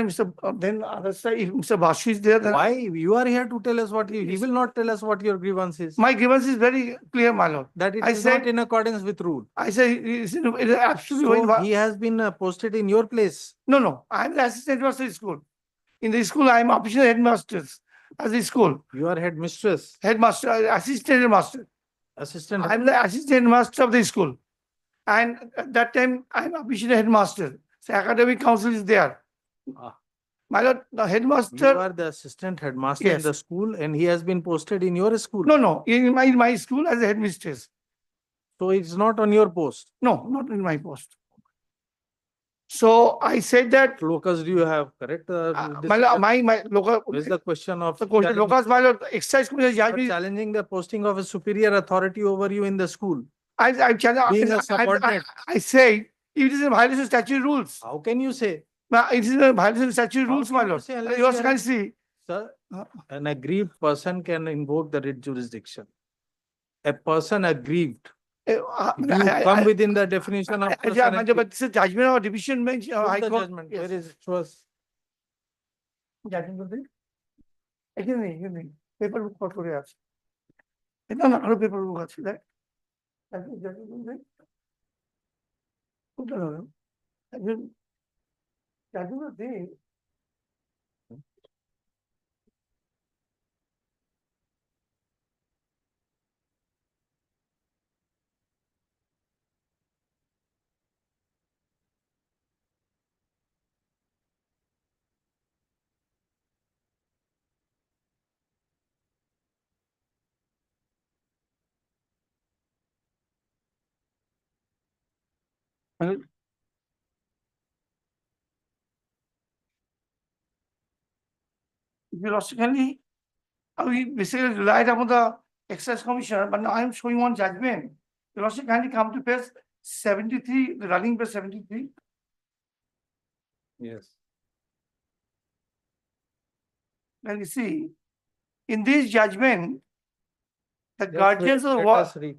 then other side, if Mr. Basu is there, then why you are here to tell us what he will not tell us what your grievance is. My grievance is very clear, my lord. That it is not in accordance with rule. I say it is absolutely. So he has been posted in your place. No, I am the assistant headmaster of the school. In the school, I am official headmaster. as a school. You are headmistress, Headmaster, assistant headmaster. assistant. I'm the assistant master of the school. And at that time, I'm official headmaster. So academic council is there. Ah. My lord, the You headmaster, are the assistant headmaster in Yes. the school and he has been posted in your school. no, in my school as a headmistress. So it's not on your post. No, not in my post. So I said that, Locus, do you have correct? This my local, is the question of the question, challenging- locus, my lord, exercise commission you are judge, challenging the posting of a superior authority over you in the school. I challenge, Being a subordinate. I say, it is a violation of statutory rules. How can you say? It is a violation of statutory How rules, can my you lord. say unless You also you can are- see. Sir, an aggrieved person can invoke the writ jurisdiction. A person aggrieved. You come within the definition of person aggrieved. But this is judgment or division bench, Show High the Court. judgment. Yes. Where is it? Show us. Judgment বলতে? এখানে paper বুক কত করে আছে? না আরো paper বুক আছে দেখ। judgment বলতে? কোনটা হলো? একজন judgment বলতে? Philosopically, we basically relied upon the excise commissioner, but now I am showing one judgment. Philosophy kindly come to page 73, the running page 73. Yes. And you see, in this judgment, the Just guardians wait, of the let work. us read.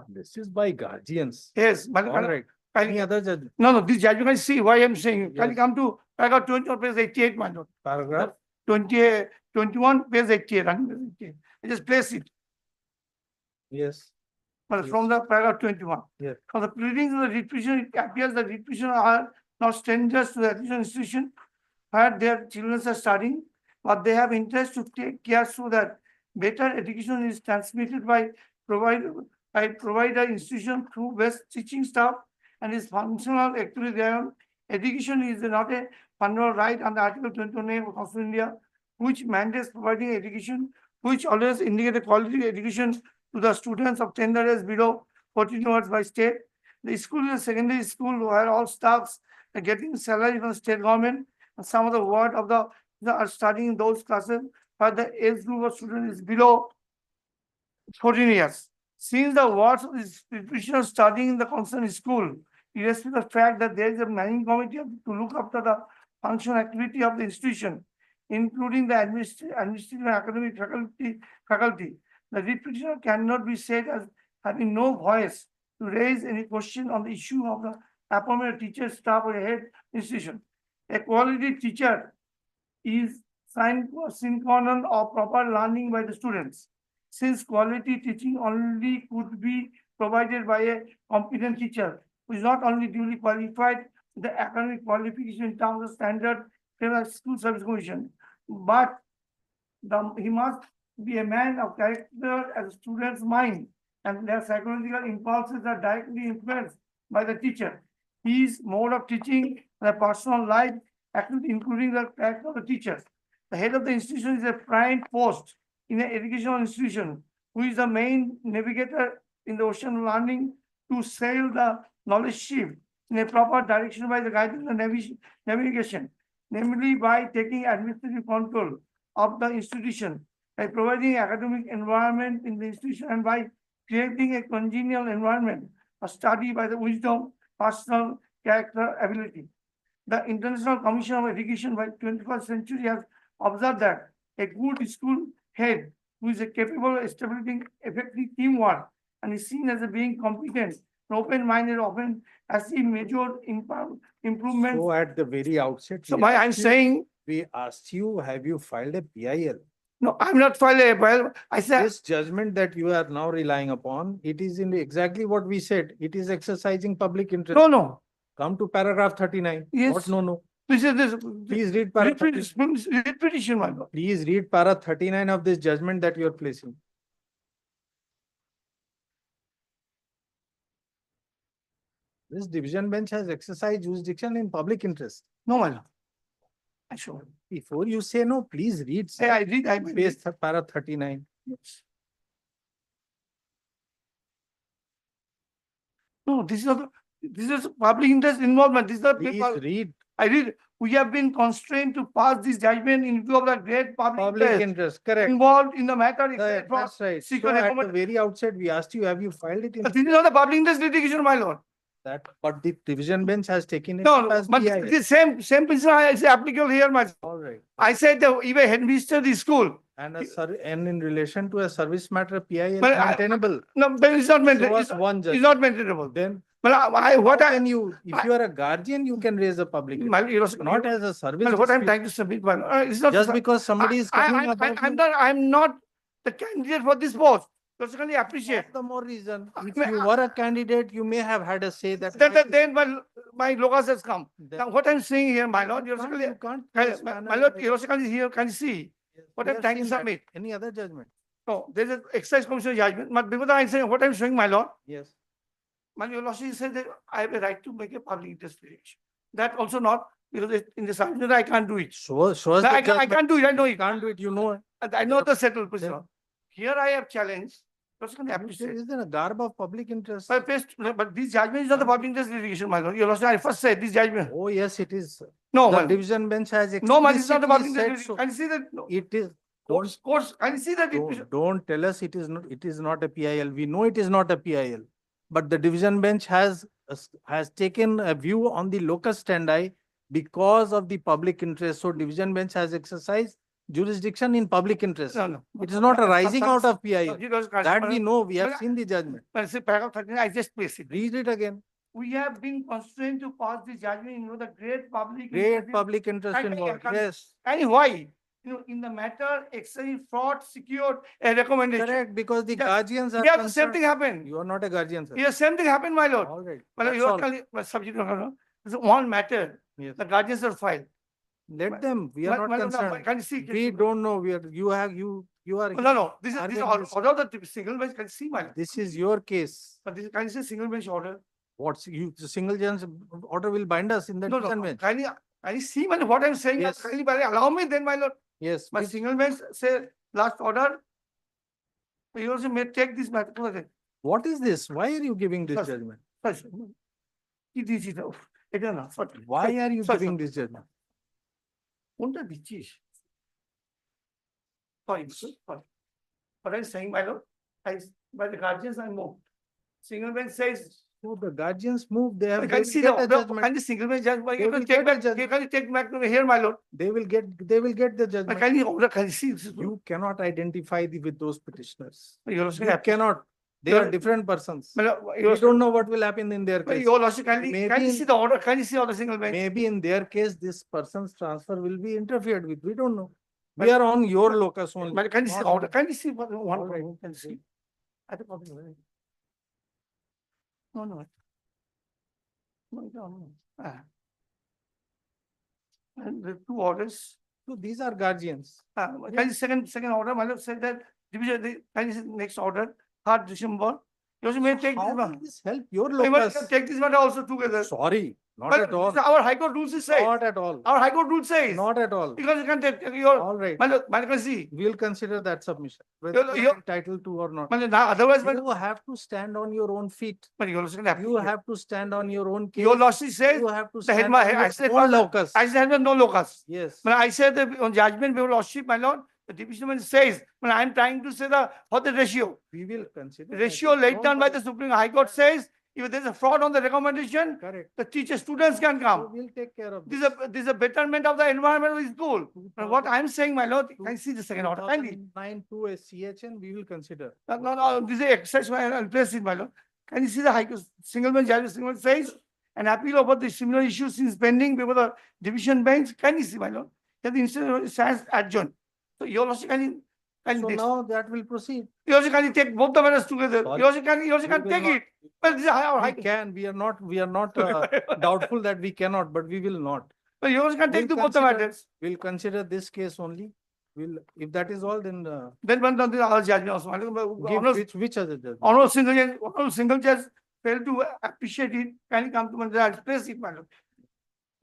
This is by guardians. Yes, but All right. Any other judge? No, this judgment, can see why I'm saying, can you Yes. come to paragraph 20 or page 88, my lord? Paragraph? 20, 21, page 88, running page 88. I just place it, Yes. but from the paragraph 21. Yes. From the pleadings of the writ petition, it appears that writ petitioner are not strangers to the education institution where their children are studying, but they have interest to take care so that better education is transmitted by provider institution through best teaching staff and is functional actually thereon. Education is not a fundamental right under Article 21A of Constitution of India, which mandates providing education, which always indicate a quality education to the students of 10 years below 14 years by state. The school is a secondary school where all staffs are getting salary from the state government. And some of the word of the are studying in those classes where the age group of students is below 14 years. Since the words of this petitioner studying in the concerned school, irrespective of the fact that there is a managing committee to look after the function activity of the institution, including the administrative and academic faculty, the writ petitioner cannot be said as having no voice to raise any question on the issue of the appointment of teacher, staff, or head institution. A quality teacher is synchronous of proper learning by the students. Since quality teaching only could be provided by a competent teacher who is not only duly qualified with the academic qualification in terms of standard school service commission, but he must be a man of character as a student's mind, and their psychological impulses are directly influenced by the teacher. His mode of teaching, the personal life, including the character of the teacher. The head of the institution is a prime post in an educational institution, who is the main navigator in the ocean of learning to sail the knowledge ship in a proper direction by the guidance and navigation. namely by taking administrative control of the institution, by providing academic environment in the institution, and by creating a congenial environment of study by the wisdom, personal character, ability. The International Commission of Education by 21st century has observed that a good school head who is capable of establishing effective teamwork and is seen as a being competent and open-minded often achieve major improvement. So at the very outset. So we I'm asked you- saying, We asked you, have you filed a PIL? no, I'm not filing. Well, I said, This judgment that you are now relying upon, it is in exactly what we said. It is exercising public interest. no. Come to paragraph 39. Yes. What? No. This is this. Please read para 39. Writ petition, my lord. Please read para 39 of this judgment that you are placing. This division bench has exercised jurisdiction in public interest. No, my lord. I show. Before you say no, please read. Hey, I read. I Page para 39. Yes. No, this is not. This is public interest involvement. This is the Please paper. read. I read. We have been constrained to pass this judgment in view of the great Public interest, correct. involved in the matter. Correct, except for that's right. So secret at the accommodation. very outset, we asked you, have you filed it in But this is not the public interest litigation, my lord. that? But the division bench has taken it No, up no, as but PIL. the same principle is applicable here, my. All right. I said that if I administer the school, And and in relation to a service matter, PIL But I- maintainable. no, but it's not Show maintainable. us one judge. It's not maintainable. Then But what how I, can you, if you are a guardian, you can raise a public. my, interest, Not as a service. what I'm dispute. trying to submit, my, it's not. Just because somebody is coming about I'm not the candidate for this post. Personally appreciate. the more reason. If I- you were a candidate, you may have had a say that. Then my locus has come. Now, what I'm saying here, my lord, You can't. my lord, is here, can you see? What I'm trying to submit. Any other judgment? No, there's an excise commission judgment, but before that, I'm saying, what I'm showing, my lord, Yes. my lordship said that I have a right to make a public interest litigation. That also not, because in the subject, I can't do it. Show us the I judgment. can't do it, I know You it. can't do it, you know. I know the settled procedure. Here I have challenged, personally appreciate. Is there a garb of public interest? But this judgment is not the public interest litigation, my lord. Your lordship, I first said this judgment. Oh, yes, it is. No, The my lord. division bench has. No, man, it's not the public explicitly interest. said so. Can you see that? No. It is. Courts, can you see that? Don't tell us it is not a PIL. We know it is not a PIL. But the division bench has taken a view on the locus standi because of the public interest. So division bench has exercised jurisdiction in public interest. No. It is not arising out of PIL. That That we know. We have seen the judgment. But see, paragraph 13, I just placed it. Read it again. We have been constrained to pass this judgment in the great public. Great public interest And- involved. and- Yes. And why? In the matter, excessive fraud secured a recommendation. Correct, because the Yes. guardians are Here the same concerned. thing happened. You are not a guardian, sir. Here same thing happened, my lord. All right. But That's you all. are telling, but subject, there's one matter, Yes. the guardians are filed. Let them. We are not No, concerned. can you see? We don't know. We are. You are. No, this is arguing this. order of the single bench, can you see, my lord. This is your case. But this, can you see single bench order? What's you? The single judge order will bind us in the No, division bench. can you see, my lord, what I'm saying? Yes. Kindly, allow me then, my lord. Yes. My which- single bench say last order. You also may take this matter. What is this? Why are you giving this Yes. judgment? It is, it is not. Why are you Sorry, giving this judgment? কোনটা দিচ্ছিস? Sorry. What I'm saying, my lord, by the guardians I moved. Single bench says. So the guardians move. They have. Can you see get the a judgment. can you single bench judge? They You will can take get a back. judgment. Can you take back to here, my lord? They will get. They will get the judgment. Can you order? Can you see? You cannot identify with those petitioners. Your You cannot. They are different persons. We don't know what will happen in their case. Your lordship, can you Maybe see the order? Can you see all the single bench? Maybe in their case, this person's transfer will be interfered with. We don't know. We are on your locus only. But can you see not order? on- Can you see one? All right. Can you see? I don't know. No. No. And the two orders. So these are guardians. Can you second order? My lord said that division. Can you see next order? 3rd December. You also may take this How one. will this help your You must locus? take this matter also together. Sorry, Not at all. Our High Court rules says. Not at all. Our High Court rule says. Not at all. Because you can take your. All right. See. We'll consider that submission, whether You're- you're entitled to or not. Otherwise, You have to stand on your own feet. You you have to stand on your own case. Your lordship says. You have to the stand head, on your own locus. I said no locus. Yes. When I said that on judgment, your lordship, my lord, the division bench says, when I'm trying to say for the ratio. We will consider. Ratio laid down by the Supreme High Court says, if there's a fraud on the recommendation, Correct. the teacher students can So come. we'll take care of This is a betterment of the environment of the school. And what I'm saying, my lord, can I see the second order? Kindly. 9 to a CHN, we will consider. No, this is exercise, I'll place it, my lord. Can you see the High Court, single bench judge, single bench says, an appeal about the similar issues since pending before the division bench, can you see, my lord? That the incident stands adjourned. So your lordship, So now that will proceed. you also can take both the matters together. Sorry. You also can will take not- it. Well, this is our High We can, we are not doubtful that we cannot, but we will not. Well, you also can take We'll to both the consider- matters. We'll consider this case only. We'll, if that is all, then Then one of the other judgment also. give which other judge? Honorable single judge failed to appreciate it. Can you come to my place it, my lord?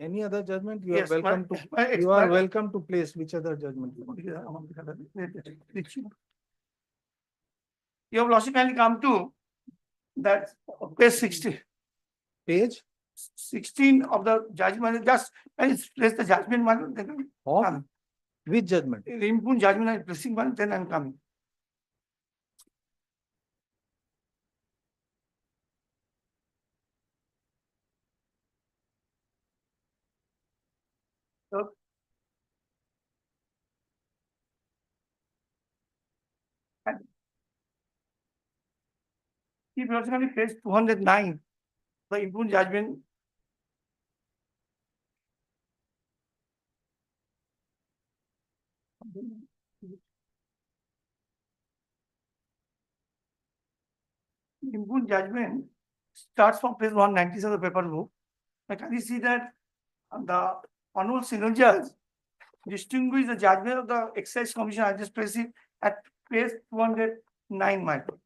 Any other judgment, you Yes, are welcome my- to, you are welcome to place which other judgment you want. Your lordship, can you come to that page 60? Page 16 of the judgment, just can you place the judgment, my lord? Then of which judgment? the impugned judgment I'm placing one, then I'm coming. So, and if you also can page 209, the impugned judgment. Impugned judgment starts from page 197 of the paper book. Like, can you see that the honorable single judge distinguish the judgment of the Excise Commission? I just place it at page 209, my lord.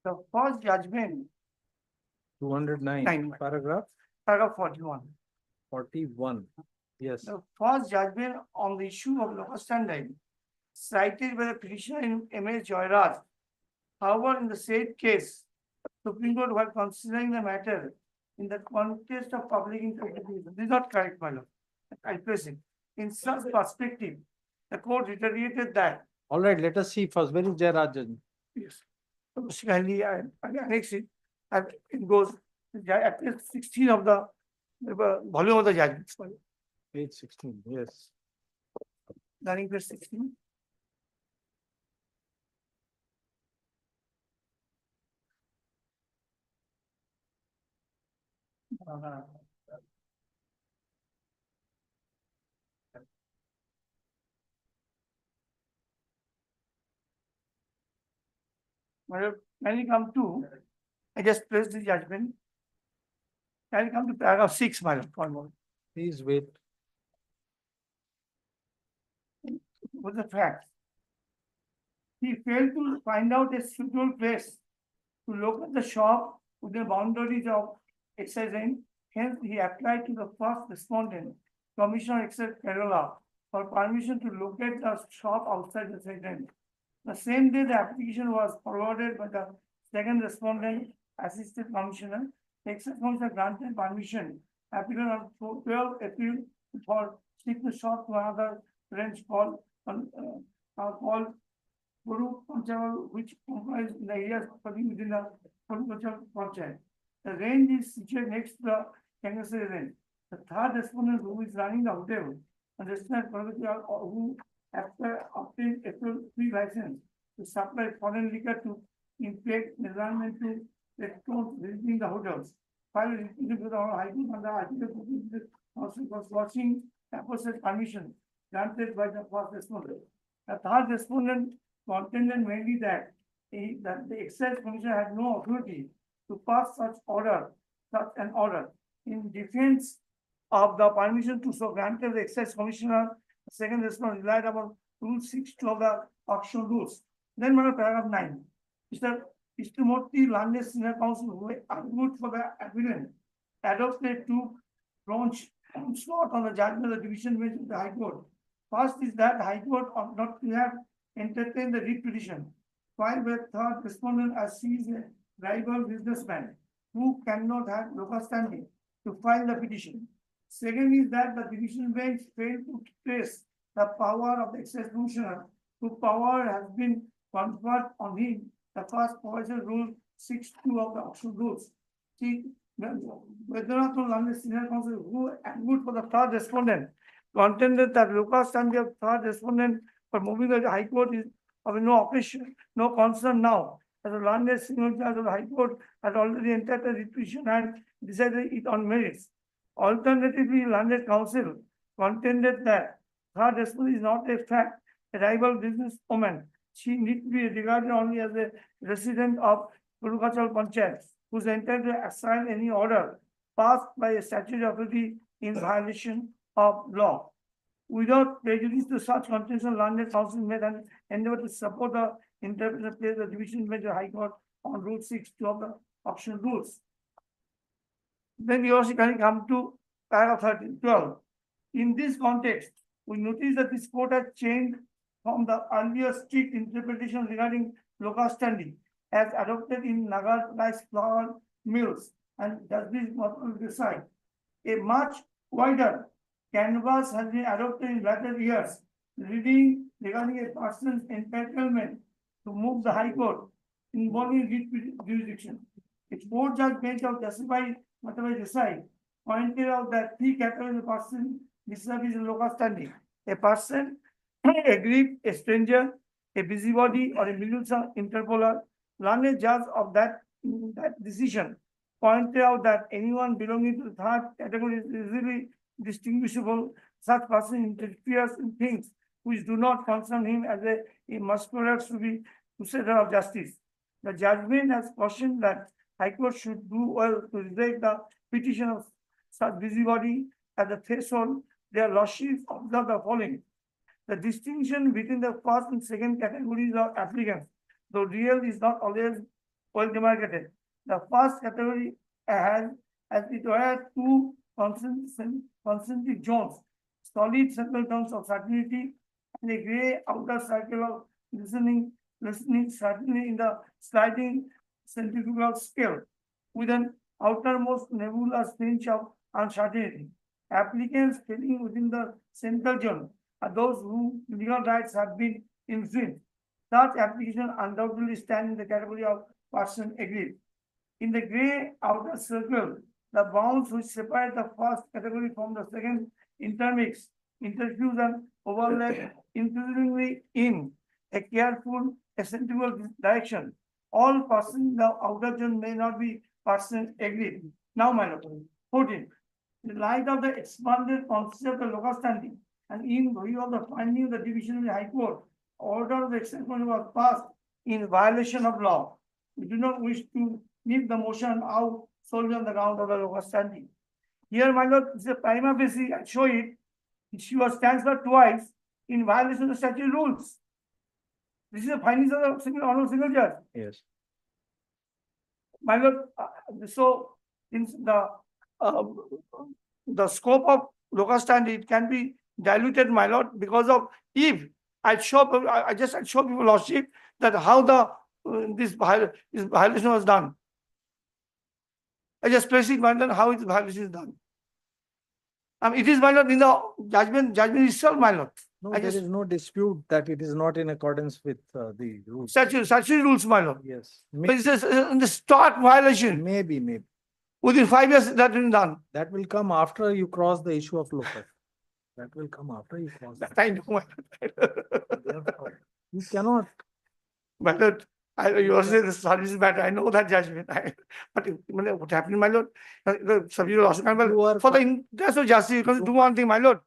The first judgment, 209, Nine. paragraph paragraph 41. 41. Yes. The first judgment on the issue of local standing cited by the petitioner in M.A. Joyraj. However, in the said case, Supreme Court while considering the matter in the context of public interpretation. This is not correct, my lord. I place it. In such perspective, the court reiterated that. All right, let us see first. Where is Jairaj judgment? Yes. So kindly, I annex it. It goes at page 16 of the volume of the judgments. Page 16, yes. Learning page 16. Well, when you come to, I just place the judgment. Can you come to paragraph 6, my lord, one more. Please wait. With the facts. He failed to find out a suitable place to locate the shop within the boundaries of excise lane. Hence, he applied to the first respondent, Commissioner Excise Kerala, for permission to locate the shop outside the excise lane. The same day, the application was forwarded by the second respondent, Assistant Commissioner. The Excise Commissioner granted permission, applicant on 12 April for shift the shop to another branch called Guru Panchal, which comprises the areas within the Panchal. The range is situated next to the Kangasai range. The third respondent who is running the hotel, and the who obtained April 3 license to supply foreign liquor to impact environment to restaurants visiting the hotels. Finally, with our High Court and the article also was watching apposite permission granted by the first respondent. The third respondent contended mainly that the Excise Commission had no authority to pass such an order. in defense of the permission to so granted the excise commissioner, second response relied upon rule 6 of the auction rules. Then paragraph 9. Mr. Istumurti Landed Senior Counsel who argued for the appellant adopted two launch onslaught on the judgment of the division bench of the High Court. First is that High Court ought not to have entertained the writ petition, while the third respondent as she is a rival businessman who cannot have local standing to file the petition. Second is that the division bench failed to trace the power of the excise commissioner, whose power has been conferred on him the first provision rule 6.2 of the auction rules. See, Vedranath Landed Senior Counsel who argued for the third respondent contended that local standing of third respondent for moving the High Court is of no occasion, no concern now, as the landed senior judge of the High Court had already entered the petition and decided it on merits. Alternatively, landed counsel contended that third respondent is not a fact, a rival businesswoman. She need to be regarded only as a resident of Gurukachal Panchayat, who is entitled to assign any order passed by a statutory authority in violation of law. Without prejudice to such contention, landed counsel made an endeavor to support the interpretation of the division bench of High Court on Rule 6.2 of the auction rules. Then we also can come to paragraph 12. In this context, we notice that this court has changed from the earlier strict interpretation regarding local standing as adopted in Nagar rice flour mills and Judge decide. A much wider canvas has been adopted in latter years, reading regarding a person's entitlement to move the High Court involving writ jurisdiction. Its board judge bench of justified whatever decide pointed out that three categories of person deserve in local standing: a person, a grief, a stranger, a busybody, or a militia interpolar. Learned judge of that decision pointed out that anyone belonging to the third category is easily distinguishable. Such person interferes in things which do not concern him as a masquerade to be crusader of justice. The judgment has cautioned that High Court should do well to reject the petition of such busybody at the threshold. Their lordships observe the following: the distinction between the first and second categories of applicants, though real, is not always well demarcated. The first category has, as it were, two concentric zones, solid central terms of certainty, and a gray outer circle of listening, certainly in the sliding centrifugal scale, with an outermost nebulous fringe of uncertainty. Applicants falling within the central zone are those whose legal rights have been infringed. Such applications undoubtedly stand in the category of person aggrieved. In the gray outer circle, the bounds which separate the first category from the second intermix, interfuse, and overlap increasingly in a careful, centrifugal direction. All persons in the outer zone may not be person aggrieved. Now, my lord, 14. In light of the expanded concept of local standing, and in view of the finding of the division of the High Court, order of the exception was passed in violation of law. We do not wish to leave the motion out solely on the ground of the local standing. Here, my lord, it's a prima facie, I show it. She was transferred twice in violation of the statutory rules. This is a findings of the single judge. Yes. My lord, so in the scope of local standing, it can be diluted, my lord, because of if I just show people lordship that how the this violation was done. I just place it, my lord, how this violation is done. It is, my lord, in the judgment itself, my lord. No, there is no dispute that it is not in accordance with the rules. Statutory rules, my lord. Yes. But it's in the start violation. Maybe. Within 5 years, that has been done. That will come after you cross the issue of local. That will come after you cross. That I know, my lord. You cannot. My lord, you also say the service matter. I know that judgment. But what happened, my lord? The subsidy also can, for the interest of justice, you can do one thing, my lord.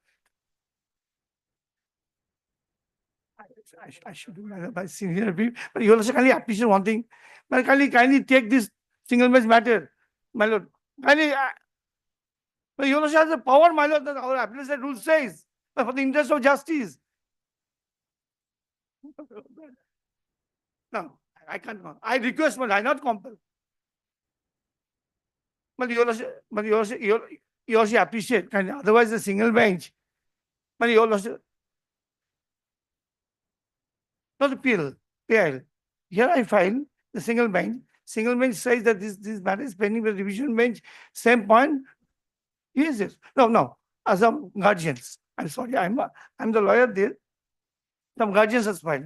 I should do my senior review, but you also kindly appreciate one thing. But kindly take this single bench matter, my lord. Kindly But Your Lordship has the power, my lord, that our appellate rule says, but for the interest of justice. No, I can't. I request, but I not compel. But Your Lordship, Your Lordship appreciate, kind of, otherwise a single bench. But Your Lordship, not appeal, PIL. Here I file the single bench. Single bench says that this matter is pending with division bench. Same point. Yes, yes. No. As some guardians. I'm sorry. I'm the lawyer there. Some guardians has filed.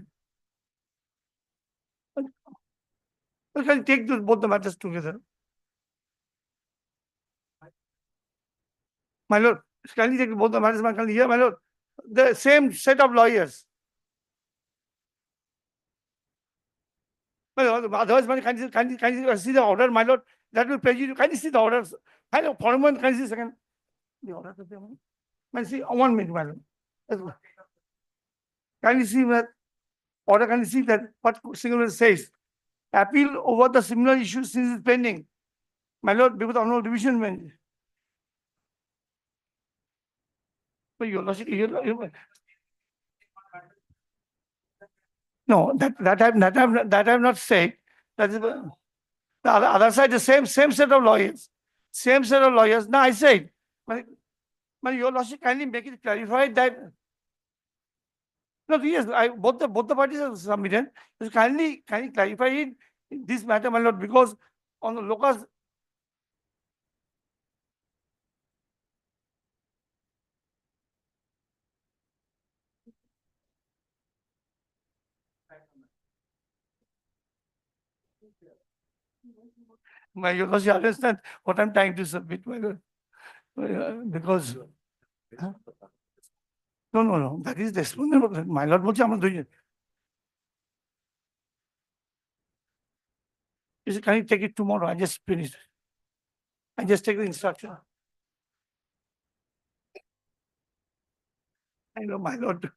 You can take both the matters together. My lord, can you take both the matters? My lord, the same set of lawyers. My lord, otherwise, can you see the order, my lord? That will prejudice. Can you see the orders? Can you see second? The order. Can you see 1 minute, my lord? Can you see that order? Can you see that what single bench says? Appeal over the similar issues since it's pending. My lord, before the honorable division bench. But Your Lordship, no, that I've not said. That is the other side, the same set of lawyers. Same set of lawyers. Now I said, but Your Lordship, kindly make it clarified that. No, yes, both the parties have submitted. Just kindly clarify it, this matter, my lord, because on the locus. My Your Lordship, understand what I'm trying to submit, my lord. Because. Huh? No, that is the explanation. My lord, বলছে আমরা দুইজন। You said, can you take it tomorrow? I just finished. I just take the instruction. I know, my lord.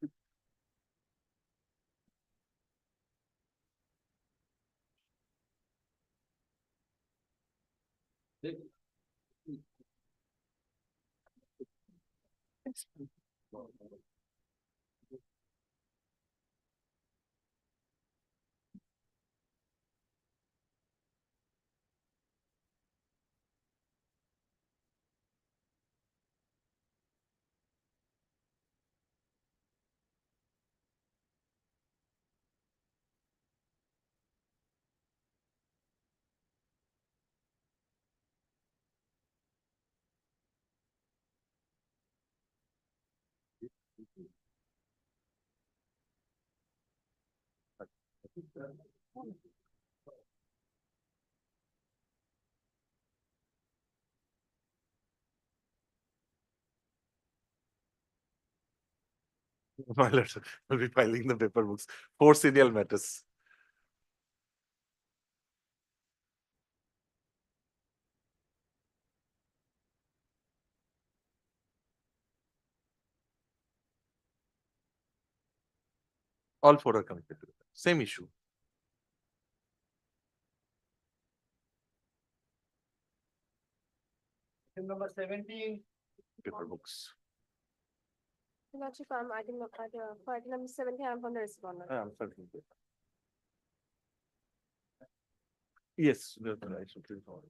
My lord, will be filing the paper books. 4 serial matters. All 4 are connected to the same issue. Number 17. Paper books. Lordship, I'm item for item number 17, I'm from the respondent. I'm sorry. Yes, I should read all.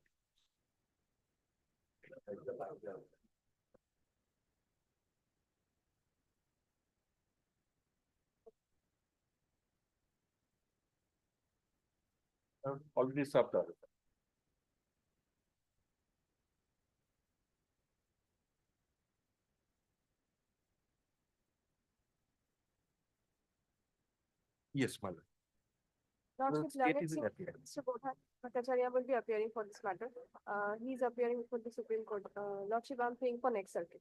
I've already stopped that. Yes, my lord. Lordship, state is in appeal. Mr. Bodha Bhattacharya will be appearing for this matter. He is appearing for the Supreme Court. Lordship, I'm paying for next circuit.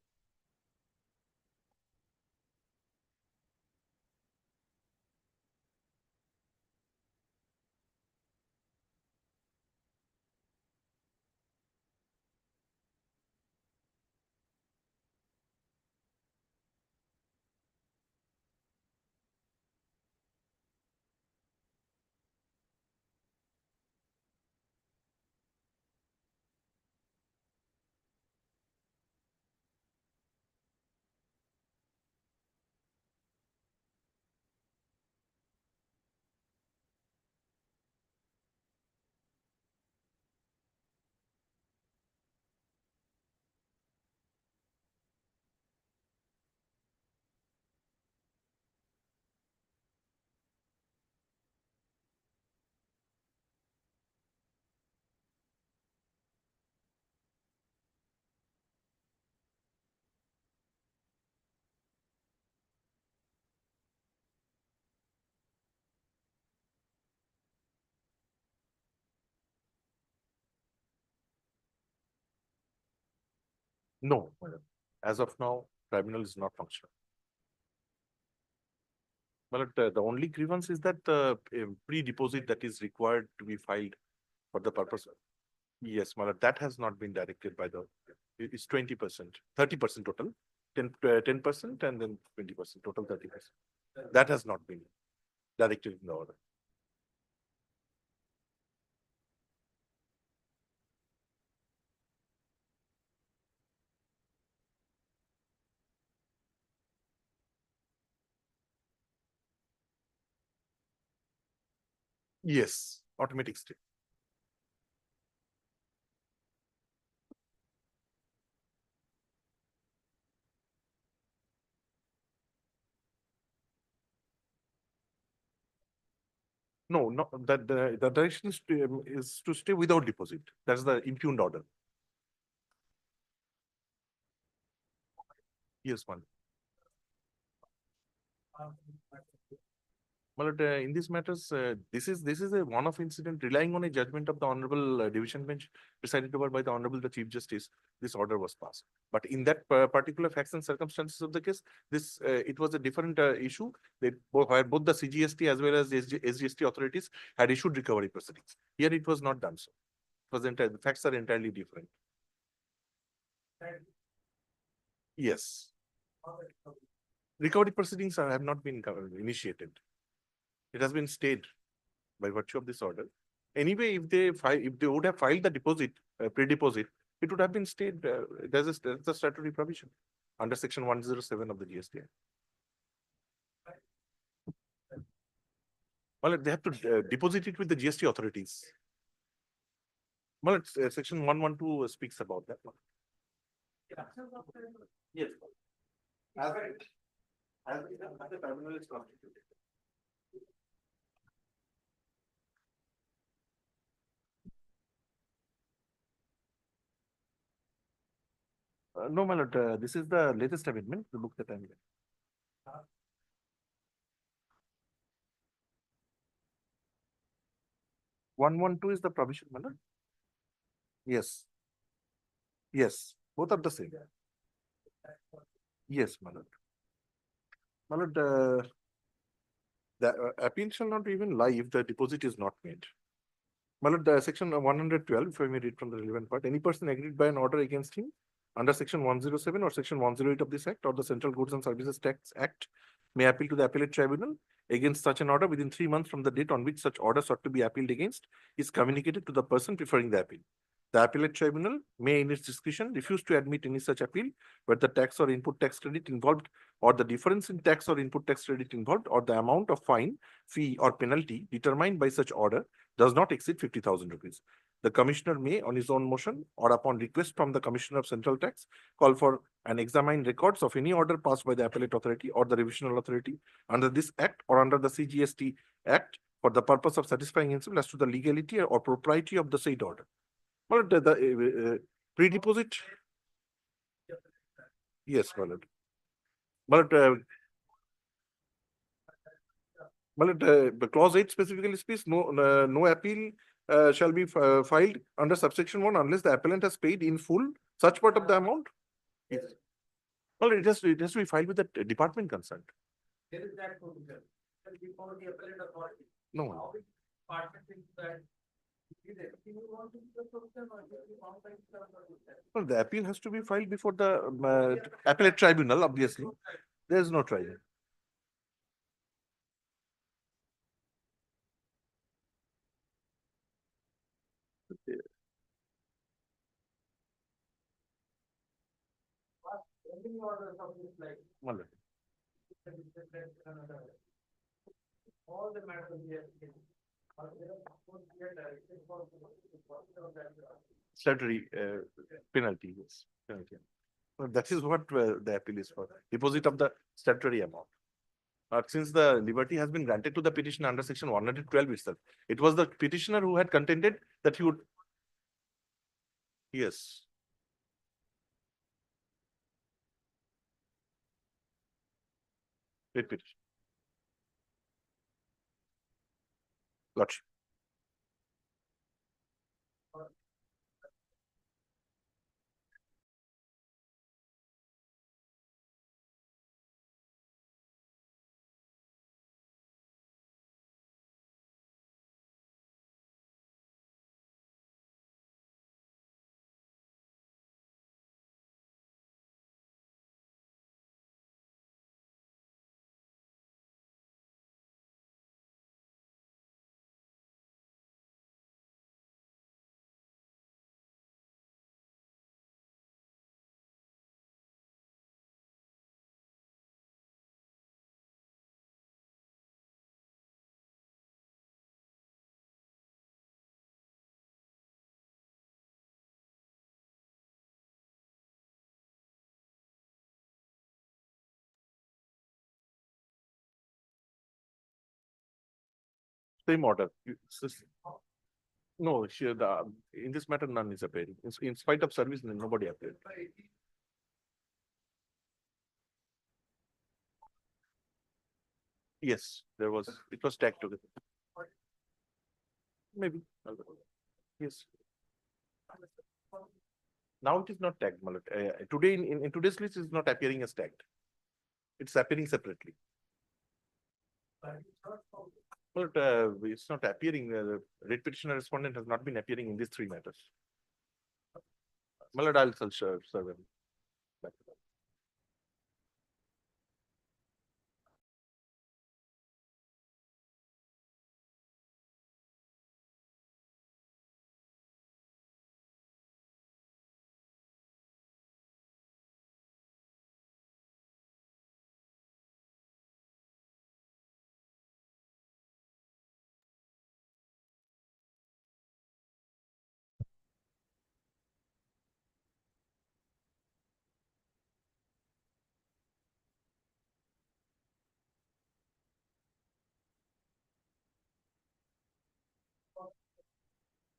No, madam. As of now, tribunal is not functional. But the only grievance is that the pre-deposit that is required to be filed for the purpose. Yes, Malad, that has not been directed by the, it's 20%, 30% total, 10% and then 20%, total 30%. That has not been directed in the order. Yes, automatic stay. No, no, that the direction is to stay without deposit. That's the impugned order. Yes, one. But in these matters, this is a one-off incident relying on a judgment of the Honorable Division Bench presided over by the Honorable the Chief Justice. This order was passed. But in that particular facts and circumstances of the case, this it was a different issue. Where both the CGST as well as SGST authorities had issued recovery proceedings. Here it was not done so. It was the facts are entirely different. Yes. Recovery proceedings have not been initiated. It has been stayed by virtue of this order. Anyway, if they would have filed the deposit, pre-deposit, it would have been stayed. There's a statutory provision under section 107 of the GST. Well, they have to deposit it with the GST authorities. Well, section 112 speaks about that one. Yes. As the tribunal is constituted. No, my lord, this is the latest amendment, the book that I'm in. 112 is the provision, my lord. Yes. Yes, both are the same. Yes, my lord. My lord, the appeal shall not even lie if the deposit is not made. My lord, section 112, if I may read from the relevant part, any person agreed by an order against him under section 107 or section 108 of this act or the Central Goods and Services Tax Act may appeal to the appellate tribunal against such an order within 3 months from the date on which such order sought to be appealed against is communicated to the person preferring the appeal. The appellate tribunal may, in its discretion, refuse to admit any such appeal where the tax or input tax credit involved or the difference in tax or input tax credit involved or the amount of fine, fee or penalty determined by such order does not exceed 50,000 rupees. The commissioner may, on his own motion or upon request from the Commissioner of Central Tax, call for and examine records of any order passed by the appellate authority or the revisional authority under this act or under the CGST Act for the purpose of satisfying himself as to the legality or propriety of the said order. Well, the pre-deposit. Yes, my lord. But the clause 8 specifically speaks no appeal shall be filed under subsection 1 unless the appellant has paid in full such part of the amount. Yes. Well, it has to be filed with the department concerned. There is that provision. Before the appellate authority. No. How the department thinks that Well, the appeal has to be filed before the appellate tribunal, obviously. There is no trial. Well, all the matters we have statutory penalty, yes. Penalty. Well, that is what the appeal is for. Deposit of the statutory amount. Since the liberty has been granted to the petitioner under section 112 itself, it was the petitioner who had contended that he would. Yes. Repeat. Gotcha. same order. No, in this matter, none is appearing. In spite of service, nobody appeared. Yes, it was tagged together. Maybe. Yes. Now it is not tagged, Malat. Today, in today's list, it's not appearing as tagged. It's appearing separately. But it's not appearing. The writ petitioner respondent has not been appearing in these three matters. Malat, I'll serve him.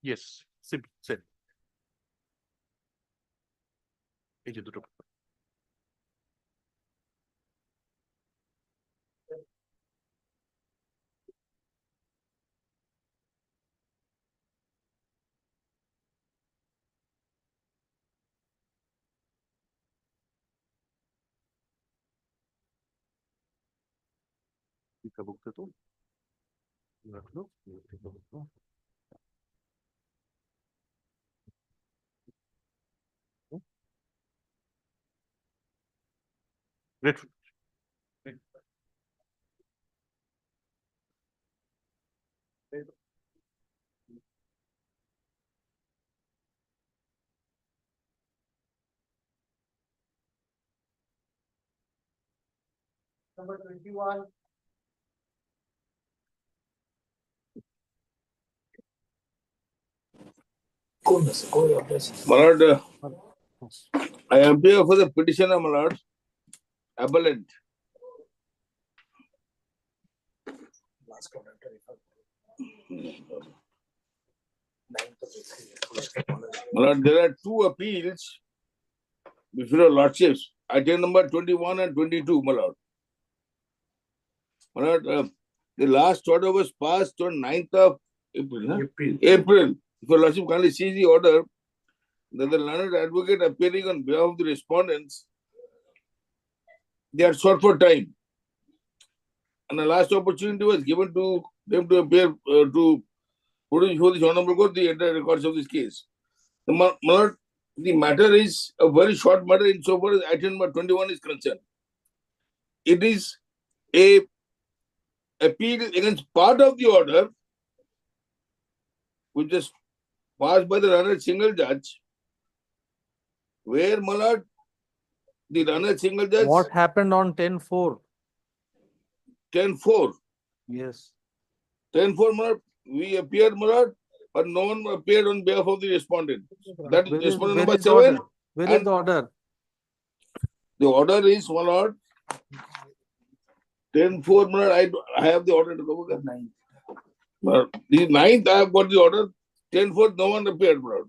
Yes, same. এই যে দুটো পিকাভুক্ত তো রাখলো পিকাভুক্ত Grateful. Number 21. My lord, I appear for the petitioner, my lord, appellant. My lord, there are two appeals before your lordships, item number 21 and 22, my lord. My lord, the last order was passed on 9th of April. Huh? April. If your lordship kindly sees the order, that the learned advocate appearing on behalf of the respondents, they are short for time. And the last opportunity was given to them to appear to put before this honorable court the entire records of this case. The matter is a very short matter insofar as item number 21 is concerned. It is a appeal against part of the order which is passed by the learned single judge, where, my lord, the learned single judge. What happened on 10-4? 10-4. Yes. 10-4, my lord, we appeared, my lord, but no one appeared on behalf of the respondent. That is respondent number 7. Where is the order? The order is, my lord, 10-4, my lord, I have the order to go with the 9th. The 9th, I have got the order. 10-4, no one appeared, my lord.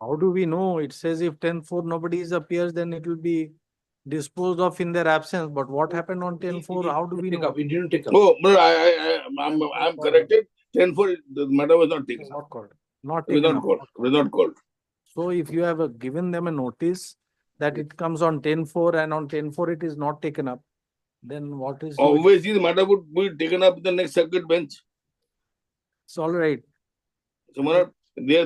How do we know? It says if 10-4 nobody appears, then it will be disposed of in their absence. But what happened on 10-4? How do we know? We didn't take up. Oh, but I'm corrected. 10-4, the matter was not taken. Not called. Not It was taken not up. called. It was not called. So if you have given them a notice that it comes on 10-4 and on 10-4 it is not taken up, then what is? Obviously, the matter would be taken up in the next circuit bench. It's all right. So, my lord, there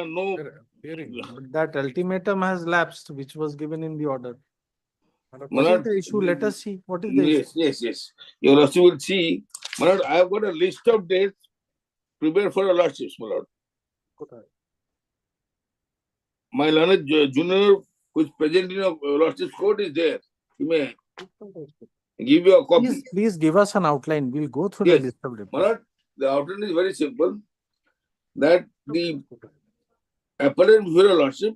are no. But that ultimatum has lapsed, which was given in the order. My What is lord, the issue? Let us see. What is the issue? Yes. Your lordship will see. My lord, I have got a list of dates prepared for your lordships, my lord. My learned junior, who is present in your lordship's court, is there. You may give you a copy. Please give us an outline. We'll go through the list of My reports. lord, the outline is very simple. That the appellant before your lordship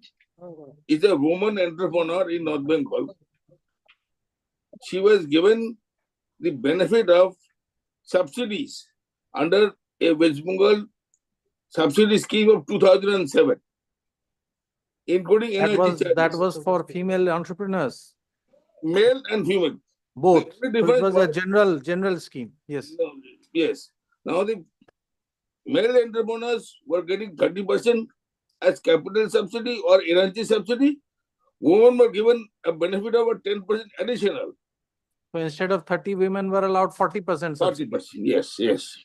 is a woman entrepreneur in North Bengal. She was given the benefit of subsidies under a West Bengal subsidy scheme of 2007, including energy That charges, was for female entrepreneurs, male and female. both. The So it difference was a general scheme. Yes. Yes. Now the male entrepreneurs were getting 30% as capital subsidy or energy subsidy. Women were given a benefit of a 10% additional. So instead of 30, women were allowed 40% subsidy. 40%, yes, yes.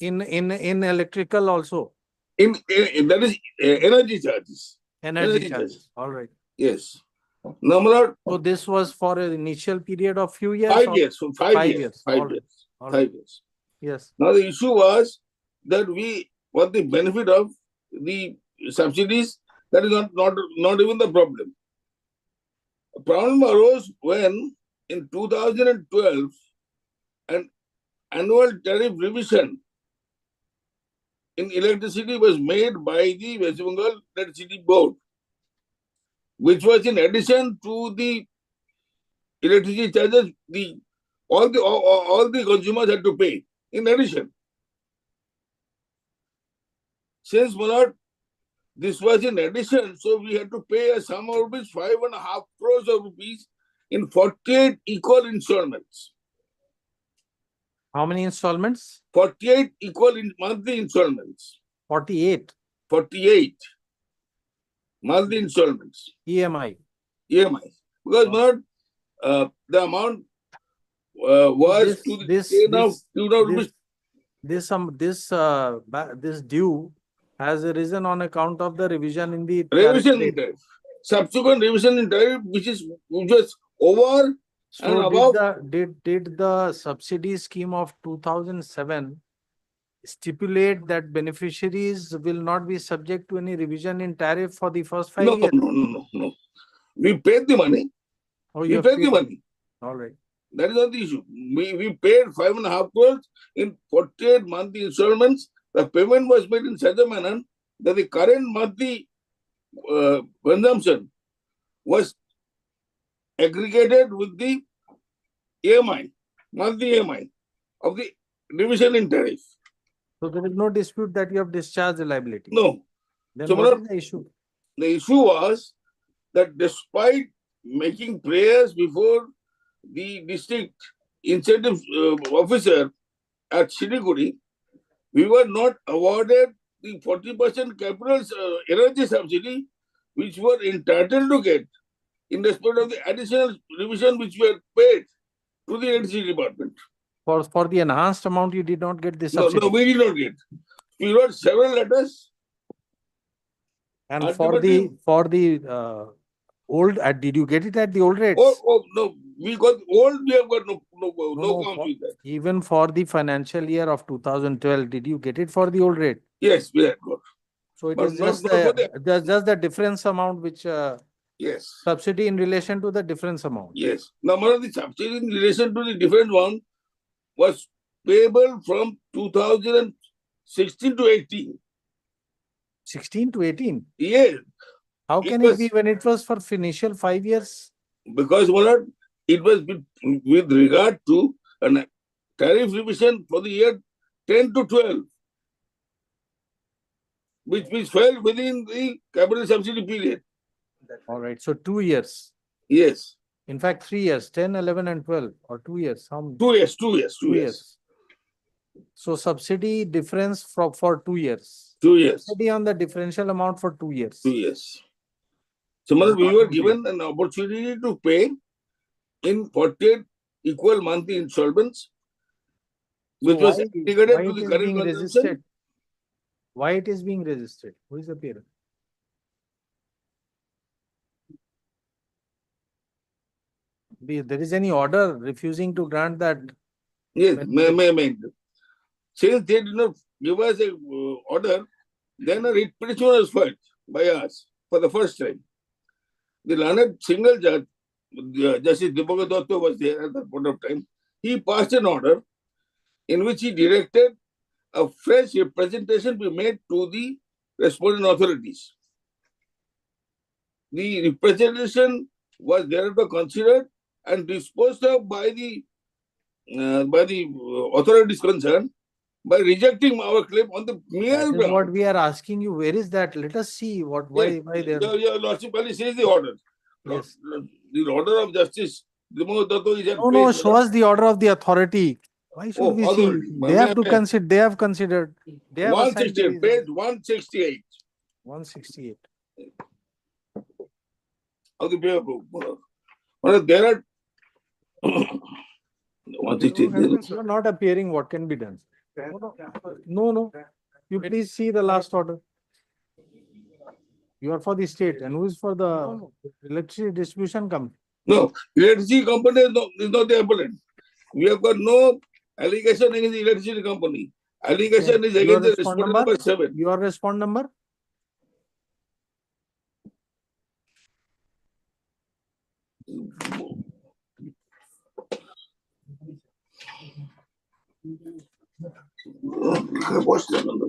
In electrical also. In that is energy charges. Energy charges. All right. Yes. Number. So this was for an initial period of few years. 5 or years. So 5 years. 5 All right. years. All 5 right. years. Yes. Now the issue was that we what the benefit of the subsidies. That is not even the problem. The problem arose when in 2012 an annual tariff revision in electricity was made by the West Bengal Electricity Board, which was in addition to the electricity charges all the consumers had to pay in addition. Since this was in addition, so we had to pay a sum of rupees 5.5 crores of rupees in 48 equal installments. How many installments? 48 equal monthly installments. 48. 48 monthly installments. EMI. Because the amount was to the this due has arisen on account of the revision in the revision in tariff. Subsequent revision in tariff, which was over so and above. Did the subsidy scheme of 2007 stipulate that beneficiaries will not be subject to any revision in tariff for the first 5 years? No. We paid the money. Oh, we paid the money. All right. That is not the issue. We paid 5.5 crores in 48 monthly installments. The payment was made in such a manner that the current monthly consumption was aggregated with the EMI, monthly EMI of the revision in tariff. So there is no dispute that you have discharged the liability? No. Then So what is the issue? The issue was that despite making prayers before the district incentive officer at Siliguri, we were not awarded the 40% capital energy subsidy, which were entitled to get in respect of the additional revision which were paid to the electricity department. For the enhanced amount, you did not get the subsidy? No, we did not get. We wrote several letters. And for the old, did you get it at the old rates? Oh no, we got old. We have got no qualms with that. Even for the financial year of 2012, did you get it for the old rate? Yes, we have got. So it But is not just for the difference amount which yes, subsidy in relation to the difference amount. yes. Number of the subsidy in relation to the different one was payable from 2016 to 18. 16 to 18? Yes. How can it be when it was for initial 5 years? Because it was with regard to a tariff revision for the year 10 to 12, which fell within the capital subsidy period. All right. So 2 years. Yes. In fact, 3 years, 10, 11, and 12, or 2 years. How many? 2 years, 2 years, 2 years. So subsidy difference for 2 years. 2 years. Subsidy on the differential amount for 2 years. 2 years. So we were given an opportunity to pay in 48 equal monthly installments, which was aggregated to the current consumption. Why it is being resisted? Who is the parent? There is any order refusing to grant that? Yes, may. Since they did not give us a order, then a writ petition was filed by us for the first time. The learned single judge, Justice Deepak Datta was there at that point of time. He passed an order in which he directed a fresh representation be made to the respondent authorities. The representation was thereafter considered and disposed of by the authorities concerned, by rejecting our claim on the mere That is ground. what we are asking you. Where is that? Let us see what, why they are. Your Lordship only says the order. Yes. The order of justice, Dimod Dato is at No, no, place. show us the order of the authority. Why should we see? Authority. They have to consider, they have considered. They have assigned the 168, page 168 168. of the paper book. There are 168. You are not appearing, what can be done? No, no. You please see the last order. You are for the state, and who is for the electricity distribution company? No, electricity company is not the appellant. We have got no allegation against the electricity company. Allegation is against the respondent number 7. Your respond number? What's the number?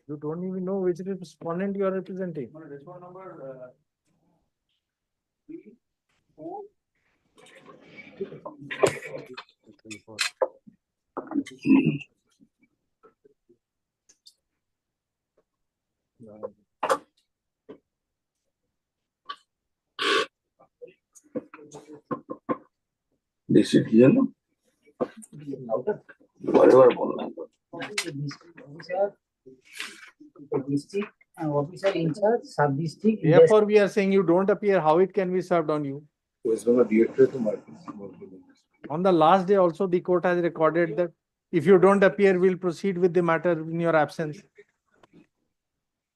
You don't even know which respondent you are representing. This is here, no? Whatever. District officer in charge, sub-district. Therefore, we are saying you don't appear. How it can be served on you? On the last day also, the court has recorded that if you don't appear, we'll proceed with the matter in your absence.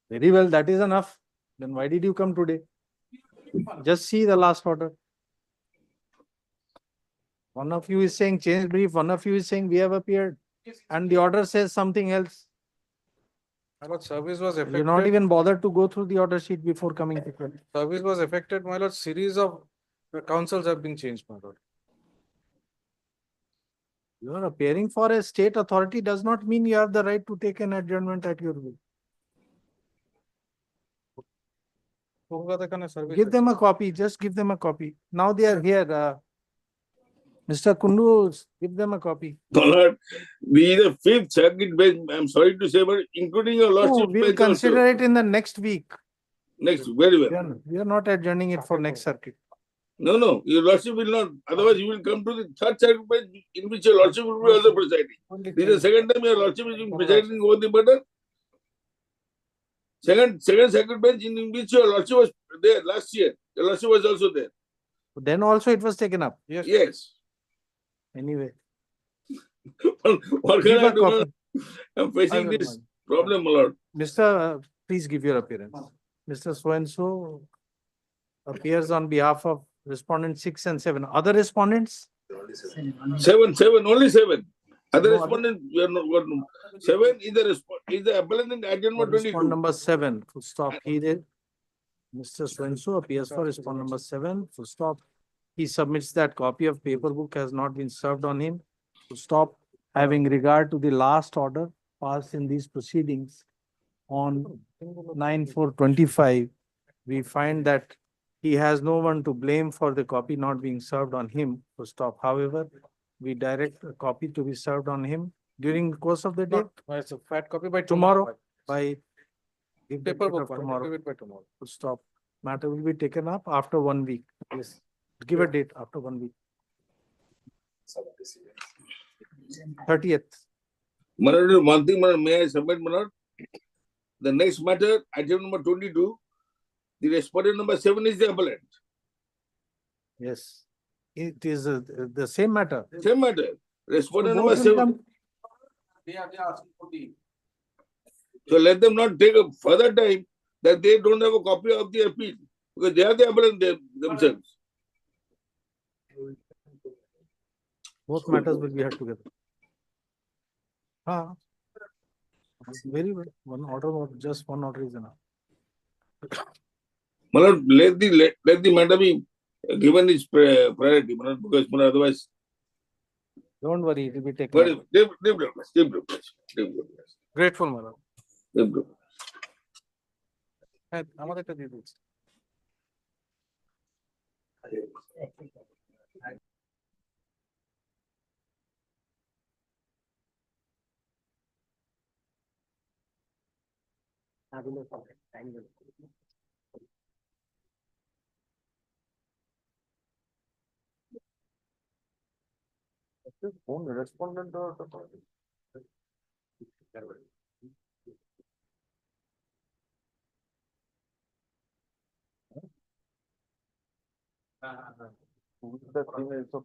Very well, that is enough. Then why did you come today? Just see the last order. One of you is saying change brief, one of you is saying we have appeared, and the order says something else. My lord, service was affected. You're not even bothered to go through the order sheet before coming to court. Service was affected, my lord. Series of councils have been changed, my lord. You are appearing for a state authority does not mean you have the right to take an adjournment at your will. Give them a copy. Just give them a copy. Now they are here. Mr. Kundu, give them a copy. My lord, we the 5th circuit bench, I'm sorry to say, but including your No, lordship we'll bench consider also. it in the next week. Next, very well. We are not adjourning it for next circuit. No, your lordship will not. Otherwise, you will come to the 3rd circuit bench in which your lordship will be also presiding. This is the second time your lordship is presiding over the matter. Second circuit bench in which your lordship was there last year. Your lordship was also there. Then also it was taken up. Yes. Anyway. What can I do? I'm facing this problem, my lord. Mr. Please give your appearance. Mr. So-and-so appears on behalf of respondent 6 and 7. Other respondents? 7, only 7. Other respondent, we are not. 7 is the appellant in adjournment 22. Respondent number 7. Full stop. He did. Mr. So-and-so appears for respondent number 7. Full stop. He submits that copy of paper book has not been served on him. Full stop. Having regard to the last order passed in these proceedings on 9/4/25, we find that he has no one to blame for the copy not being served on him. Full stop. However, we direct a copy to be served on him during the course of the day. It's a fat copy by Tomorrow, by give the paper date of book. tomorrow. Give it by tomorrow. Full stop. Matter will be taken up after 1 week. Yes. Give a date after 1 week. 30th. My lord, one thing, my lord, may I submit, my lord? The next matter, item number 22, the respondent number 7 is the appellant. Yes. It is the same matter. Same matter. Respondent So number both will 7. come. They are asking for the. So let them not take a further time that they don't have a copy of the appeal because they are the appellant themselves. Both matters will be heard together. Very well. One order, just one order is enough. My lord, let the matter be given its priority, my lord, because my lord, otherwise. Don't worry, it will be taken. Grateful, my lord. Deep আমাদেরটা দিয়ে দিচ্ছি Phone respondent or the thing is of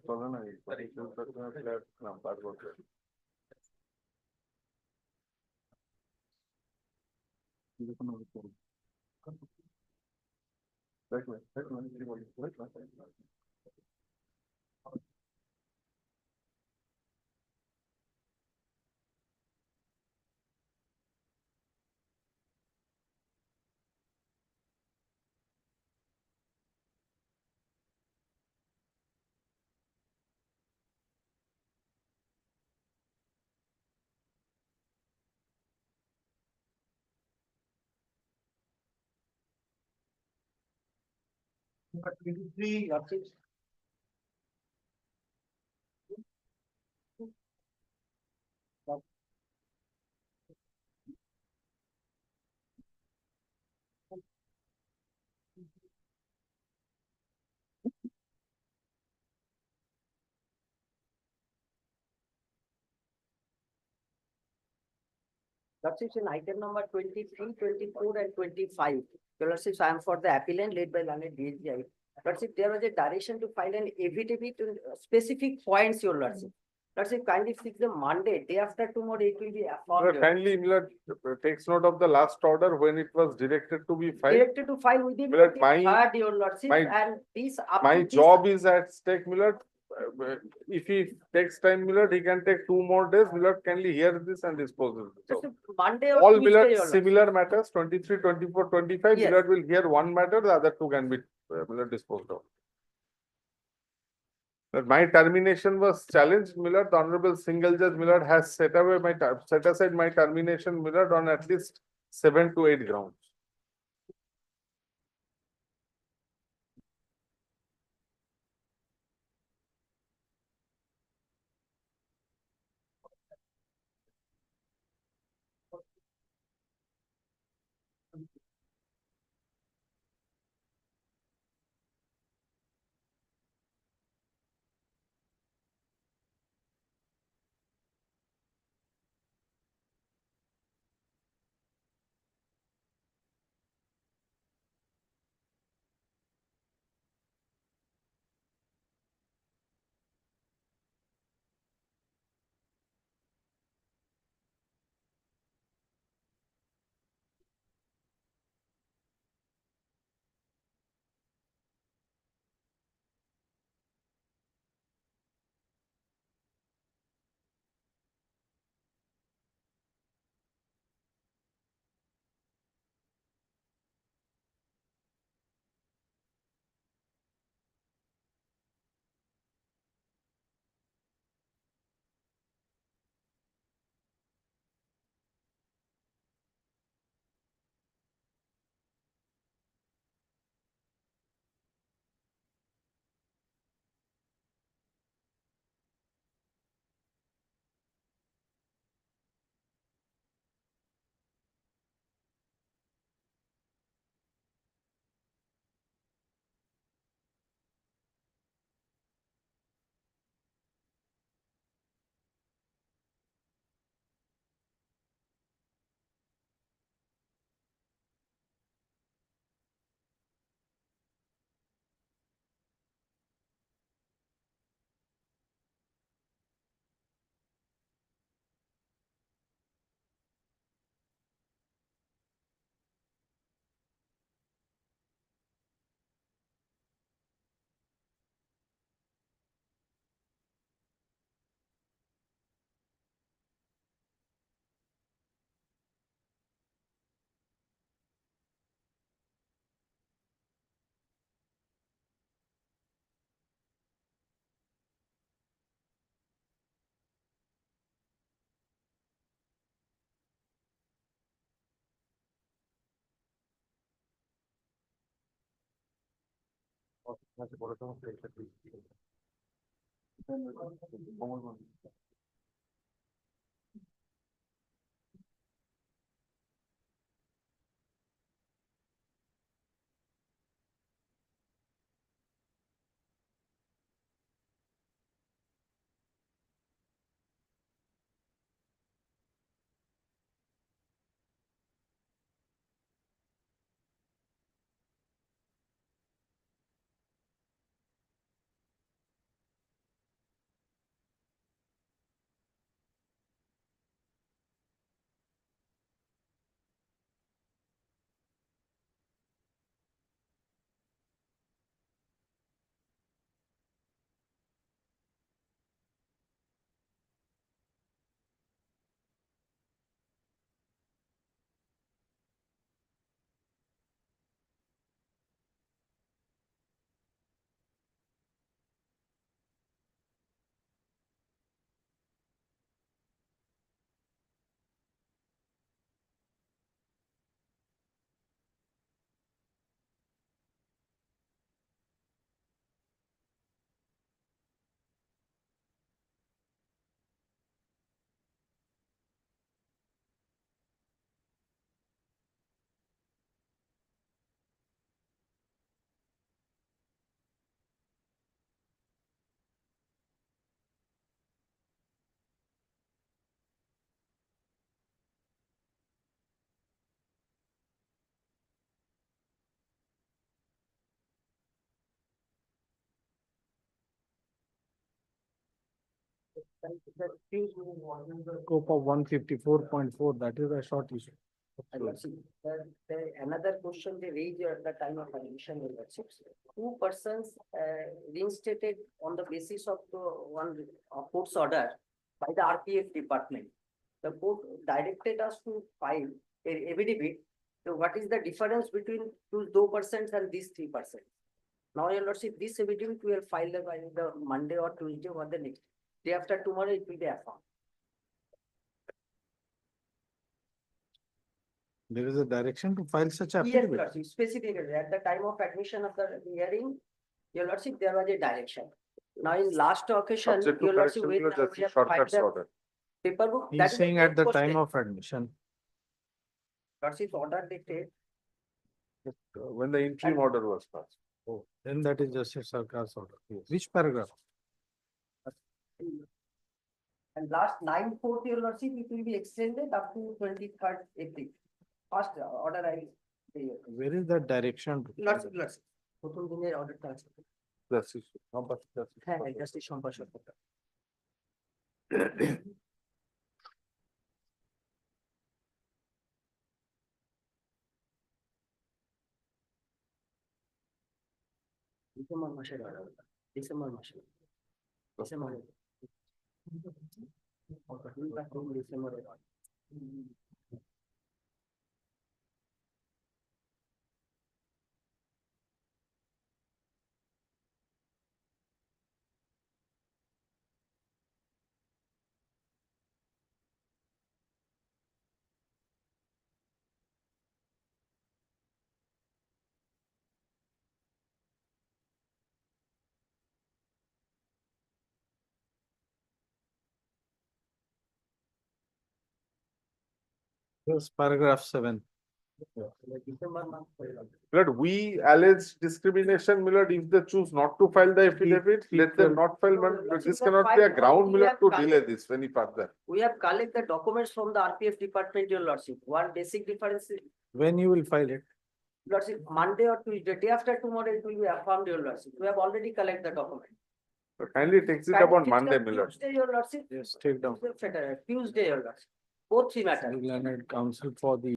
Lordships, in item number 23, 24, and 25. Your Lordships, I am for the appellant led by learned DSGI. Lordship, there was a direction to file an affidavit to specific points, your Lordship. Lordship, kindly fix the Monday, day after tomorrow, it will be affirmed. kindly, Milord, takes note of the last order when it was directed to be filed. Directed to file within Milord, 23rd, your Lordship, my- and this up My to this- job is at stake, Milord. If he takes time, Milord, he can take 2 more days. Milord, kindly hear this and dispose of it. Just Monday or All Tuesday, Milord your Lordship. similar matters, 23, 24, 25, Yes. Milord will hear one matter, the other 2 can be Milord disposed of. But my termination was challenged, Milord. The Honorable Single Judge Milord has set aside my termination, Milord, on at least 7 to 8 grounds. Scope of 154.4, that is a short issue. Another question they raised at the time of admission in the chips. Two persons reinstated on the basis of the one court's order by the RPF department. The court directed us to file a affidavit. So what is the difference between those 2% and these 3%? Now, your lordship, this affidavit will file by the Monday or Tuesday or the next day after tomorrow. It will be affirmed. There is a direction to file such Yes, affidavit. lordship, specifically at the time of admission of the hearing, your lordship, there was a direction. Now, in last occasion, Subject to your lordship, correction, when that's we a have filed shortcuts the order. paperwork, He that is is saying the at the question. time of admission. Lordship order dictated. When the interim order was passed. Oh, then that is Justice Sarkar's order. Yes. Which paragraph? And last 9/4, your lordship, it will be extended up to 23rd April. First order I. Where is that direction? Lordship. প্রথম দিনের order transfer. Justice, Justice. হ্যাঁ, justice সম্ভাষণ করতে। December মাসের order, December মাসে। ডিসেম্বরে। ডিসেম্বরে। Yes, paragraph 7. But we allege discrimination, Millard, if they choose not to file the affidavit, let them not file, but this cannot be a ground, Millard, to delay this any further. We have collected the documents from the RPF department, your lordship. One basic difference is, When you will file it? lordship, Monday or Tuesday, day after tomorrow, it will be affirmed, your lordship. We have already collected the document. So kindly takes it upon Monday, Millard. Tuesday, your lordship. Yes, take down. Tuesday, your lordship. Both three matters. Learned counsel for the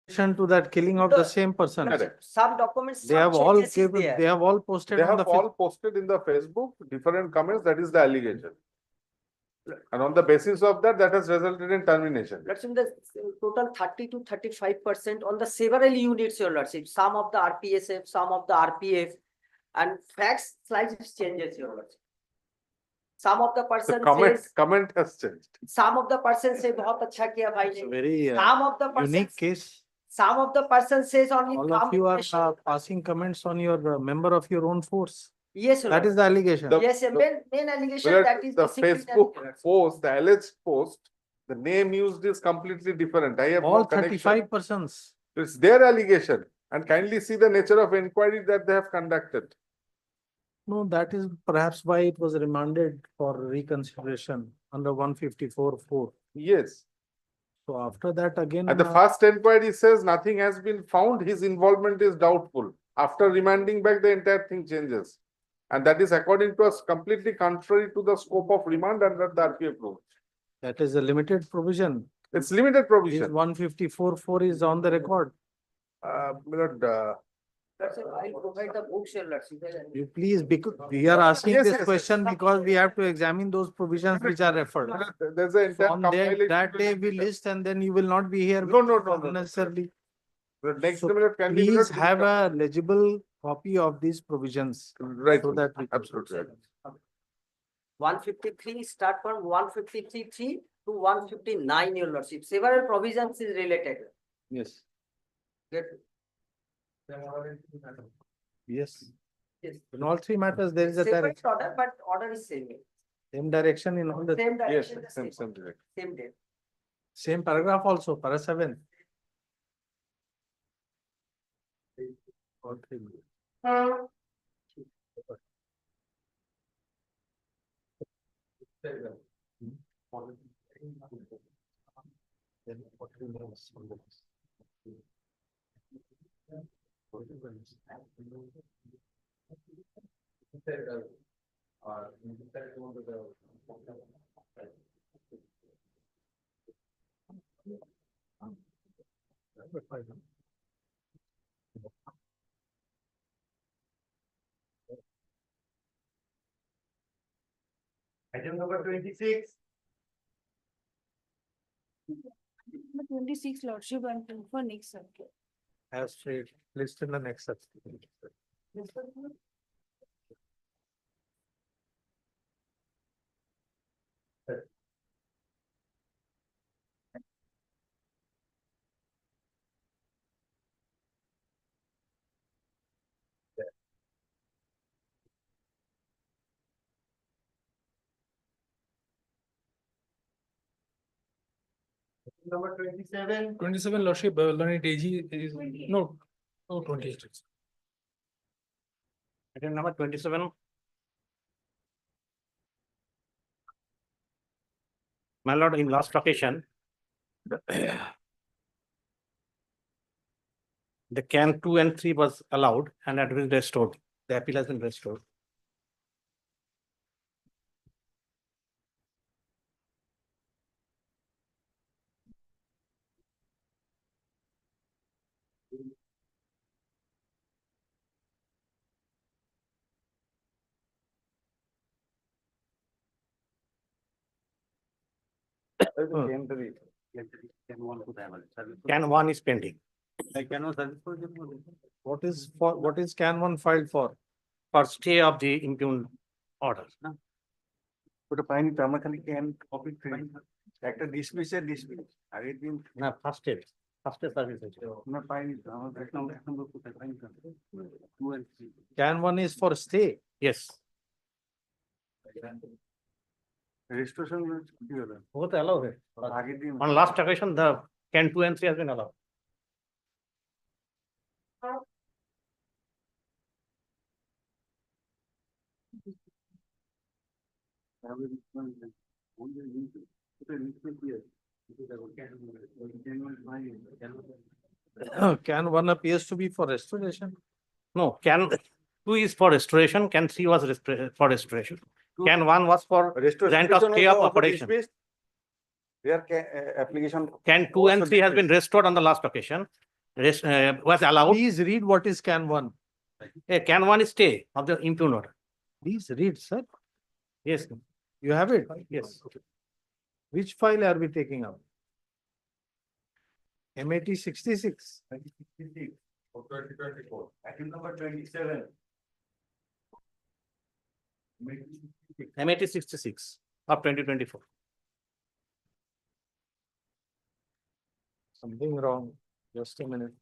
To that killing of the same person. Some documents, They some have all changes is given, there. they have all posted They on the. have all posted in the Facebook, different comments, that is the allegation. And on the basis of that, that has resulted in termination. Let's in the total 30 to 35% on the several units, your lordship. Some of the RPSF, some of the RPF, and facts slight changes, your lordship. Some of the The person says, comment has changed. some of the person say, "बहुत अच्छा किया भाई It's a ने." very Some of the person, unique case. some of the person says only. All of you are passing comments on your member of your own force. Yes, your That is the allegation. yes, main allegation that is The disciplinary. Facebook post, the alleged post, the name used is completely different. I have All no connection. 35 persons. It's their allegation, and kindly see the nature of inquiry that they have conducted. No, that is perhaps why it was remanded for reconsideration under 154(4). Yes. So after that again. And the first inquiry says nothing has been found, his involvement is doubtful. After remanding back, the entire thing changes. And that is according to us completely contrary to the scope of remand under the RPF rule. That is a limited provision. It's limited provision. 154(4) is on the record. That's it. I'll provide the books, your lordship. You please, because we are asking Yes, this yes, question because we have to examine those provisions which are referred. There's an entire On that compilation. day we list and then you will not be here. No. Necessarily. The next So minute can be. please have a legible copy of these provisions. Right. So that we. Absolutely. 153 start from 153 to 159, your lordship. Several provisions is related. Yes. Get Yes. yes. In all three matters, there is a Separate direction. order, but order is same. Same direction in all the. Same Yes, direction. the same direct. Same date. Same paragraph also, para 7. All three. Item number 26. Number 26, lordship, and for next circuit. As straight, list in the next section. Number 27. 27, lordship, Learned AG is, no, 26. Item number 27. My lord, in last occasion, the can 2 and 3 was allowed and had been restored. The appeal has been restored. Can 1 is pending. What is can 1 filed for? For stay of the impugned order. ওটা পাইনি তো আমরা খালি can copy একটা ডিসমিসের dismiss আগের দিন না first aid service হয়েছে আমরা পাইনি তো আমাদের এক নম্বর কোথায় পাইনি তো 2 and 3 Can 1 is for stay. Yes. Registration কি হলো Both allowed. আগের দিন On last occasion, the can 2 and 3 has been allowed. Can 1 appears to be for restoration. No, can 2 is for restoration, can 3 was for restoration. Can 1 was for grant of stay of operation. Their application. Can 2 and 3 has been restored on the last occasion. was allowed. Please read what is can one. Can one stay of the impugned order? Please read, sir. Yes. You have it? Yes. Which file are we taking up? MAT 66. Of 2024. Item number 27. MAT 66 of 2024. Something wrong. Just a minute.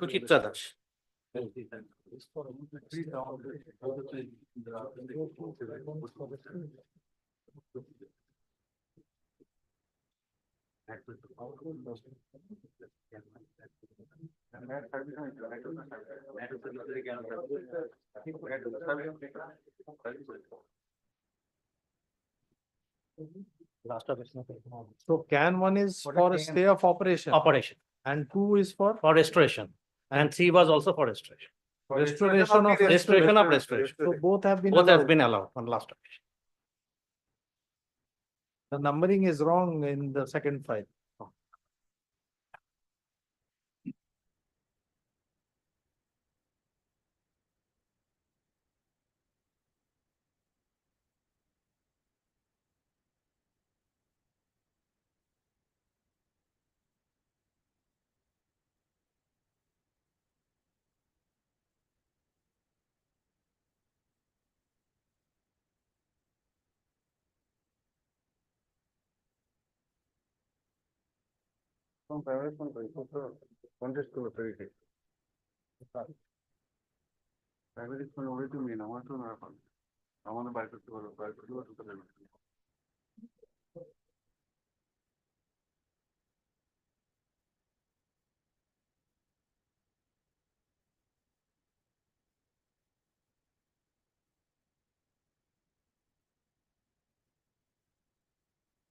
Suchitra Das. So can one is for a stay of operation. Operation. And 2 is for Restoration. And 3 was also for restoration. restoration of Restoration of restoration. So both have been Both has allowed. been allowed on last occasion. The numbering is wrong in the second file.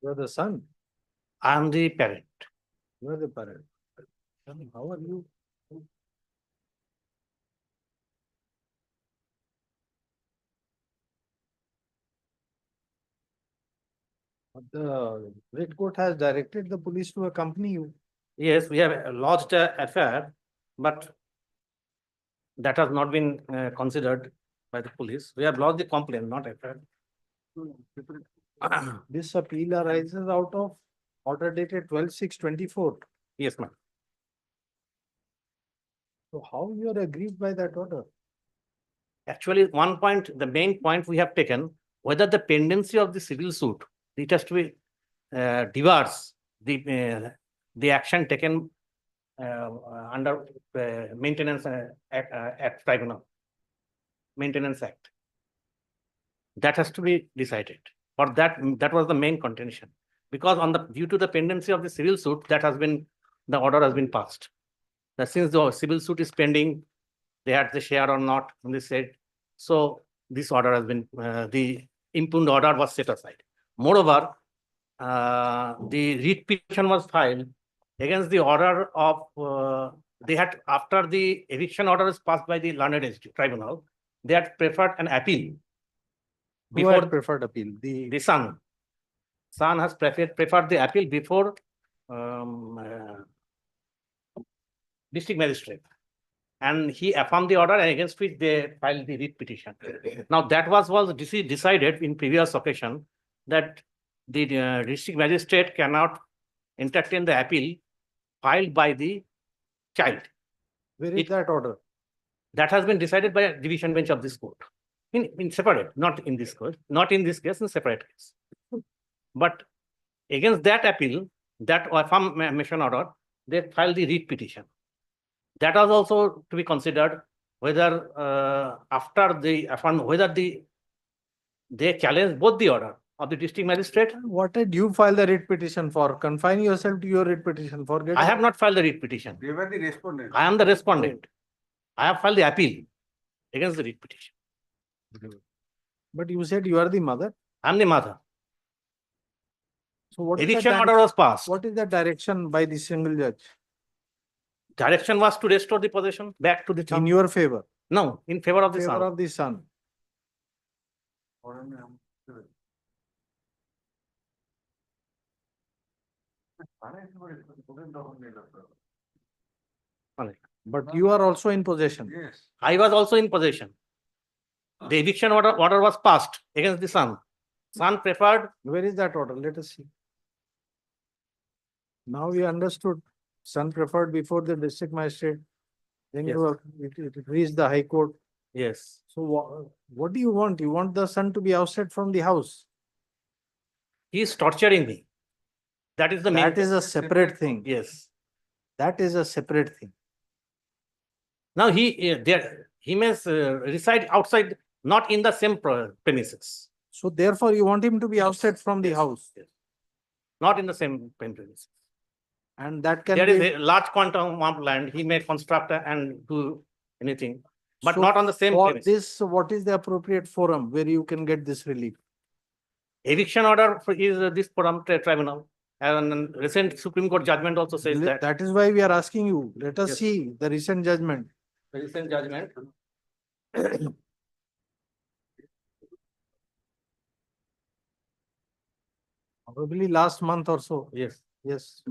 You are the son. I am the parent. You are the parent. How are you? The Red Court has directed the police to accompany you. Yes, we have lodged a FIR, but that has not been considered by the police. We have lodged the complaint, not FIR. This appeal arises out of order dated 12/6/24. Yes, ma'am. So how you are aggrieved by that order? Actually, one point, the main point we have taken, whether the pendency of the civil suit, it has to be diverse the action taken under maintenance act tribunal, maintenance act. That has to be decided. For that was the main contention. Because due to the pendency of the civil suit, the order has been passed. That since the civil suit is pending, they had the share or not, and they said, so this order has been, the impugned order was set aside. Moreover, the writ petition was filed against the order of, they had, after the eviction order was passed by the learned tribunal, they had preferred an appeal. Who had preferred appeal? The son. Son has preferred the appeal before district magistrate. And he affirmed the order, and against which they filed the writ petition. Now that was decided in previous occasion that the district magistrate cannot entertain the appeal filed by the child. Where is that order? That has been decided by a division bench of this court. In separate, not in this court, not in this case, in separate case. But against that appeal, that affirmation order, they filed the writ petition. That was also to be considered whether after the whether they challenge both the order of the district magistrate. What did you file the writ petition for? Confine yourself to your writ petition. Forget. I have not filed the writ petition. They were the respondent. I am the respondent. I have filed the appeal against the writ petition. But you said you are the mother. I am the mother. So what eviction order was passed. What is the direction by the single judge? Direction was to restore the possession back to the son. In your favor? No, in favor of the favor son. of the son. But you are also in possession. Yes. I was also in possession. The eviction order was passed against the son. Son preferred. Where is that order? Let us see. Now we understood. Son preferred before the district magistrate. Then Yes. it reached the High Court. Yes. So what do you want? You want the son to be ousted from the house? He is torturing me. That is the main. That is a separate thing. Yes. That is a separate thing. Now he may reside outside, not in the same premises. So therefore you want him to be ousted from the house. Yes. Not in the same premises. And that can There be. is a large quantum of land. He may construct and do anything, but So not on the same for premises. this, what is the appropriate forum where you can get this relief? Eviction order is this forum tribunal. And recent Supreme Court judgment also says that. That is why we are asking you. Let us Yes. see the recent judgment. The recent judgment. Probably last month or so. Yes. Yes.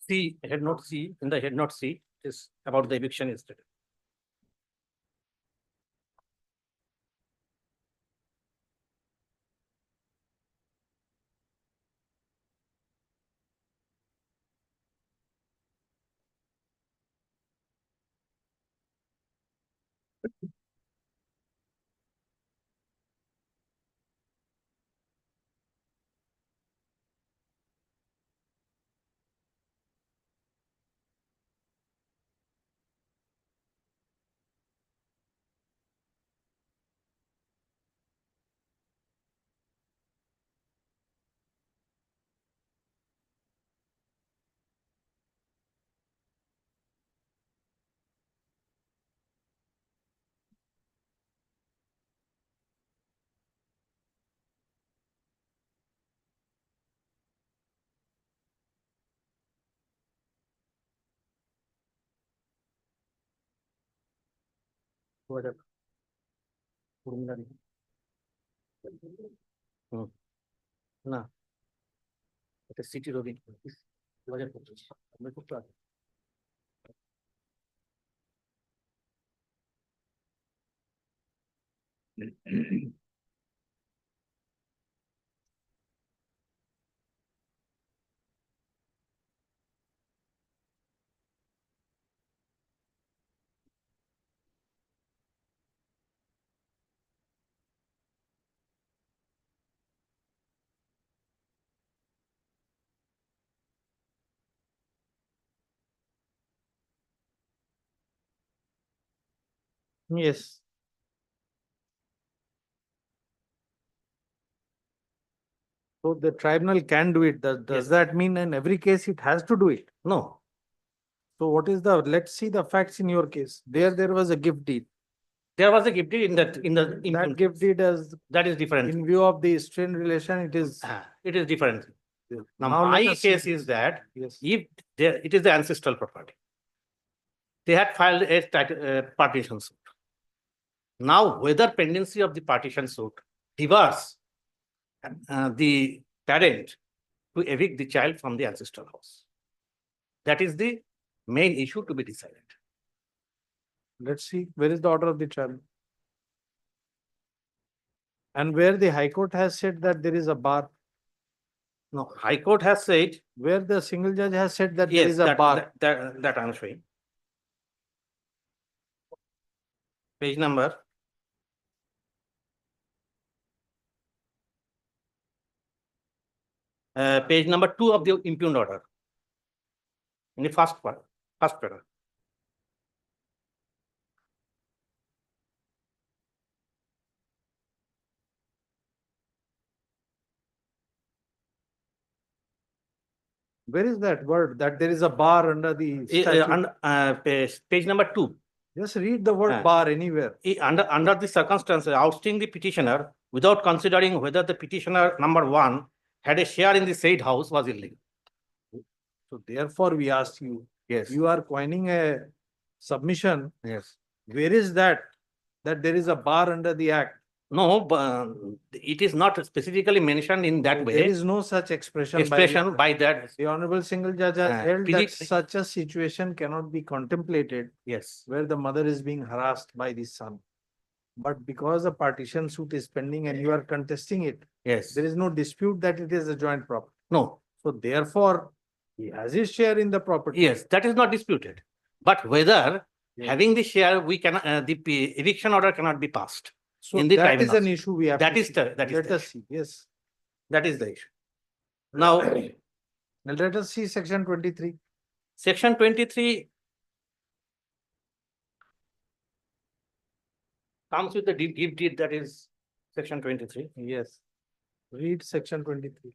C, head note C, in the head note C is about the eviction is stated. Whatever. না এটা city রবি 2025 আমরা করতে পারি Yes. So the tribunal can do it. Does that mean in every case it has to do it? No. So what is let's see the facts in your case. There was a gift deed. There was a gift deed That gift deed that is different. In view of the strained relation, it is different. Now Now my let us see. case is that Yes. if it is the ancestral property, they had filed a partition suit. Now, whether pendency of the partition suit diverts the parent to evict the child from the ancestral house. That is the main issue to be decided. Let's see, where is the order of the tribunal? And where the High Court has said that there is a bar. No, High Court has said. Where the single judge has said that Yes, there is a bar. that I am showing. Page number. Page number 2 of the impugned order. In the first paragraph. Where is that word that there is a bar under the statute? Page number 2. Just read the word bar anywhere. Under the circumstances, ousting the petitioner without considering whether the petitioner number 1 had a share in the said house was illegal. So therefore, we ask you. Yes. You are coining a submission. Yes. Where is that there is a bar under the act? No, but it is not specifically mentioned in that way. There is no such expression by that. The Honorable Single Judge has held that physics- such a situation cannot be contemplated Yes. where the mother is being harassed by the son. But because a partition suit is pending and you are contesting it, Yes. there is no dispute that it is a joint property. No. So therefore, he has his share in the property. Yes, that is not disputed. But whether having the share, we can the eviction order cannot be passed. So in the that is tribunal. an issue we have That to is see. the that is Let the us issue. see. Yes. That is the issue. Now, Let us see section 23. section 23 comes with the give deed, that is section 23. Yes. Read section 23.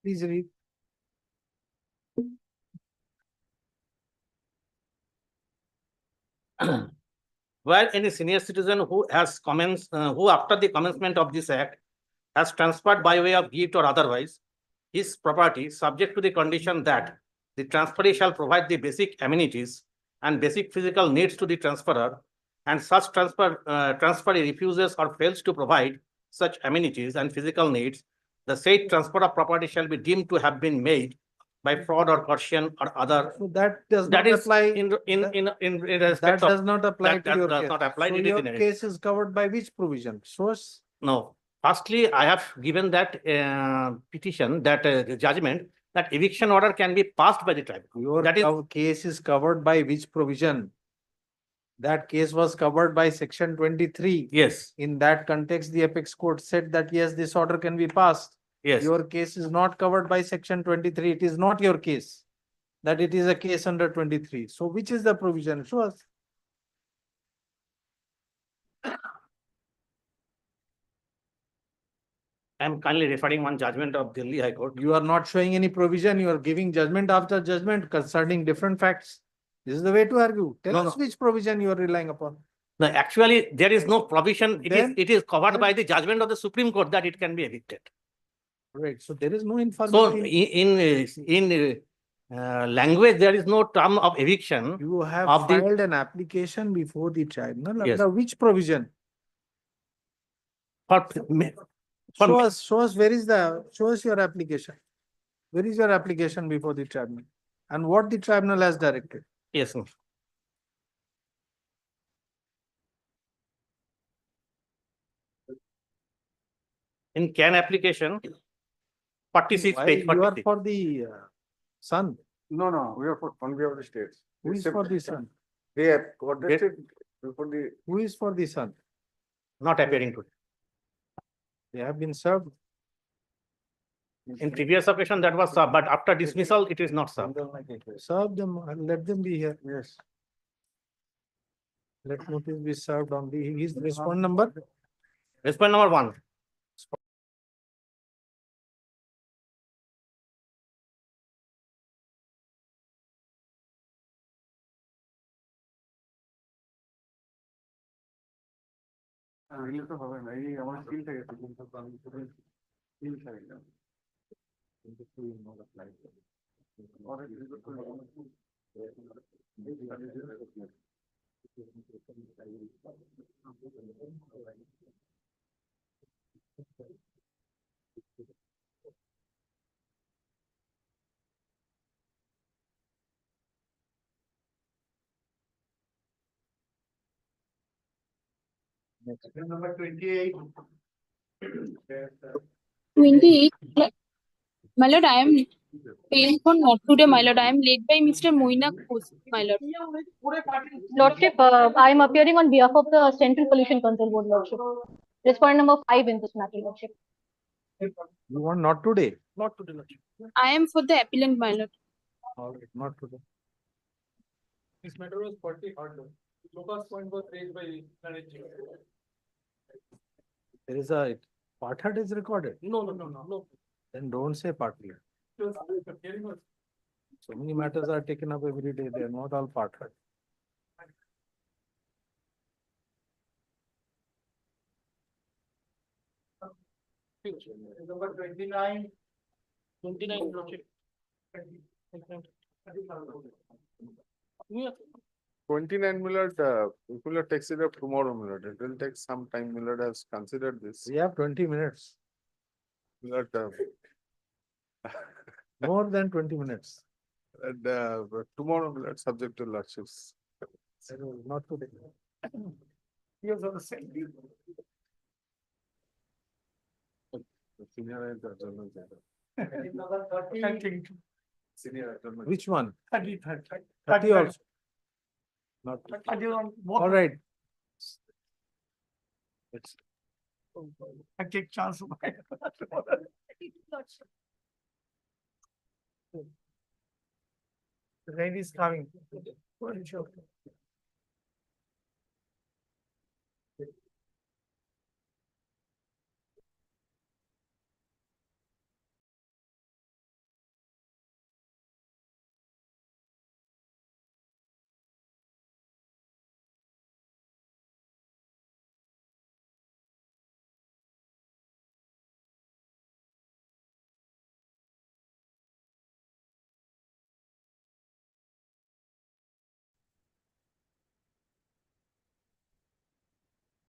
Please read. Where any senior citizen who has who after the commencement of this act has transferred by way of gift or otherwise his property subject to the condition that the transferee shall provide the basic amenities and basic physical needs to the transferor, and such transferee refuses or fails to provide such amenities and physical needs, the said transfer of property shall be deemed to have been made by fraud or coercion or other. So that does That not is apply. in That respect of does not apply to that your does case. not apply. So It is your in case is covered by which provision? Source? No. Firstly, I have given that petition, that judgment, that eviction order can be passed by the tribunal. Your That is case is covered by which provision? That case was covered by section 23. Yes. In that context, the apex court said that yes, this order can be passed. Yes. Your case is not covered by section 23. It is not your case. That it is a case under 23. So which is the provision? Show us. I am kindly referring one judgment of Delhi High Court. You are not showing any provision. You are giving judgment after judgment concerning different facts. This is the way to argue. Tell us which provision you are relying upon. No, actually, there is no provision. Then- It is covered by the judgment of the Supreme Court that it can be evicted. Right. So there is no So information. in language, there is no term of eviction. You have of the- filed an application before the tribunal. Yes. Under which provision? For Show us show us your application. Where is your application before the tribunal? And what the tribunal has directed? Yes, sir. In CAN application, 46 Why page you are 46. for the son? No, we are on behalf of the states. Who is for the son? They have contested before the. Who is for the son? Not appearing today. They have been served. In previous occasion, that was served, but after dismissal, it is not served. Serve them and let them be here. Yes. Let notice be served on his response number. Response number 1. Number 28. 28. My lord, I am Paying for not today, my lord. I am led by Mr. Moina Kos, my lord. Lordship, I am appearing on behalf of the Central Pollution Control Board, Lordship. Respondent number 5 in this matter, Lordship. You want not today? Not today, Lordship. I am for the appellant, my lord. All right, not today. This matter was 40 hard. Locus point was raised by Narendra. There is a part heard is recorded. No. Then don't say partly. Hearing was So many matters are taken up every day. They are not all part heard. number 29. 29, Lordship. 29 Millard, if Millard takes it up tomorrow, Millard, it will take some time. Millard has considered this. We have 20 minutes. Millard, More than 20 minutes. and, tomorrow, Millard, subject to Lordships. Not today. He was on the same deal. Senior adjournment. Number 30, I think. Senior adjournment. Which one? 30. 30 also. Not. All right. I take chance of my. The rain is coming.